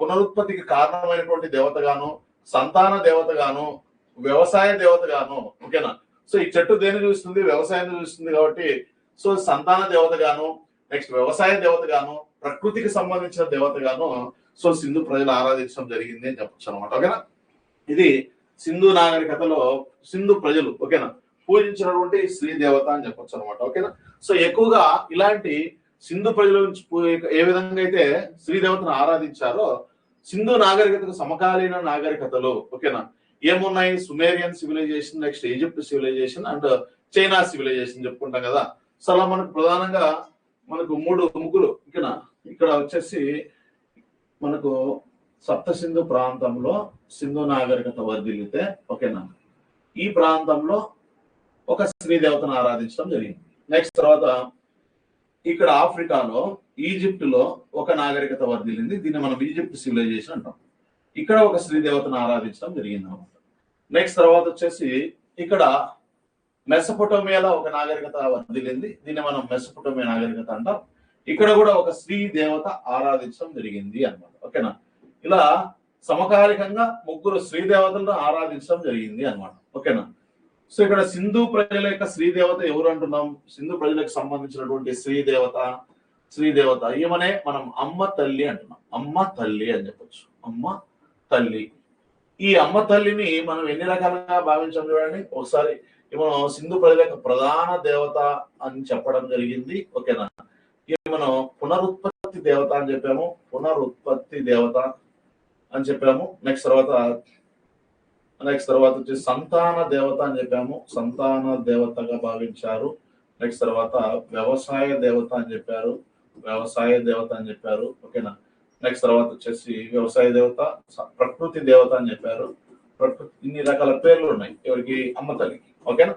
పునరుత్పత్తికి కారణమైనటువంటి దేవత గాను, సంతాన దేవత గాను, వ్యవసాయ దేవత గాను. ఓకేనా? సో ఈ చెట్టు దేని చూస్తుంది? వ్యవసాయాన్ని చూస్తుంది. కాబట్టి సో సంతాన దేవత గాను, నెక్స్ట్ వ్యవసాయ దేవత గాను, ప్రకృతికి సంబంధించిన దేవత గాను సో సింధు ప్రజలు ఆరాధించడం జరిగింది అని చెప్పొచ్చు అనమాట. ఓకేనా? ఇది సింధు నాగరికతలో సింధు ప్రజలు, ఓకేనా, పూజించినటువంటి శ్రీ దేవత అని చెప్పొచ్చు అనమాట. ఓకేనా? సో ఎక్కువగా ఇలాంటి సింధు ప్రజల నుంచి ఏ విధంగా అయితే శ్రీ దేవతను ఆరాధించారో సింధు నాగరికతకు సమకాలీన నాగరికతలు, ఓకేనా, ఏమున్నాయి? Sumerian civilisation, next Egypt civilisation and China civilisation చెప్పుకుంటాం కదా. సో అలా మనకు ప్రధానంగా మనకు 3 ముగ్గులు. ఇక్కడ వచ్చేసి మనకు సప్త సింధు ప్రాంతంలో సింధు నాగరికత వర్ధిల్లితే, ఓకేనా, ఈ ప్రాంతంలో ఒక శ్రీ దేవతను ఆరాధించడం జరిగింది. నెక్స్ట్ తర్వాత ఇక్కడ ఆఫ్రికాలో ఈజిప్ట్ లో ఒక నాగరికత వర్ధిల్లింది. దీన్ని మనం ఈజిప్ట్ సివిలైజేషన్ అంటాం. ఇక్కడ ఒక శ్రీ దేవతను ఆరాధించడం జరిగింది అనమాట. నెక్స్ట్ తర్వాత వచ్చేసి ఇక్కడ మెసొపొటేమియాలో ఒక నాగరికత వర్ధిల్లింది. దీన్ని మనం మెసొపొటేమియా నాగరికత అంటాం. ఇక్కడ కూడా ఒక స్త్రీ దేవత ఆరాధించడం జరిగింది అన్నమాట. ఓకేనా? ఇలా సమకాలికంగా ముగ్గురు స్త్రీ దేవతలను ఆరాధించడం జరిగింది అన్నమాట. ఓకేనా? సో ఇక్కడ సింధు ప్రజల యొక్క స్త్రీ దేవత ఎవరు అంటున్నాం? సింధు ప్రజలకు సంబంధించినటువంటి స్త్రీ దేవత ఈమెనే మనం అమ్మ తల్లి అంటున్నాం. అమ్మ తల్లి అని చెప్పొచ్చు. అమ్మ తల్లి. ఈ అమ్మ తల్లిని మనం ఎన్ని రకాలుగా భావించాం చూడండి. ఒకసారి మనం సింధు ప్రజల యొక్క ప్రధాన దేవత అని చెప్పడం జరిగింది. ఓకేనా? మనం పునరుత్పత్తి దేవత అని చెప్పాము. పునరుత్పత్తి దేవత అని చెప్పాము. నెక్స్ట్ తర్వాత వచ్చి సంతాన దేవత అని చెప్పాము. సంతాన దేవతగా భావించారు. నెక్స్ట్ తర్వాత వ్యవసాయ దేవత అని చెప్పారు. ఓకేనా? నెక్స్ట్ తర్వాత వచ్చేసి వ్యవసాయ దేవత, ప్రకృతి దేవత అని చెప్పారు. ప్రకృతి, ఇన్ని రకాల పేర్లు ఉన్నాయి ఎవరికి? అమ్మ తల్లికి. ఓకేనా?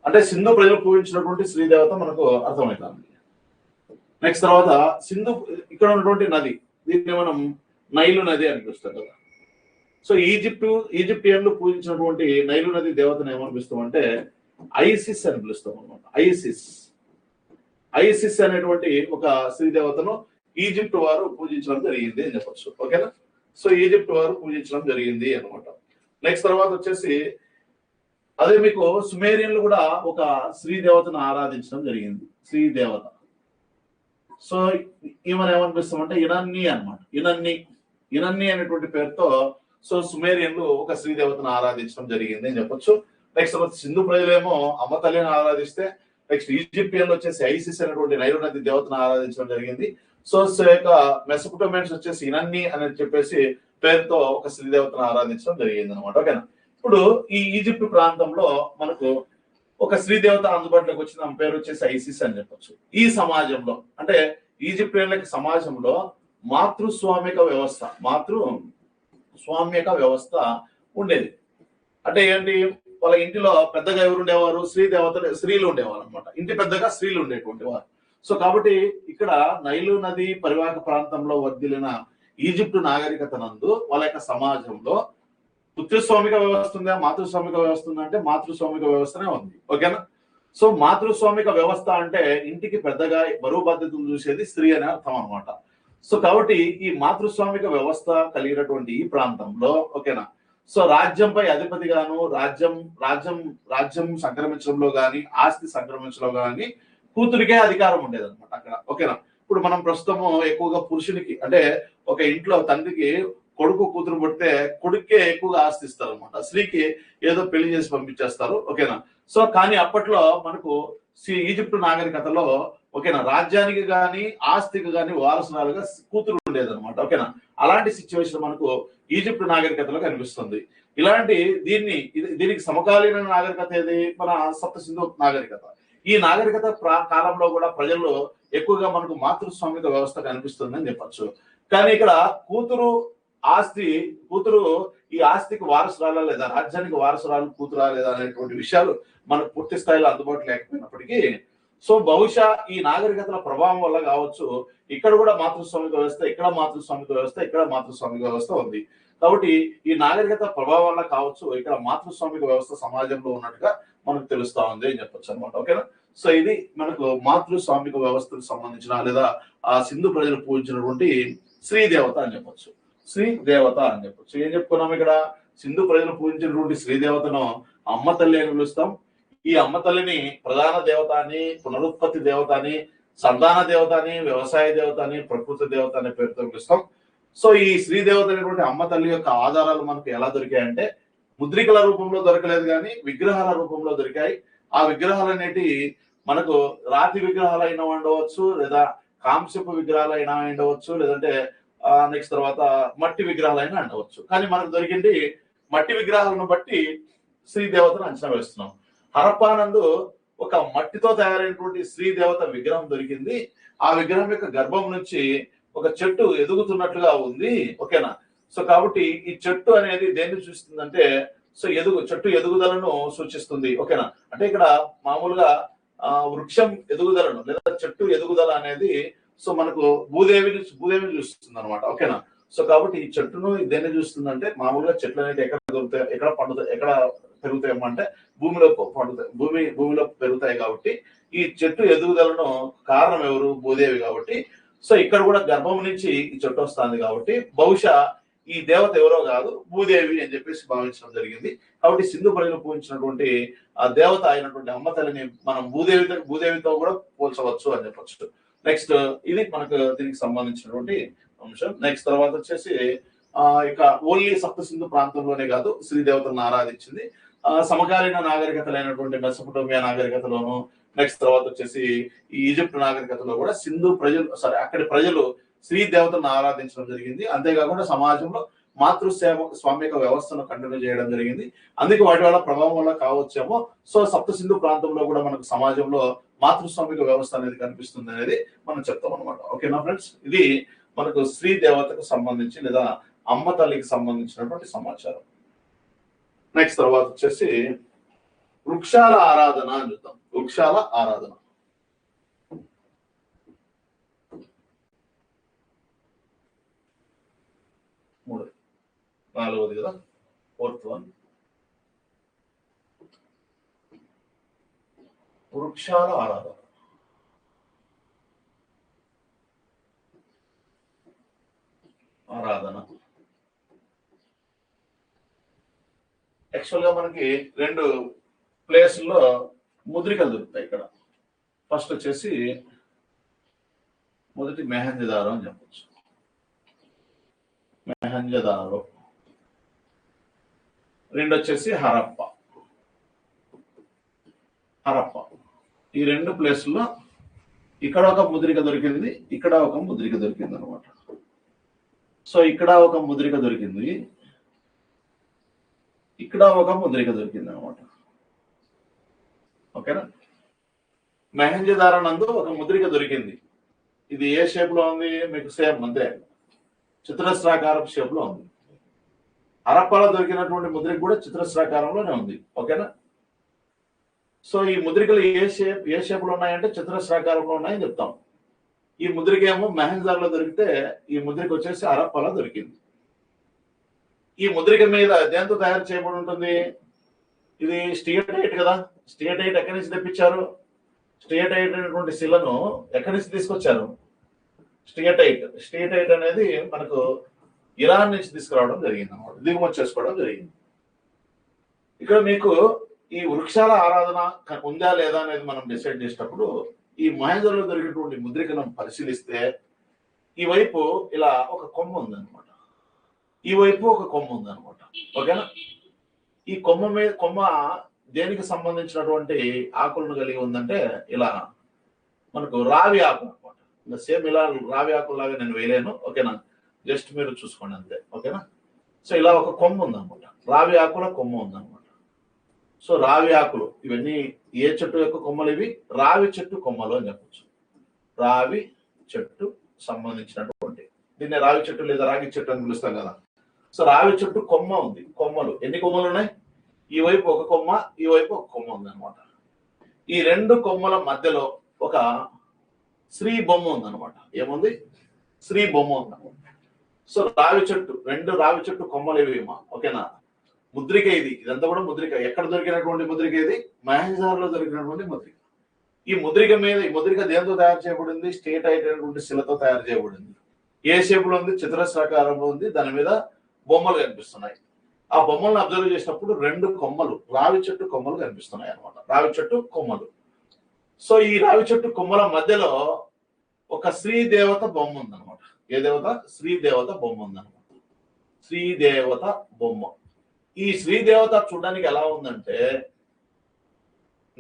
అంటే సింధు ప్రజలు పూజించినటువంటి శ్రీ దేవత మనకు అర్థమవుతుంది. నెక్స్ట్ తర్వాత ఇక్కడ ఉన్నటువంటి నది, దీన్ని మనం నైలు నది అని పిలుస్తాం కదా. సో ఈజిప్టియన్లు పూజించినటువంటి నైలు నది దేవతను ఏమనిపిస్తాం అంటే ఐసిస్ అని పిలుస్తాం అనమాట. ఐసిస్ అనేటువంటి ఒక స్త్రీ దేవతను ఈజిప్ట్ వారు పూజించడం జరిగింది అని చెప్పొచ్చు. ఓకేనా? సో ఈజిప్ట్ వారు పూజించడం జరిగింది అనమాట. నెక్స్ట్ తర్వాత వచ్చేసి అదే మీకు సుమేరియన్లు కూడా ఒక స్త్రీ దేవతను ఆరాధించడం జరిగింది. స్త్రీ దేవత. సో ఈమెను ఏమనిపిస్తాం అంటే ఇనన్ని అనమాట. ఇనన్ని అనేటువంటి పేరుతో సో సుమేరియన్లు ఒక స్త్రీ దేవతను ఆరాధించడం జరిగింది అని చెప్పొచ్చు. నెక్స్ట్ సింధు ప్రజలేమో అమ్మ తల్లిని ఆరాధిస్తే, నెక్స్ట్ ఈజిప్టియన్లు వచ్చేసి ఐసిస్ అనేటువంటి నైలు నది దేవతను ఆరాధించడం జరిగింది. సో యొక్క మెసొపొటేమియన్స్ వచ్చేసి ఇనన్ని అని చెప్పేసి పేరుతో ఒక స్త్రీ దేవతను ఆరాధించడం జరిగింది అనమాట. ఓకేనా? ఇప్పుడు ఈ ఈజిప్ట్ ప్రాంతంలో మనకు ఒక స్త్రీ దేవత అందుబాటులోకి వచ్చిన పేరు వచ్చేసి ఐసిస్ అని చెప్పొచ్చు. ఈ సమాజంలో అంటే ఈజిప్టియన్ల సమాజంలో మాతృస్వామిక వ్యవస్థ ఉండేది. అంటే ఏంటి? వాళ్ళ ఇంటిలో పెద్దగా ఎవరు ఉండేవారు? స్త్రీలు ఉండేవారు అనమాట. ఇంటి పెద్దగా స్త్రీలు ఉండేటువంటి వారు. సో కాబట్టి ఇక్కడ నైలు నది పరివాహక ప్రాంతంలో వర్ధిల్లిన ఈజిప్టు నాగరికత నందు వాళ్ళ యొక్క సమాజంలో పుత్రస్వామిక వ్యవస్థ ఉందా, మాతృస్వామిక వ్యవస్థ ఉందా అంటే మాతృస్వామిక వ్యవస్థనే ఉంది. ఓకేనా? సో మాతృస్వామిక వ్యవస్థ అంటే ఇంటికి పెద్దగా బరువు బాధ్యతలు చూసేది స్త్రీ అనే అర్థం అనమాట. సో కాబట్టి ఈ మాతృస్వామిక వ్యవస్థ కలిగినటువంటి ఈ ప్రాంతంలో ఓకేనా, సో రాజ్యంపై అధిపతిగాను రాజ్యం సంక్రమించడంలో గాని ఆస్తి సంక్రమించడంలో గాని కూతురికే అధికారం ఉండేది అనమాట అక్కడ. ఓకేనా? ఇప్పుడు మనం ప్రస్తుతము ఎక్కువగా పురుషునికి అంటే ఒక ఇంట్లో తండ్రికి కొడుకు కూతురు పుడితే కొడుకే ఎక్కువగా ఆస్తి ఇస్తారు అనమాట. స్త్రీకి ఏదో పెళ్లి చేసి పంపించేస్తారు. ఓకేనా? సో కానీ అప్పట్లో మనకు ఈజిప్టు నాగరికతలో ఓకేనా రాజ్యానికి గాని ఆస్తికి గాని వారసురాలుగా కూతురు ఉండేది అనమాట. ఓకేనా? అలాంటి సిచ్యువేషన్ మనకు ఈజిప్టు నాగరికతలో కనిపిస్తుంది. దీనికి సమకాలీన నాగరికత ఏది? మన సప్త సింధు నాగరికత. ఈ నాగరికత కాలంలో కూడా ప్రజల్లో ఎక్కువగా మనకు మాతృస్వామిక వ్యవస్థ కనిపిస్తుందని చెప్పచ్చు. కానీ ఇక్కడ కూతురు ఈ ఆస్తికి వారసురాలా లేదా, రాజ్యానికి వారసురాలు కూతురా లేదా అనేటువంటి విషయాలు మనకు పూర్తి స్థాయిలో అందుబాటులో లేకపోయినప్పటికీ సో బహుశా ఈ నాగరికతల ప్రభావం వల్ల కావచ్చు ఇక్కడ కూడా మాతృస్వామిక వ్యవస్థ, ఇక్కడ మాతృస్వామిక వ్యవస్థ ఉంది. కాబట్టి ఈ నాగరికత ప్రభావం వల్ల కావచ్చు ఇక్కడ మాతృస్వామిక వ్యవస్థ సమాజంలో ఉన్నట్టుగా మనకు తెలుస్తా ఉంది అని చెప్పొచ్చు అనమాట. ఓకేనా? సో ఇది మనకు మాతృస్వామిక వ్యవస్థకు సంబంధించిన లేదా ఆ సింధు ప్రజలు పూజించినటువంటి శ్రీ దేవత అని చెప్పొచ్చు. ఏం చెప్పుకున్నాం ఇక్కడ? సింధు ప్రజలు పూజించినటువంటి శ్రీ దేవతను అమ్మ తల్లి అని పిలుస్తాం. ఈ అమ్మ తల్లిని ప్రధాన దేవత అని, పునరుత్పత్తి దేవత అని, సంతాన దేవత అని, వ్యవసాయ దేవత అని, ప్రకృతి దేవత అనే పేరుతో పిలుస్తాం. సో ఈ శ్రీ దేవత అనేటువంటి అమ్మ తల్లి యొక్క ఆధారాలు మనకు ఎలా దొరికాయంటే ముద్రికల రూపంలో దొరకలేదు కానీ విగ్రహాల రూపంలో దొరికాయి. ఆ విగ్రహాలు అనేటి మనకు రాతి విగ్రహాలు అయినా ఉండవచ్చు, లేదా కాంస్యపు విగ్రహాలు అయినా ఉండవచ్చు, లేదంటే నెక్స్ట్ తర్వాత మట్టి విగ్రహాలు అయినా ఉండవచ్చు. కానీ మనకు దొరికింది మట్టి విగ్రహాలను బట్టి శ్రీ దేవతను అంచనా వేస్తున్నాం. హరప్పానందు ఒక మట్టితో తయారైనటువంటి శ్రీ దేవత విగ్రహం దొరికింది. ఆ విగ్రహం యొక్క గర్భం నుంచి ఒక చెట్టు ఎదుగుతున్నట్లుగా ఉంది. ఓకేనా? సో కాబట్టి ఈ చెట్టు అనేది దేన్ని సూచిస్తుందంటే సో చెట్టు ఎదుగుదలను సూచిస్తుంది. ఓకేనా? అంటే ఇక్కడ మామూలుగా వృక్షం ఎదుగుదలను లేదా చెట్టు ఎదుగుదల అనేది సో మనకు భూదేవిని చూస్తుంది అనమాట. ఓకేనా? సో కాబట్టి ఈ చెట్టును దేన్ని చూస్తుందంటే మామూలుగా చెట్లు అనేది ఎక్కడ దొరుకుతాయి, ఎక్కడ పండుతాయి, ఎక్కడ పెరుగుతాయమ్మా అంటే భూమిలో పండుతాయి, భూమిలో పెరుగుతాయి కాబట్టి ఈ చెట్టు ఎదుగుదలను కారణం ఎవరు? భూదేవి కాబట్టి. సో ఇక్కడ కూడా గర్భం నుంచి ఈ చెట్టు వస్తుంది కాబట్టి బహుశా ఈ దేవత ఎవరో కాదు, భూదేవి అని చెప్పేసి భావించడం జరిగింది. కాబట్టి సింధు ప్రజలు పూజించినటువంటి ఆ దేవత అయినటువంటి అమ్మ తల్లిని మనం భూదేవితో కూడా పోల్చవచ్చు అని చెప్పచ్చు. నెక్స్ట్ ఇది మనకు దీనికి సంబంధించినటువంటి అంశం. నెక్స్ట్ తర్వాత వచ్చేసి ఇక ఓన్లీ సప్త సింధు ప్రాంతంలోనే కాదు శ్రీ దేవతలను ఆరాధించింది. సమకాలీన నాగరికతలైనటువంటి మెసొపొటేమియా నాగరికతలోను, నెక్స్ట్ తర్వాత వచ్చేసి ఈ ఈజిప్ట్ నాగరికతలో కూడా సింధు ప్రజలు అక్కడి ప్రజలు శ్రీ దేవతను ఆరాధించడం జరిగింది. అంతేకాకుండా సమాజంలో స్వామిక వ్యవస్థను కంటిన్యూ చేయడం జరిగింది. అందుకే వాటి వల్ల ప్రభావం వల్ల కావచ్చేమో. సో సప్త సింధు ప్రాంతంలో కూడా మనకు సమాజంలో మాతృస్వామిక వ్యవస్థ అనేది కనిపిస్తుంది అనేది మనం చెప్తాం అనమాట. ఓకేనా ఫ్రెండ్స్, ఇది మనకు శ్రీ దేవతకు సంబంధించి లేదా అమ్మ తల్లికి సంబంధించినటువంటి సమాచారం. నెక్స్ట్ తర్వాత వచ్చేసి వృక్షాల ఆరాధన అని చూద్దాం. వృక్షాల ఆరాధన నాలుగోది కదా, ఫోర్త్ వన్. వృక్షాల ఆరాధన. యాక్చువల్ గా మనకి రెండు ప్లేసుల్లో ముద్రికలు దొరుకుతాయి. ఇక్కడ ఫస్ట్ వచ్చేసి మొదటి మెహంజదారో అని చెప్పచ్చు. మెహంజదారో. రెండు వచ్చేసి హరప్ప. ఈ రెండు ప్లేసుల్లో ఇక్కడ ఒక ముద్రిక దొరికింది, ఇక్కడ ఒక ముద్రిక దొరికింది అనమాట. సో ఇక్కడ ఒక ముద్రిక దొరికింది, ఇక్కడ ఒక ముద్రిక దొరికింది అనమాట. ఓకేనా. మెహంజదారో నందు ఒక ముద్రిక దొరికింది. ఇది ఏ షేప్ లో ఉంది? మీకు సేమ్ అంతే, చతురస్రాకారం షేప్ లో ఉంది. హరప్పలో దొరికినటువంటి ముద్రిక కూడా చతురస్రాకారంలోనే ఉంది. ఓకేనా. సో ఈ ముద్రికలు ఏ షేప్ లో ఉన్నాయంటే చతురస్రాకారంలో ఉన్నాయని చెప్తాం. ఈ ముద్రిక ఏమో మెహంజదారోలో దొరికితే ఈ ముద్రిక వచ్చేసి హరప్పలో దొరికింది. ఈ ముద్రిక మీద దేంతో తయారు చేయబడి ఉంటుంది? ఇది స్టియటైట్ కదా. స్టియటైట్ ఎక్కడి నుంచి తెప్పించారు? స్టియటైట్ అనేటువంటి శిలను ఎక్కడి నుంచి తీసుకొచ్చారు? స్టియటైట్ అనేది మనకు ఇరాన్ నుంచి తీసుకురావడం జరిగింది అన్నమాట, దిగుమతి చేసుకోవడం జరిగింది. ఇక్కడ మీకు ఈ వృక్షాల ఆరాధన ఉందా లేదా అనేది మనం డిసైడ్ చేసేటప్పుడు ఈ మహేంద్రలో దొరికినటువంటి ముద్రికను పరిశీలిస్తే ఈ వైపు ఇలా ఒక కొమ్మ ఉందన్నమాట, ఈ వైపు ఒక కొమ్మ ఉందన్నమాట. ఓకేనా. ఈ కొమ్మ దేనికి సంబంధించినటువంటి ఆకులను కలిగి ఉందంటే ఇలా మనకు రావి ఆకు అనమాట. ఇలా సేమ్ ఇలా రావి ఆకులాగా నేను వేయలేను. ఓకేనా, జస్ట్ మీరు చూసుకోండి అంతే. ఓకేనా. సో ఇలా ఒక కొమ్మ ఉందన్నమాట, రావి ఆకుల కొమ్మ ఉందన్నమాట. సో రావి ఆకులు ఇవన్నీ ఏ చెట్టు యొక్క కొమ్మలు? ఇవి రావి చెట్టు కొమ్మలు అని చెప్పచ్చు. రావి చెట్టు సంబంధించినటువంటి, దీన్ని రావి చెట్టు లేదా రాగి చెట్టు అని పిలుస్తాం కదా. సో రావి చెట్టు కొమ్మ ఉంది. కొమ్మలు ఎన్ని కొమ్మలు ఉన్నాయి? ఈ వైపు ఒక కొమ్మ, ఈ వైపు ఒక కొమ్మ ఉంది అనమాట. ఈ రెండు కొమ్మల మధ్యలో ఒక శ్రీ బొమ్మ ఉందన్నమాట. ఏముంది? శ్రీ బొమ్మ ఉందన్నమాట. సో రావి చెట్టు, రెండు రావి చెట్టు కొమ్మలు ఇవేమా. ఓకేనా. ముద్రిక ఇదంతా కూడా ముద్రిక. ఎక్కడ దొరికినటువంటి ముద్రిక? ఇది మహేంజదారోలో దొరికినటువంటి ముద్రిక. ఈ ముద్రిక మీద, ఈ ముద్రిక దేంతో తయారు చేయబడింది? స్టియటైట్ అయినటువంటి శిలతో తయారు చేయబడింది. ఏ షేప్ లో ఉంది? చతురస్రాకారంలో ఉంది. దాని మీద బొమ్మలు కనిపిస్తున్నాయి. ఆ బొమ్మలను అబ్జర్వ్ చేసినప్పుడు రెండు కొమ్మలు, రావి చెట్టు కొమ్మలు కనిపిస్తున్నాయి అనమాట. రావి చెట్టు కొమ్మలు. సో ఈ రావి చెట్టు కొమ్మల మధ్యలో ఒక శ్రీదేవత బొమ్మ ఉందన్నమాట. ఏ దేవత? శ్రీదేవత బొమ్మ ఉందన్నమాట. శ్రీదేవత బొమ్మ. ఈ శ్రీదేవత చూడడానికి ఎలా ఉందంటే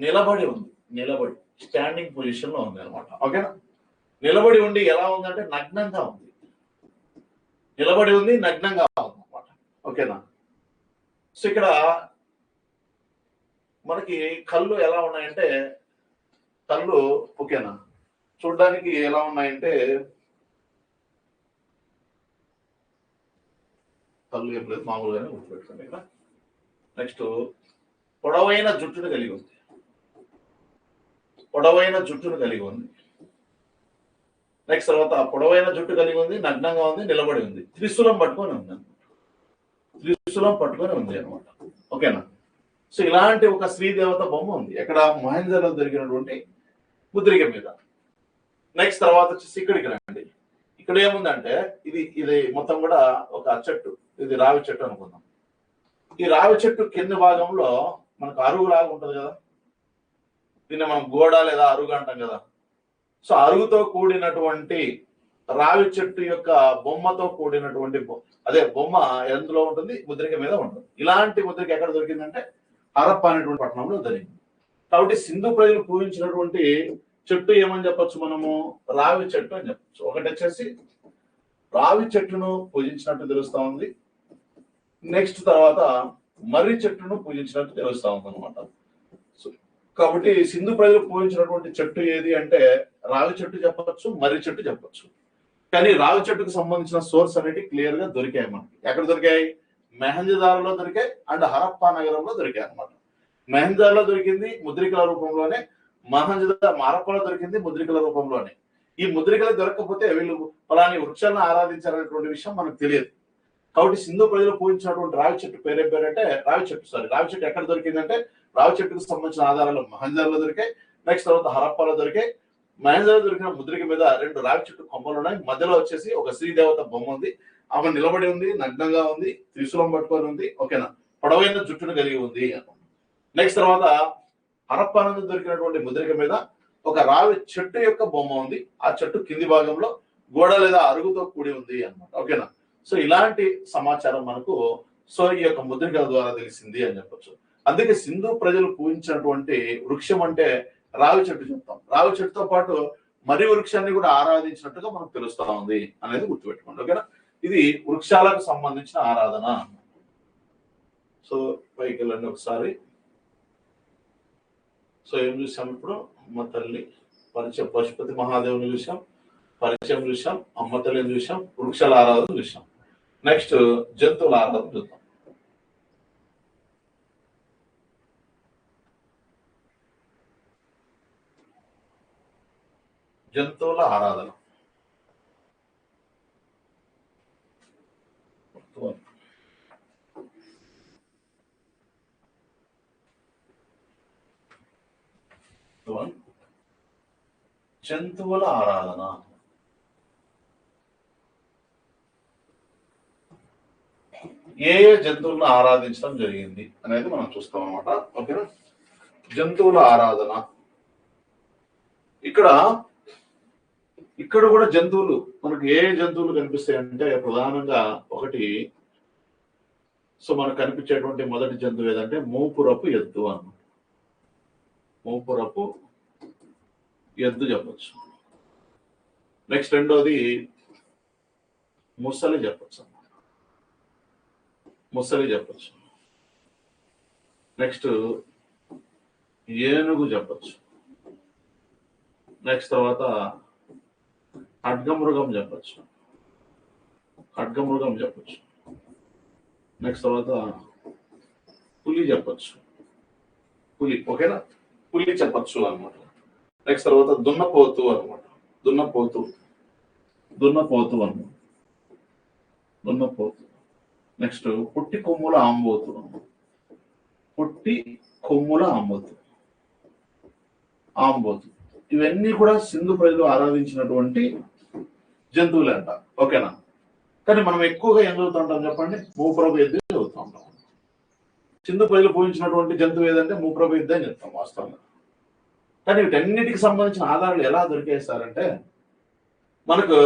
నిలబడి ఉంది. నిలబడి స్టాండింగ్ పొజిషన్ లో ఉంది అనమాట. ఓకేనా. నిలబడి ఉండి ఎలా ఉందంటే నగ్నంగా ఉంది. నిలబడి ఉంది, నగ్నంగా ఉంది అనమాట. ఓకేనా. సో ఇక్కడ మనకి కళ్ళు ఎలా ఉన్నాయంటే, కళ్ళు ఓకేనా, చూడడానికి ఎలా ఉన్నాయంటే, కళ్ళు ఏం లేదు, మామూలుగానే గుర్తుపెట్టుకోండి. ఇక్కడ నెక్స్ట్ పొడవైన జుట్టును కలిగి ఉంది. పొడవైన జుట్టును కలిగి ఉంది. నెక్స్ట్ తర్వాత పొడవైన జుట్టు కలిగి ఉంది, నగ్నంగా ఉంది, నిలబడి ఉంది, త్రిశూలం పట్టుకొని ఉంది అనమాట. త్రిశూలం పట్టుకొని ఉంది అనమాట. ఓకేనా. సో ఇలాంటి ఒక శ్రీ దేవత బొమ్మ ఉంది ఎక్కడ మహేంద్రలో దొరికినటువంటి ముద్రిక మీద. నెక్స్ట్ తర్వాత వచ్చేసి ఇక్కడికి రండి. ఇక్కడ ఏముందంటే ఇది మొత్తం కూడా ఒక చెట్టు, ఇది రావి చెట్టు అనుకుందాం. ఈ రావి చెట్టు కింద భాగంలో మనకు అరుగు లాగా ఉంటది కదా, దీన్ని మనం గోడ లేదా అరుగు అంటాం కదా. సో అరుగుతో కూడినటువంటి రావి చెట్టు యొక్క బొమ్మతో కూడినటువంటి అదే బొమ్మ ఎందులో ఉంటుంది, ముద్రిక మీద ఉంటుంది. ఇలాంటి ముద్రిక ఎక్కడ దొరికిందంటే హరప్ప అనేటువంటి పట్టణంలో దొరికింది. కాబట్టి సింధు ప్రజలు పూజించినటువంటి చెట్టు ఏమని చెప్పొచ్చు మనము, రావి చెట్టు అని చెప్పచ్చు. ఒకటి వచ్చేసి రావి చెట్టును పూజించినట్టు తెలుస్తా ఉంది. నెక్స్ట్ తర్వాత మర్రి చెట్టును పూజించినట్టు తెలుస్తా ఉంది అనమాట. కాబట్టి సింధు ప్రజలు పూజించినటువంటి చెట్టు ఏది అంటే రావి చెట్టు చెప్పచ్చు, మర్రి చెట్టు చెప్పచ్చు. కానీ రావి చెట్టుకు సంబంధించిన సోర్స్ అనేవి క్లియర్ గా దొరికాయి మనకి. ఎక్కడ దొరికాయి, మెహంజదారోలో దొరికాయి అండ్ హరప్పా నగరంలో దొరికాయి అనమాట. మెహంజదారోలో దొరికింది ముద్రికల రూపంలోనే, హరప్పలో దొరికింది ముద్రికల రూపంలోనే. ఈ ముద్రికలు దొరకకపోతే వీళ్ళు ఫలాని వృక్షాలను ఆరాధించాలనేటువంటి విషయం మనకు తెలియదు. కాబట్టి సింధు ప్రజలు పూజించినటువంటి రావి చెట్టు పేరేం పేరంటే రావి చెట్టు ఎక్కడ దొరికిందంటే రావి చెట్టుకు సంబంధించిన ఆధారాలు మహంజదారోలో దొరికాయి. నెక్స్ట్ తర్వాత హరప్పాలో దొరికాయి. మహంజదారోలో దొరికిన ముద్రిక మీద 2 రావి చెట్టు కొమ్మలు ఉన్నాయి. మధ్యలో వచ్చేసి ఒక శ్రీదేవత బొమ్మ ఉంది. ఆమె నిలబడి ఉంది, నగ్నంగా ఉంది, త్రిశూలం పట్టుకొని ఉంది, ఓకేనా, పొడవైన జుట్టును కలిగి ఉంది. నెక్స్ట్ తర్వాత హరప్పానందు దొరికినటువంటి ముద్రిక మీద ఒక రావి చెట్టు యొక్క బొమ్మ ఉంది. ఆ చెట్టు కింది భాగంలో గోడ లేదా అరుగుతో కూడి ఉంది అన్నమాట, ఓకేనా. సో ఇలాంటి సమాచారం మనకు ఈ యొక్క ముద్రికల ద్వారా తెలిసింది అని చెప్పొచ్చు. అందుకే సింధు ప్రజలు పూజించినటువంటి వృక్షం అంటే రావి చెట్టు చెప్తాం. రావి చెట్టుతో పాటు మర్రి వృక్షాన్ని కూడా ఆరాధించినట్టుగా మనకు తెలుస్తా ఉంది అనేది గుర్తుపెట్టుకోండి, ఓకేనా. ఇది వృక్షాలకు సంబంధించిన ఆరాధన. సో పైకి వెళ్ళండి ఒకసారి. సో ఏం చూసాం ఇప్పుడు, అమ్మ తల్లి పరిచయం, పశుపతి మహాదేవుని చూసాం, పరిచయం చూసాం, అమ్మ తల్లిని చూసాం, వృక్షాల ఆరాధన చూసాం. నెక్స్ట్ జంతువుల ఆరాధన చూద్దాం. జంతువుల ఆరాధన జంతువుల ఆరాధన ఏ జంతువులను ఆరాధించడం జరిగింది అనేది మనం చూస్తాం అనమాట, ఓకేనా. జంతువుల ఆరాధన ఇక్కడ కూడా జంతువులు మనకు ఏ జంతువులు కనిపిస్తాయి అంటే ప్రధానంగా ఒకటి, సో మనకు కనిపించేటువంటి మొదటి జంతువు ఏదంటే మూపురపు ఎద్దు అన్నమాట. మూపురపు ఎద్దు చెప్పచ్చు. నెక్స్ట్ రెండోది ముసలి చెప్పచ్చు. నెక్స్ట్ ఏనుగు చెప్పచ్చు. నెక్స్ట్ తర్వాత ఖడ్గమృగం చెప్పచ్చు. నెక్స్ట్ తర్వాత పులి చెప్పచ్చు. ఓకేనా, పులి చెప్పచ్చు అనమాట. నెక్స్ట్ తర్వాత దున్నపోతు అనమాట. దున్నపోతు నెక్స్ట్ పుట్టి కొమ్ముల ఆంబోతు. ఇవన్నీ కూడా సింధు ప్రజలు ఆరాధించినటువంటి జంతువులే అంట, ఓకేనా. కానీ మనం ఎక్కువగా ఏం చదువుతుంటాం చెప్పండి, మూపురపు ఎద్దు చదువుతూ ఉంటాం. సింధు ప్రజలు పూజించినటువంటి జంతువు ఏదంటే మూపురపు ఎద్దు అని చెప్తాం వాస్తవంగా. కానీ వీటన్నిటికి సంబంధించిన ఆధారాలు ఎలా దొరికేస్తారంటే మనకు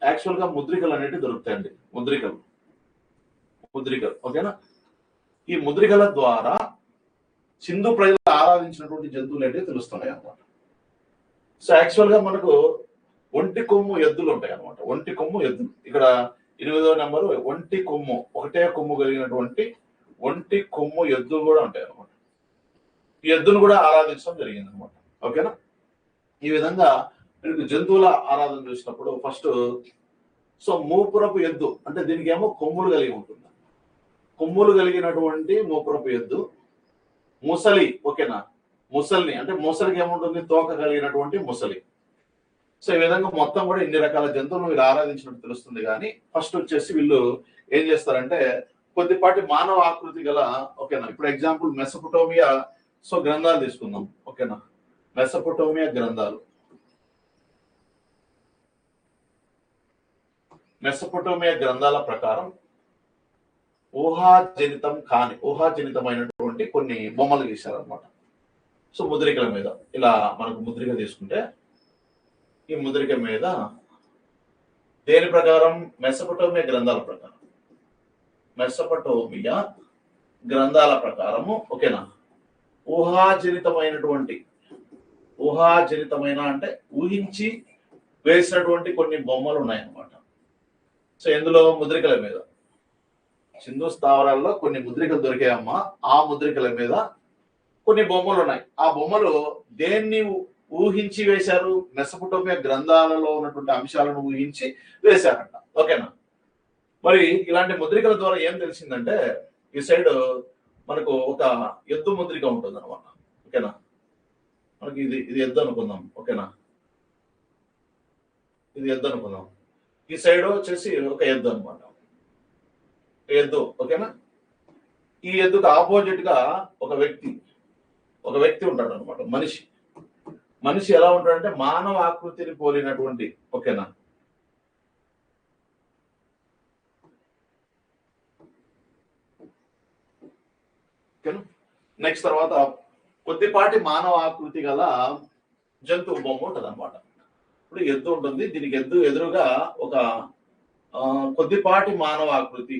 యాక్చువల్ గా ముద్రికలు అనేవి దొరుకుతాయండి. ముద్రికలు, ఓకేనా. ఈ ముద్రికల ద్వారా సింధు ప్రజలు ఆరాధించినటువంటి జంతువులు అంటే తెలుస్తున్నాయి అన్నమాట. సో యాక్చువల్ గా మనకు ఒంటి కొమ్ము ఎద్దులు ఉంటాయి అనమాట. ఒంటి కొమ్ము ఎద్దులు, ఇక్కడ 8వ నెంబరు ఒంటి కొమ్ము, ఒకటే కొమ్ము కలిగినటువంటి ఒంటి కొమ్ము ఎద్దులు కూడా ఉంటాయి అనమాట. ఈ ఎద్దును కూడా ఆరాధించడం జరిగింది అనమాట, ఓకేనా. ఈ విధంగా మీకు జంతువుల ఆరాధన చూసినప్పుడు ఫస్ట్ మూపురపు ఎద్దు అంటే దీనికి ఏమో కొమ్ములు కలిగి ఉంటుంది. కొమ్ములు కలిగినటువంటి మూపురపు ఎద్దు. ముసలి, ఓకేనా. ముసలిని అంటే ముసలికి ఏముంటుంది, తోక కలిగినటువంటి ముసలి. సో ఈ విధంగా మొత్తం కూడా ఇన్ని రకాల జంతువులను వీళ్ళు ఆరాధించినట్టు తెలుస్తుంది. కానీ ఫస్ట్ వచ్చేసి వీళ్ళు ఏం చేస్తారంటే కొద్దిపాటి మానవ ఆకృతి గల, ఓకేనా. ఇప్పుడు ఎగ్జాంపుల్ మెసొపొటేమియా, సో గ్రంథాలు తీసుకుందాం, ఓకేనా. మెసొపొటేమియా గ్రంథాలు, మెసొపొటేమియా గ్రంథాల ప్రకారం ఊహాజనితమైనటువంటి కొన్ని బొమ్మలు గీశారనమాట. సో ముద్రికల మీద ఇలా మనకు ముద్రిక తీసుకుంటే, ఈ ముద్రిక మీద దేని ప్రకారం? మెసొపొటేమియా గ్రంథాల ప్రకారం, మెసొపొటేమియా గ్రంథాల ప్రకారము, ఓకేనా, ఊహాజనితమైన అంటే ఊహించి వేసినటువంటి కొన్ని బొమ్మలు ఉన్నాయన్నమాట. సో ఇందులో ముద్రికల మీద సింధు స్థావరాల్లో కొన్ని ముద్రికలు దొరికాయమ్మా. ఆ ముద్రికల మీద కొన్ని బొమ్మలు ఉన్నాయి. ఆ బొమ్మలు దేన్ని ఊహించి వేశారు? మెసొపొటేమియా గ్రంథాలలో ఉన్నటువంటి అంశాలను ఊహించి వేశారంట, ఓకేనా. మరి ఇలాంటి ముద్రికల ద్వారా ఏం తెలిసిందంటే, ఈ సైడ్ మనకు ఒక ఎద్దు ముద్రిక ఉంటుంది అనమాట, ఓకేనా. మనకి ఇది ఎద్దు అనుకుందాం, ఓకేనా. ఇది ఎద్దు అనుకుందాం. ఈ సైడ్ వచ్చేసి ఒక ఎద్దు అనమాట, ఎద్దు, ఓకేనా. ఈ ఎద్దుకు ఆపోజిట్ గా ఒక వ్యక్తి ఉంటాడు అనమాట, మనిషి ఎలా ఉంటాడంటే మానవ ఆకృతిని పోలినటువంటి, ఓకేనా. నెక్స్ట్ తర్వాత కొద్దిపాటి మానవ ఆకృతి గల జంతువు బొమ్మ ఉంటుంది అనమాట. ఇప్పుడు ఎద్దు ఉంటుంది, దీనికి ఎదురుగా ఒక కొద్దిపాటి మానవ ఆకృతి,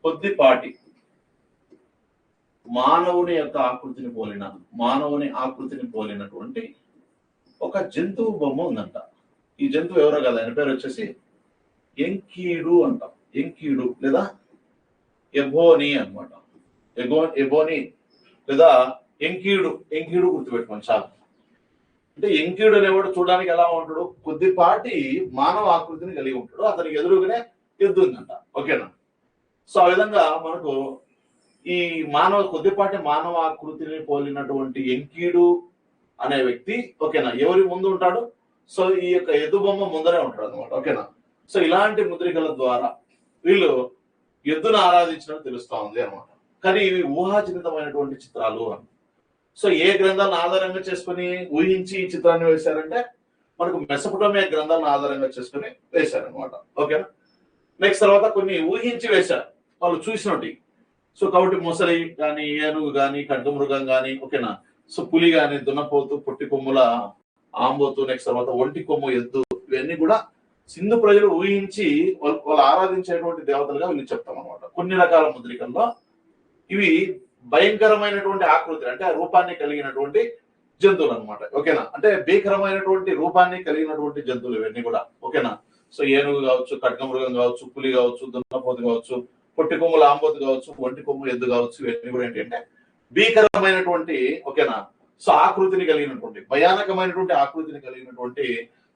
కొద్దిపాటి మానవుని ఆకృతిని పోలినటువంటి ఒక జంతువు బొమ్మ ఉందంట. ఈ జంతువు ఎవరో కదా, ఆయన పేరు వచ్చేసి ఎంకీడు అంటాం. ఎంకీడు లేదా ఎబోనీ అనమాట. ఎబోనీ లేదా ఎంకీడు గుర్తుపెట్టుకోండి చాలు. అంటే ఎంకీడు అనేవాడు చూడడానికి ఎలా ఉంటాడు? కొద్దిపాటి మానవ ఆకృతిని కలిగి ఉంటాడు. అతనికి ఎదురుగానే ఎద్దు ఉందంట, ఓకేనా. సో ఆ విధంగా మనకు ఈ కొద్దిపాటి మానవ ఆకృతిని పోలినటువంటి ఎంకీడు అనే వ్యక్తి, ఓకేనా, ఎవరి ముందు ఉంటాడు? సో ఈ యొక్క ఎద్దు బొమ్మ ముందరే ఉంటాడు అనమాట, ఓకేనా. సో ఇలాంటి ముద్రికల ద్వారా వీళ్ళు ఎద్దును ఆరాధించినట్టు తెలుస్తా ఉంది అనమాట. కానీ ఇవి ఊహాజనితమైనటువంటి చిత్రాలు అని. సో ఏ గ్రంథాలను ఆధారంగా చేసుకుని ఊహించి ఈ చిత్రాన్ని వేశారంటే మనకు మెసొపొటేమియా గ్రంథాలను ఆధారంగా చేసుకుని వేశారనమాట, ఓకేనా. నెక్స్ట్ తర్వాత కొన్ని ఊహించి వేశారు వాళ్ళు చూసినట్టు. సో కాబట్టి ముసలి కానీ, ఏనుగు కానీ, ఖడ్గమృగం కానీ, ఓకేనా. సో పులి కానీ, దున్నపోతు, పొట్టి కొమ్ముల ఆంబోతు, నెక్స్ట్ తర్వాత ఒంటి కొమ్ము ఎద్దు, ఇవన్నీ కూడా సింధు ప్రజలు ఊహించి వాళ్ళు ఆరాధించేటువంటి దేవతలుగా వీళ్ళు చెప్తాం అనమాట. కొన్ని రకాల ముద్రికల్లో ఇవి భయంకరమైనటువంటి ఆకృతి అంటే రూపాన్ని కలిగినటువంటి జంతువులు అనమాట, ఓకేనా. అంటే భీకరమైనటువంటి రూపాన్ని కలిగినటువంటి జంతువులు ఇవన్నీ కూడా, ఓకేనా. సో ఏనుగు కావచ్చు, ఖడ్గమృగం కావచ్చు, పులి కావచ్చు, దున్నపోతు కావచ్చు, పొట్టి కొమ్ముల ఆంబోతు కావచ్చు, ఒంటి కొమ్ము ఎద్దు కావచ్చు, ఇవన్నీ కూడా ఏంటంటే భీకరమైనటువంటి, ఓకేనా, సో ఆకృతిని కలిగినటువంటి, భయానకమైనటువంటి ఆకృతిని కలిగినటువంటి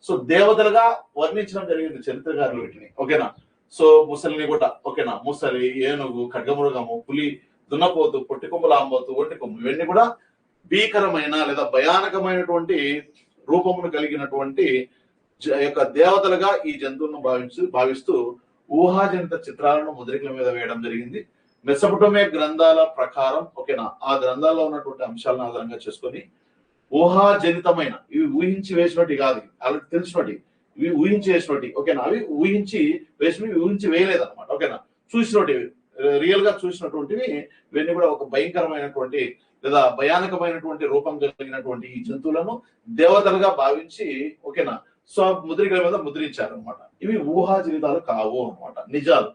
సో దేవతలుగా వర్ణించడం జరిగింది చరిత్రకారులు వీటిని, ఓకేనా. సో ముసలిని కూడా, ఓకేనా, ముసలి, ఏనుగు, ఖడ్గమృగము, పులి, దున్నపోతు, పొట్టి కొమ్ముల ఆంబోతు, ఒంటి కొమ్ము, ఇవన్నీ కూడా భీకరమైన లేదా భయానకమైనటువంటి రూపమును కలిగినటువంటి యొక్క దేవతలుగా ఈ జంతువులను భావిస్తూ ఊహాజనిత చిత్రాలను ముద్రికల మీద వేయడం జరిగింది. మెసొపొటేమియా గ్రంథాల ప్రకారం, ఓకేనా, ఆ గ్రంథాల్లో ఉన్నటువంటి అంశాలను ఆధారంగా చేసుకొని ఊహాజనితమైన, ఇవి ఊహించి వేసినట్టు కాదు, వాళ్ళకి తెలిసినట్టు, ఇవి ఊహించి వేసినట్టు, ఓకేనా. అవి ఊహించి వేసినవి, ఊహించి వేయలేదు అనమాట, ఓకేనా. చూసినట్టు, రియల్ గా చూసినటువంటివి ఇవన్నీ కూడా ఒక భయంకరమైనటువంటి లేదా భయానకమైనటువంటి రూపం కలిగినటువంటి ఈ జంతువులను దేవతలుగా భావించి, ఓకేనా, సో ముద్రికల మీద ముద్రించారు అనమాట. ఇవి ఊహాజనితాలు కావు అనమాట, నిజాలు.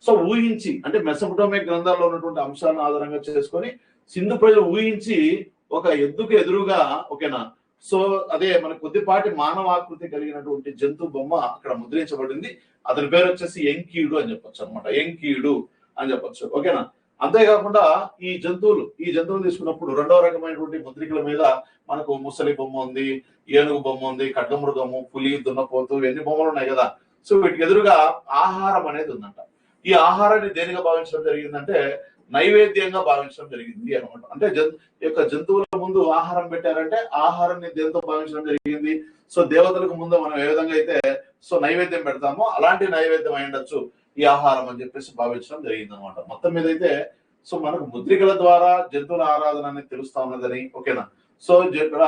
సో ఊహించి అంటే మెసొపొటేమియా గ్రంథాల్లో ఉన్నటువంటి అంశాలను ఆధారంగా చేసుకొని సింధు ప్రజలు ఊహించి ఒక ఎద్దుకు ఎదురుగా, ఓకేనా, సో అదే మన కొద్దిపాటి మానవాకృతి కలిగినటువంటి జంతు బొమ్మ అక్కడ ముద్రించబడింది. అతని పేరు వచ్చేసి ఎంకీడు అని చెప్పొచ్చు అనమాట, ఎంకీడు అని చెప్పొచ్చు, ఓకేనా. అంతేకాకుండా ఈ జంతువులు తీసుకున్నప్పుడు రెండవ రకమైనటువంటి ముద్రికల మీద మనకు ముసలి బొమ్మ ఉంది, ఏనుగు బొమ్మ ఉంది, ఖడ్గమృగము, పులి, దున్నపోతు, ఇవన్నీ బొమ్మలు ఉన్నాయి కదా. సో వీటికి ఎదురుగా ఆహారం అనేది ఉందంట. ఈ ఆహారాన్ని దేనిగా భావించడం జరిగిందంటే నైవేద్యంగా భావించడం జరిగింది అనమాట. అంటే యొక్క జంతువుల ముందు ఆహారం పెట్టారంటే ఆహారాన్ని దేనితో భావించడం జరిగింది. సో దేవతలకు ముందు మనం ఏ విధంగా అయితే సో నైవేద్యం పెడతామో అలాంటి నైవేద్యం అయి ఉండొచ్చు. ఈ ఆహారం అని చెప్పేసి భావించడం జరిగింది అనమాట. మొత్తం మీద అయితే సో మనకు ముద్రికల ద్వారా జంతువుల ఆరాధన అనేది తెలుస్తా ఉన్నదని, ఓకేనా. సో ఇక్కడ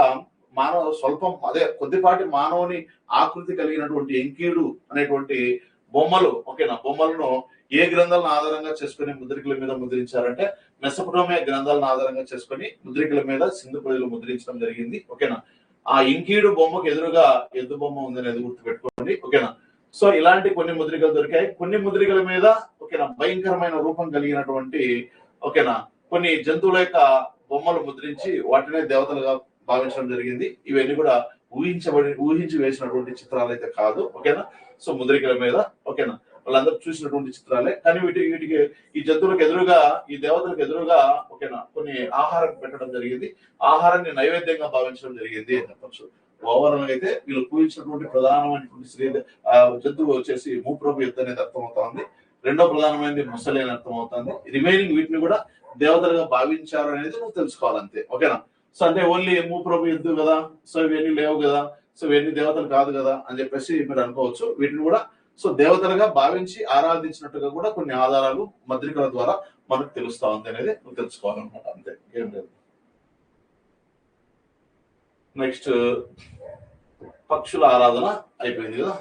మానవ స్వల్పం అదే కొద్దిపాటి మానవుని ఆకృతి కలిగినటువంటి ఎంకీడు అనేటువంటి బొమ్మలు, ఓకేనా, బొమ్మలను ఏ గ్రంథాలను ఆధారంగా చేసుకుని ముద్రికల మీద ముద్రించారంటే మెసొపొటేమియా గ్రంథాలను ఆధారంగా చేసుకుని ముద్రికల మీద సింధు ప్రజలు ముద్రించడం జరిగింది, ఓకేనా. ఆ ఇంకీడు బొమ్మకు ఎదురుగా ఎద్దు బొమ్మ ఉందనేది గుర్తుపెట్టుకోండి, ఓకేనా. సో ఇలాంటి కొన్ని ముద్రికలు దొరికాయి. కొన్ని ముద్రికల మీద, ఓకేనా, భయంకరమైన రూపం కలిగినటువంటి, ఓకేనా, కొన్ని జంతువుల యొక్క బొమ్మలు ముద్రించి వాటినే దేవతలుగా భావించడం జరిగింది. ఇవన్నీ కూడా ఊహించి వేసినటువంటి చిత్రాలు అయితే కాదు, ఓకేనా. సో ముద్రికల మీద, ఓకేనా, వాళ్ళందరూ చూసినటువంటి చిత్రాలే. కానీ వీటికి ఈ జంతువులకు ఎదురుగా, ఈ దేవతలకు ఎదురుగా, ఓకేనా, కొన్ని ఆహారం పెట్టడం జరిగింది. ఆహారాన్ని నైవేద్యంగా భావించడం జరిగింది అని చెప్పచ్చు. ఓవరాల్ అయితే వీళ్ళు పూజించినటువంటి ప్రధానమైనటువంటి జంతువు వచ్చేసి మూప్రభు ఎద్దు అనేది అర్థమవుతా ఉంది. రెండో ప్రధానమైనది ముసలి అని అర్థమవుతుంది. రిమైనింగ్ వీటిని కూడా దేవతలుగా భావించారు అనేది నువ్వు తెలుసుకోవాలంతే, ఓకేనా. సో అంటే ఓన్లీ మూప్రభు ఎద్దు కదా, సో ఇవన్నీ లేవు కదా, సో ఇవన్నీ దేవతలు కాదు కదా అని చెప్పేసి మీరు అనుకోవచ్చు. వీటిని కూడా సో దేవతలుగా భావించి ఆరాధించినట్టుగా కూడా కొన్ని ఆధారాలు ముద్రికల ద్వారా మనకు తెలుస్తా ఉంది అనేది నువ్వు తెలుసుకోవాలన్నమాట, అంతే, ఏం లేదు. నెక్స్ట్ పక్షుల ఆరాధన అయిపోయింది కదా,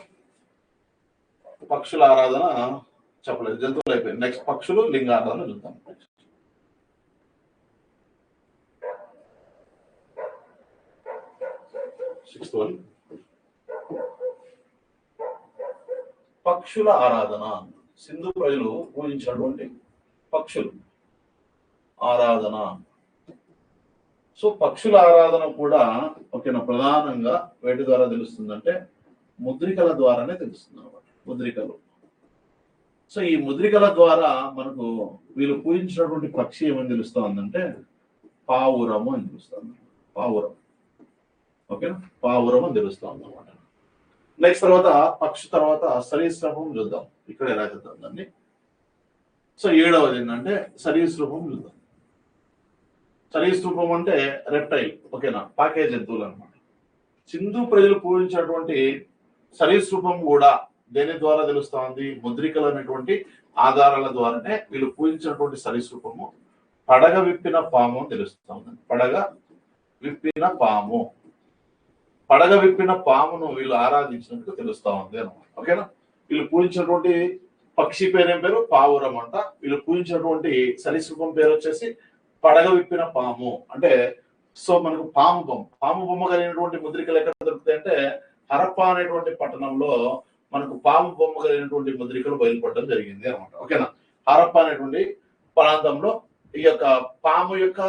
పక్షుల ఆరాధన చెప్పలేదు, జంతువులు అయిపోయింది. నెక్స్ట్ పక్షులు లింగారాధన చూద్దాం. సిక్స్త్ వన్, పక్షుల ఆరాధన. సింధు ప్రజలు పూజించినటువంటి పక్షులు ఆరాధన. సో పక్షుల ఆరాధన కూడా, ఓకేనా, ప్రధానంగా వేటి ద్వారా తెలుస్తుందంటే ముద్రికల ద్వారానే తెలుస్తుంది అనమాట, ముద్రికలు. సో ఈ ముద్రికల ద్వారా మనకు వీళ్ళు పూజించినటువంటి పక్షి ఏమని తెలుస్తా ఉందంటే పావురము అని తెలుస్తుంది. పావురం, ఓకేనా, పావురం అని తెలుస్తా ఉంది అనమాట. నెక్స్ట్ తర్వాత సరీసృపం చూద్దాం. ఇక్కడ ఎలా చూద్దాం దాన్ని. సో ఏడవది ఏంటంటే సరీసృపం చూద్దాం. సరీసృపం అంటే రెప్టైల్, ఓకేనా, పాకే జంతువులు అనమాట. సింధు ప్రజలు పూజించినటువంటి సరీసృపం కూడా దేని ద్వారా తెలుస్తా ఉంది? ముద్రికలు అనేటువంటి ఆధారాల ద్వారానే వీళ్ళు పూజించినటువంటి సరీసృపము పడగ విప్పిన పాము అని తెలుస్తా ఉంది. పడగ విప్పిన పాము, పడగ విప్పిన పామును వీళ్ళు ఆరాధించినట్టు తెలుస్తా ఉంది అనమాట, ఓకేనా. వీళ్ళు పూజించినటువంటి పక్షి పేరేం పేరు? పావురం అంట. వీళ్ళు పూజించినటువంటి సరీసృపం పేరు వచ్చేసి పడగ విప్పిన పాము. అంటే సో మనకు పాము బొమ్మ కలిగినటువంటి ముద్రికలు ఎక్కడ దొరుకుతాయి అంటే హరప్పా అనేటువంటి పట్టణంలో మనకు పాము బొమ్మ కలిగినటువంటి ముద్రికలు బయలుపడడం జరిగింది అనమాట, ఓకేనా. హరప్పా అనేటువంటి ప్రాంతంలో ఈ యొక్క పాము యొక్క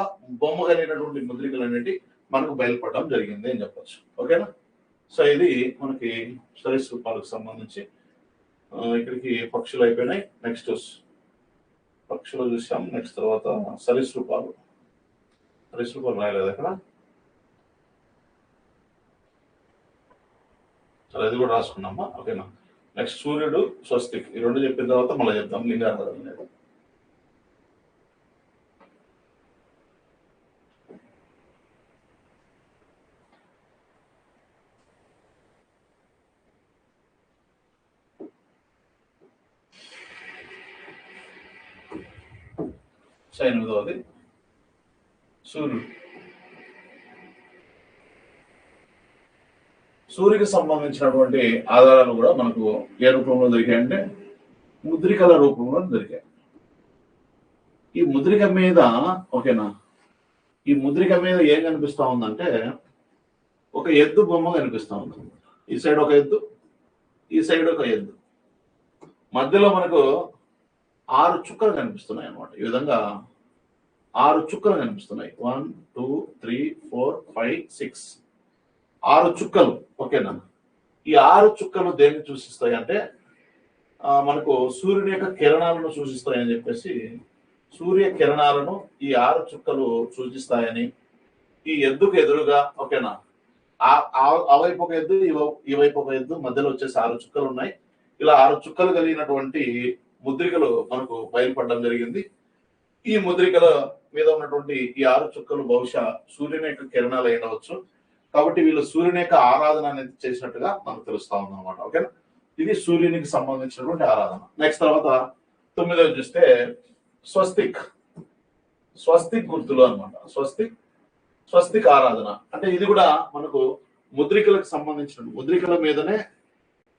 బొమ్మ కలిగినటువంటి ముద్రికలు అనేవి మనకు బయలుపడడం జరిగింది అని చెప్పచ్చు, ఓకేనా. సో ఇది మనకి సరీసృపాలకు సంబంధించి. ఇక్కడికి పక్షులు అయిపోయినాయి. నెక్స్ట్ పక్షులు చూసాం. నెక్స్ట్ తర్వాత సరీసృపాలు రాయలేదు అక్కడ. సరే, ఇది కూడా రాసుకున్నామా, ఓకేనా. నెక్స్ట్ సూర్యుడు, స్వస్తిక్, ఈ రెండు చెప్పిన తర్వాత మళ్ళీ చెప్తాం లింగారాధన అనేది. ఎనిమిదవది సూర్యుడు. సూర్యుడికి సంబంధించినటువంటి ఆధారాలు కూడా మనకు ఏ రూపంలో దొరికాయంటే ముద్రికల రూపంలో దొరికాయి. ఈ ముద్రిక మీద, ఓకేనా, ఈ ముద్రిక మీద ఏం కనిపిస్తా ఉందంటే ఒక ఎద్దు బొమ్మ కనిపిస్తా ఉంది. ఈ సైడ్ ఒక ఎద్దు, ఈ సైడ్ ఒక ఎద్దు, మధ్యలో మనకు 6 చుక్కలు కనిపిస్తున్నాయి అనమాట. ఈ విధంగా 6 చుక్కలు కనిపిస్తున్నాయి. 1 2 3 4 5 6 6 చుక్కలు, ఓకేనా. ఈ 6 చుక్కలు దేన్ని సూచిస్తాయి అంటే మనకు సూర్యుని యొక్క కిరణాలను సూచిస్తాయని చెప్పేసి, సూర్య కిరణాలను ఈ 6 చుక్కలు సూచిస్తాయని, ఈ ఎద్దుకు ఎదురుగా, ఓకేనా, ఆ వైపు ఒక ఎద్దు, ఈ వైపు ఒక ఎద్దు, మధ్యలో వచ్చేసి 6 చుక్కలు ఉన్నాయి. ఇలా 6 చుక్కలు కలిగినటువంటి ముద్రికలు మనకు బయలుపడడం జరిగింది. ఈ ముద్రికల మీద ఉన్నటువంటి ఈ 6 చుక్కలు బహుశా సూర్యుని యొక్క కిరణాలు అయినవచ్చు. కాబట్టి వీళ్ళు సూర్యుని యొక్క ఆరాధన అనేది చేసినట్టుగా మనకు తెలుస్తా ఉంది అనమాట, ఓకేనా. ఇది సూర్యునికి సంబంధించినటువంటి ఆరాధన. నెక్స్ట్ తర్వాత 9వ చూస్తే స్వస్తిక్. స్వస్తిక్ గుర్తులు అనమాట. స్వస్తిక్ ఆరాధన అంటే ఇది కూడా మనకు ముద్రికలకు సంబంధించిన ముద్రికల మీదనే,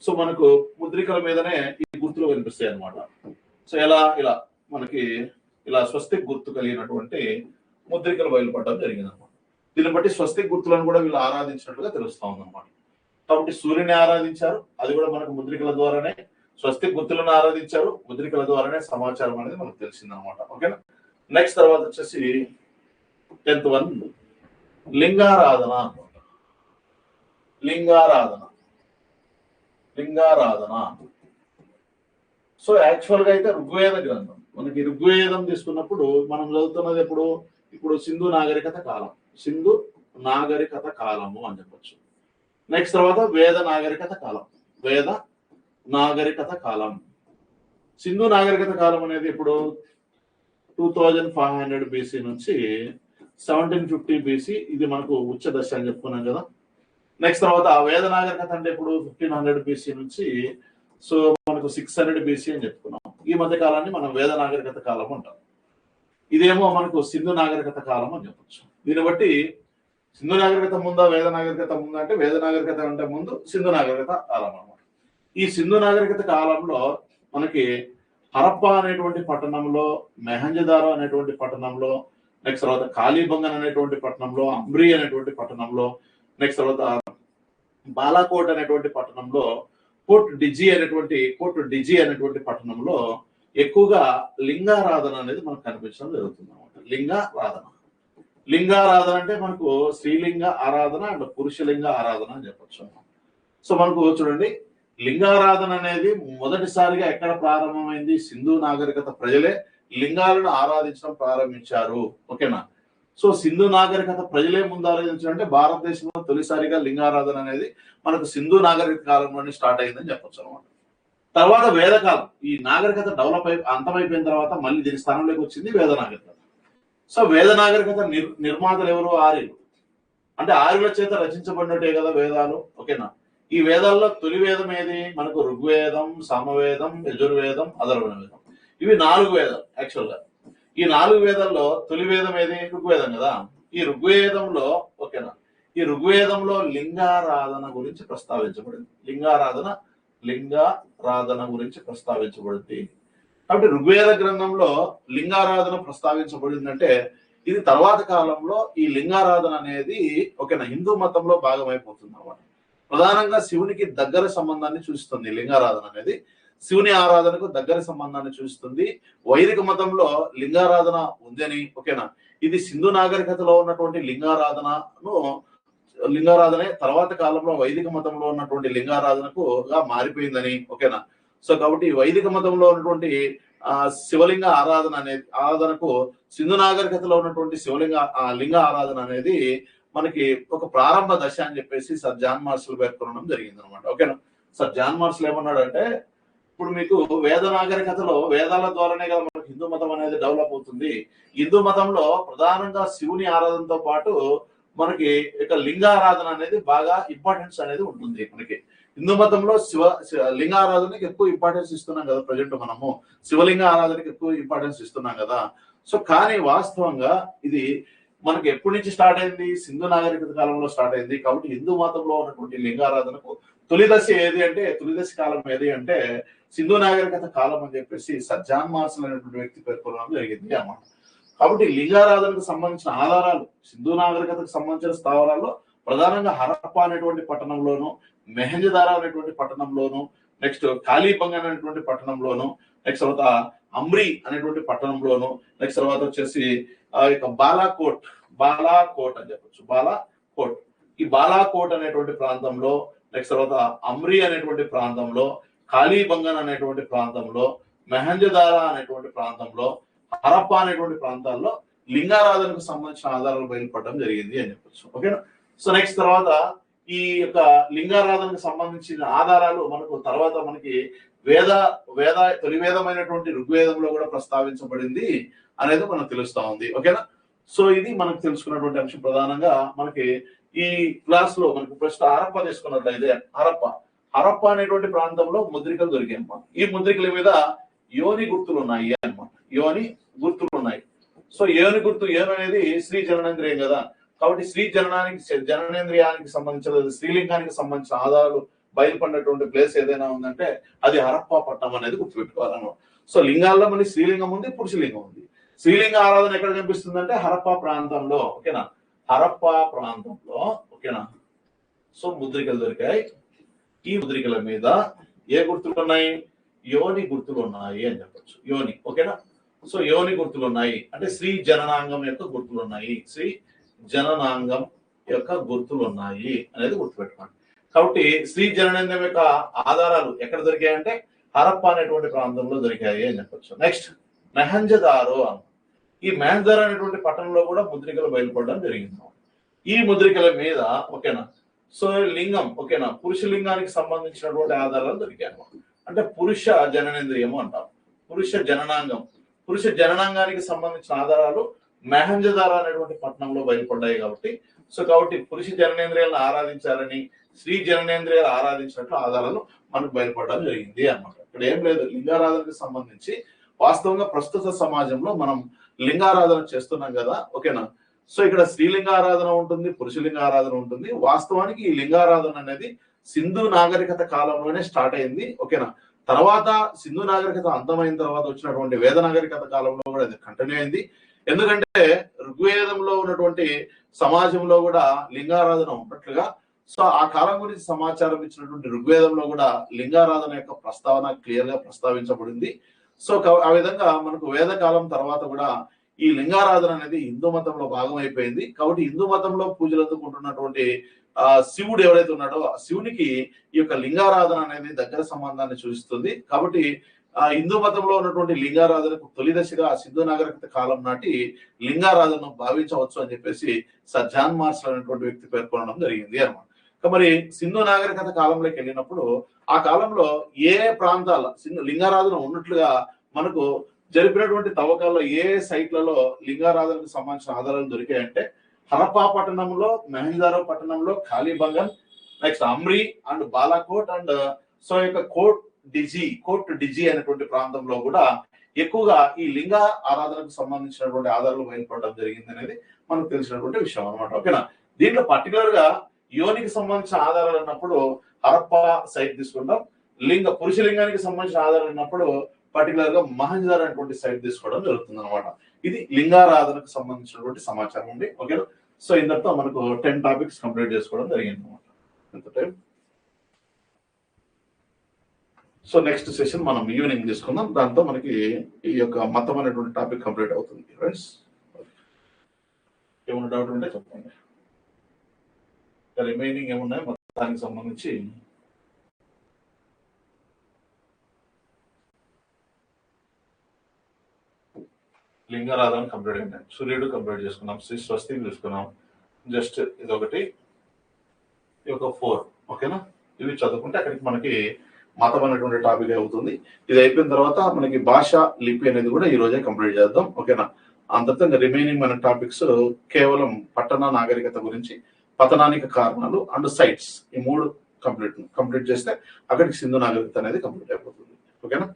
సో మనకు ముద్రికల మీదనే ఈ గుర్తులు కనిపిస్తాయి అనమాట. సో ఇలా మనకి ఇలా స్వస్తిక్ గుర్తు కలిగినటువంటి ముద్రికలు బయలుపడడం జరిగింది అనమాట. దీన్ని బట్టి స్వస్తిక్ గుర్తులను కూడా వీళ్ళు ఆరాధించినట్లుగా తెలుస్తా ఉందన్నమాట. కాబట్టి సూర్యుని ఆరాధించారు, అది కూడా మనకు ముద్రికల ద్వారానే. స్వస్తిక్ గుర్తులను ఆరాధించారు, ముద్రికల ద్వారానే సమాచారం అనేది మనకు తెలిసింది అనమాట. ఓకేనా. నెక్స్ట్ తర్వాత వచ్చేసి 10th వన్ లింగారాధన అనమాట. లింగారాధన సో యాక్చువల్ గా అయితే ఋగ్వేద గ్రంథం. మనకి ఋగ్వేదం తీసుకున్నప్పుడు మనం చదువుతున్నది ఇప్పుడు సింధు నాగరికత కాలము అని చెప్పొచ్చు. నెక్స్ట్ తర్వాత వేద నాగరికత కాలం. సింధు నాగరికత కాలం అనేది ఇప్పుడు 2500 BC నుంచి 1750 BC, ఇది మనకు ఉచ్చ దశ అని చెప్పుకున్నాం కదా. నెక్స్ట్ తర్వాత వేద నాగరికత అంటే ఇప్పుడు 1500 BC నుంచి సో మనకు 600 BC అని చెప్పుకున్నాం. ఈ మధ్య కాలాన్ని మనం వేద నాగరికత కాలం అంటాం. ఇదేమో మనకు సింధు నాగరికత కాలం అని చెప్పొచ్చు. దీన్ని బట్టి సింధు నాగరికత ముందా వేద నాగరికత ముందా అంటే వేద నాగరికత అంటే ముందు సింధు నాగరికత కాలం అన్నమాట. ఈ సింధు నాగరికత కాలంలో మనకి హరప్ప అనేటువంటి పట్టణంలో, మెహంజదారో అనేటువంటి పట్టణంలో, నెక్స్ట్ తర్వాత కాళీబంగన్ అనేటువంటి పట్టణంలో, అంబ్రీ అనేటువంటి పట్టణంలో, నెక్స్ట్ తర్వాత బాలాకోట్ అనేటువంటి పట్టణంలో, కోట్ డిజీ అనేటువంటి పట్టణంలో ఎక్కువగా లింగారాధన అనేది మనకు కనిపించడం జరుగుతుంది అనమాట. లింగారాధన అంటే మనకు స్త్రీలింగ ఆరాధన అండ్ పురుషలింగ ఆరాధన అని చెప్పొచ్చు. సో మనకు చూడండి, లింగారాధన అనేది మొదటిసారిగా ఎక్కడ ప్రారంభమైంది? సింధు నాగరికత ప్రజలే లింగాలను ఆరాధించడం ప్రారంభించారు. ఓకేనా. సో సింధు నాగరికత ప్రజలే ముందు ఆరాధించారంటే భారతదేశంలో తొలిసారిగా లింగారాధన అనేది మనకు సింధు నాగరికత కాలంలోనే స్టార్ట్ అయిందని చెప్పొచ్చు అనమాట. తర్వాత వేదకాలం, ఈ నాగరికత డెవలప్ అంతమైపోయిన తర్వాత మళ్ళీ దీని స్థానంలోకి వచ్చింది వేద నాగరికత. సో వేద నాగరికత నిర్మాతలు ఎవరు? ఆర్యులు. అంటే ఆర్యుల చేత రచించబడినట్టే కదా వేదాలు. ఓకేనా. ఈ వేదాల్లో తొలి వేదం ఏది? మనకు ఋగ్వేదం, సామవేదం, యజుర్వేదం, అథర్వణ వేదం. ఇవి 4 వేదాలు యాక్చువల్ గా. ఈ 4 వేదాల్లో తొలి వేదం ఏది? ఋగ్వేదం కదా. ఈ ఋగ్వేదంలో ఓకేనా, ఈ ఋగ్వేదంలో లింగారాధన గురించి ప్రస్తావించబడింది. లింగారాధన గురించి ప్రస్తావించబడింది. కాబట్టి ఋగ్వేద గ్రంథంలో లింగారాధన ప్రస్తావించబడిందంటే ఇది తర్వాత కాలంలో ఈ లింగారాధన అనేది ఓకేనా హిందూ మతంలో భాగమైపోతుంది అన్నమాట. ప్రధానంగా శివునికి దగ్గర సంబంధాన్ని చూస్తుంది లింగారాధన అనేది. శివుని ఆరాధనకు దగ్గర సంబంధాన్ని చూస్తుంది. వైదిక మతంలో లింగారాధన ఉందని ఓకేనా, ఇది సింధు నాగరికతలో ఉన్నటువంటి లింగారాధనే తర్వాత కాలంలో వైదిక మతంలో ఉన్నటువంటి లింగారాధనకుగా మారిపోయిందని ఓకేనా. సో కాబట్టి వైదిక మతంలో ఉన్నటువంటి శివలింగ ఆరాధనకు సింధు నాగరికతలో ఉన్నటువంటి లింగ ఆరాధన అనేది మనకి ఒక ప్రారంభ దశ అని చెప్పేసి సర్ జాన్ మార్షల్ పేర్కొనడం జరిగింది అనమాట. ఓకేనా. సర్ జాన్ మార్షల్ ఏమన్నాడంటే, ఇప్పుడు మీకు వేద నాగరికతలో వేదాల ద్వారానే కదా మనకు హిందూ మతం అనేది డెవలప్ అవుతుంది. హిందూ మతంలో ప్రధానంగా శివుని ఆరాధనతో పాటు మనకి ఇక లింగారాధన అనేది బాగా ఇంపార్టెన్స్ అనేది ఉంటుంది. మనకి హిందూ మతంలో లింగ ఆరాధనకి ఎక్కువ ఇంపార్టెన్స్ ఇస్తున్నాం కదా. ప్రజెంట్ మనము శివలింగ ఆరాధనకి ఎక్కువ ఇంపార్టెన్స్ ఇస్తున్నాం కదా. సో కానీ వాస్తవంగా ఇది మనకి ఎప్పటి నుంచి స్టార్ట్ అయింది? సింధు నాగరికత కాలంలో స్టార్ట్ అయింది. కాబట్టి హిందూ మతంలో ఉన్నటువంటి లింగారాధనకు తొలి దశ కాలం ఏది అంటే సింధు నాగరికత కాలం అని చెప్పేసి సర్ జాన్ మార్షల్ అనేటువంటి వ్యక్తి పేర్కొనడం జరిగింది అన్నమాట. కాబట్టి లింగారాధనకు సంబంధించిన ఆధారాలు సింధు నాగరికతకు సంబంధించిన స్థావరాల్లో ప్రధానంగా హరప్ప అనేటువంటి పట్టణంలోను, మెహంజదారా అనేటువంటి పట్టణంలోను, నెక్స్ట్ కాళీబంగన్ అనేటువంటి పట్టణంలోను, నెక్స్ట్ తర్వాత అంబ్రీ అనేటువంటి పట్టణంలోను, నెక్స్ట్ తర్వాత వచ్చేసి బాలాకోట్ అని చెప్పొచ్చు. ఈ బాలాకోట్ అనేటువంటి ప్రాంతంలో, నెక్స్ట్ తర్వాత అంబ్రీ అనేటువంటి ప్రాంతంలో, కాళీబంగన్ అనేటువంటి ప్రాంతంలో, మెహంజదారా అనేటువంటి ప్రాంతంలో, హరప్ప అనేటువంటి ప్రాంతాల్లో లింగారాధనకు సంబంధించిన ఆధారాలు బయలుపడడం జరిగింది అని చెప్పొచ్చు. ఓకేనా. సో నెక్స్ట్ తర్వాత ఈ యొక్క లింగారాధనకు సంబంధించిన ఆధారాలు మనకి తొలి వేదమైనటువంటి ఋగ్వేదంలో కూడా ప్రస్తావించబడింది అనేది మనకు తెలుస్తా ఉంది. ఓకేనా. సో ఇది మనకు తెలుసుకున్నటువంటి అంశం. ప్రధానంగా మనకి ఈ క్లాస్ లో మనకు ప్రశ్న హరప్ప తీసుకున్నట్లయితే హరప్ప అనేటువంటి ప్రాంతంలో ముద్రికలు దొరికాయి అన్నమాట. ఈ ముద్రికల మీద యోని గుర్తులు ఉన్నాయి అన్నమాట. యోని గుర్తులు ఉన్నాయి. సో యోని గుర్తు, యోని అనేది స్త్రీ జననేంద్రియం కదా, కాబట్టి స్త్రీ జననేంద్రియానికి సంబంధించిన, స్త్రీలింగానికి సంబంధించిన ఆధారాలు బయలుపడినటువంటి ప్లేస్ ఏదైనా ఉందంటే అది హరప్ప పట్టణం అనేది గుర్తుపెట్టుకోవాలన్నమాట. సో లింగాల్లో మళ్ళీ స్త్రీలింగం ఉంది, పురుషలింగం ఉంది. స్త్రీలింగ ఆరాధన ఎక్కడ కనిపిస్తుందంటే హరప్ప ప్రాంతంలో. ఓకేనా, హరప్ప ప్రాంతంలో. ఓకేనా, సో ముద్రికలు దొరికాయి. ఈ ముద్రికల మీద ఏ గుర్తులు ఉన్నాయి? యోని గుర్తులు ఉన్నాయి అని చెప్పచ్చు. యోని. ఓకేనా, సో యోని గుర్తులు ఉన్నాయి అంటే స్త్రీ జననాంగం యొక్క గుర్తులు ఉన్నాయి. స్త్రీ జననాంగం యొక్క గుర్తులు ఉన్నాయి అనేది గుర్తుపెట్టుకోండి. కాబట్టి స్త్రీ జననాంగం యొక్క ఆధారాలు ఎక్కడ దొరికాయంటే హరప్ప అనేటువంటి ప్రాంతంలో దొరికాయి అని చెప్పచ్చు. నెక్స్ట్ మెహంజదారో. ఈ మెహంజదారో అనేటువంటి పట్టణంలో కూడా ముద్రికలు బయలుపడడం జరిగింది. ఈ ముద్రికల మీద ఓకేనా, సో లింగం ఓకేనా, పురుష లింగానికి సంబంధించినటువంటి ఆధారాలు దొరికాయి. అంటే పురుష జననేంద్రియము అంటాం, పురుష జననాంగం. పురుష జననాంగానికి సంబంధించిన ఆధారాలు మెహంజదారో అనేటువంటి పట్టణంలో బయలుపడ్డాయి. కాబట్టి పురుష జననేంద్రియాలను ఆరాధించాలని, స్త్రీ జననేంద్రియాలు ఆరాధించినట్లు ఆధారాలు మనకు బయలుపడడం జరిగింది అన్నమాట. ఇక్కడ ఏం లేదు, లింగారాధనకు సంబంధించి వాస్తవంగా ప్రస్తుత సమాజంలో మనం లింగారాధన చేస్తున్నాం కదా. ఓకేనా, సో ఇక్కడ స్త్రీలింగ ఆరాధన ఉంటుంది, పురుషలింగ ఆరాధన ఉంటుంది. వాస్తవానికి ఈ లింగారాధన అనేది సింధు నాగరికత కాలంలోనే స్టార్ట్ అయింది. ఓకేనా, తర్వాత సింధు నాగరికత అంతమైన తర్వాత వచ్చినటువంటి వేద నాగరికత కాలంలో కూడా అది కంటిన్యూ అయింది. ఎందుకంటే ఋగ్వేదంలో ఉన్నటువంటి సమాజంలో కూడా లింగారాధన ఉన్నట్లుగా, సో ఆ కాలం గురించి సమాచారం ఇచ్చినటువంటి ఋగ్వేదంలో కూడా లింగారాధన యొక్క ప్రస్తావన క్లియర్ గా ప్రస్తావించబడింది. సో ఆ విధంగా మనకు వేద కాలం తర్వాత కూడా ఈ లింగారాధన అనేది హిందూ మతంలో భాగం అయిపోయింది. కాబట్టి హిందూ మతంలో పూజలు అందుకుంటున్నటువంటి శివుడు ఎవరైతే ఉన్నాడో ఆ శివునికి ఈ యొక్క లింగారాధన అనేది దగ్గర సంబంధాన్ని సూచిస్తుంది. కాబట్టి హిందూ మతంలో ఉన్నటువంటి లింగారాధనకు తొలి దశగా సింధు నాగరికత కాలం నాటి లింగారాధనను భావించవచ్చు అని చెప్పేసి సర్ జాన్ మార్షల్ అనేటువంటి వ్యక్తి పేర్కొనడం జరిగింది అన్నమాట. మరి సింధు నాగరికత కాలంలోకి వెళ్ళినప్పుడు ఆ కాలంలో ఏ ప్రాంతాల లింగారాధన ఉన్నట్లుగా మనకు జరిపినటువంటి తవ్వకాల్లో ఏ సైట్లలో లింగారాధనకు సంబంధించిన ఆధారాలు దొరికాయంటే హరప్పా పట్టణంలో, మెహంజదారో పట్టణంలో, Kalibangan, next అమ్రి and Balakot and so యొక్క కోట్ డిజీ అనేటువంటి ప్రాంతంలో కూడా ఎక్కువగా ఈ లింగ ఆరాధనకు సంబంధించినటువంటి ఆధారాలు బయలుపడడం జరిగింది అనేది మనకు తెలిసినటువంటి విషయం అనమాట. ఓకేనా, దీంట్లో పర్టికులర్ గా యోనికి సంబంధించిన ఆధారాలు అన్నప్పుడు హరప్పా సైట్ తీసుకుంటాం. పురుషలింగానికి సంబంధించిన ఆధారాలు అన్నప్పుడు పర్టికులర్ గా మహంజదారో అనేటువంటి సైట్ తీసుకోవడం జరుగుతుంది అనమాట. ఇది లింగారాధనకు సంబంధించినటువంటి సమాచారం ఉంది. ఓకేనా, సో ఇంతటితో మనకు 10 టాపిక్స్ కంప్లీట్ చేసుకోవడం జరిగింది అనమాట. ఎంత టైం? సో నెక్స్ట్ సెషన్ మనం ఈవినింగ్ తీసుకుందాం. దాంతో మనకి ఈ యొక్క మతం అనేటువంటి టాపిక్ కంప్లీట్ అవుతుంది. ఫ్రెండ్స్, ఏమైనా డౌట్ ఉంటే చెప్పండి. రిమైనింగ్ ఏమున్నాయి మతానికి సంబంధించి లింగారాధన కంప్లీట్ అయింది. సూర్యుడు కంప్లీట్ చేసుకున్నాం, శ్రీ స్వస్తి చూసుకున్నాం. జస్ట్ ఇదొకటి, ఈ ఒక 4. ఓకేనా, ఇవి చదువుకుంటే అక్కడికి మనకి మతం అనేటువంటి టాపిక్ అవుతుంది. ఇది అయిపోయిన తర్వాత మనకి భాష, లిపి అనేది కూడా ఈ రోజే కంప్లీట్ చేద్దాం. ఓకేనా, అంతటా రిమైనింగ్ మన టాపిక్స్ కేవలం పట్టణ నాగరికత గురించి, పతనానికి కారణాలు అండ్ సైట్స్, ఈ 3 కంప్లీట్ చేస్తే అక్కడికి సింధు నాగరికత అనేది కంప్లీట్ అయిపోతుంది. ఓకేనా.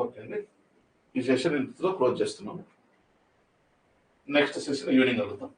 ఓకే అండి, ఈ సెషన్ ఇంతలో క్లోజ్ చేస్తున్నాము. నెక్స్ట్ సెషన్ ఈవినింగ్ వెళ్తాం.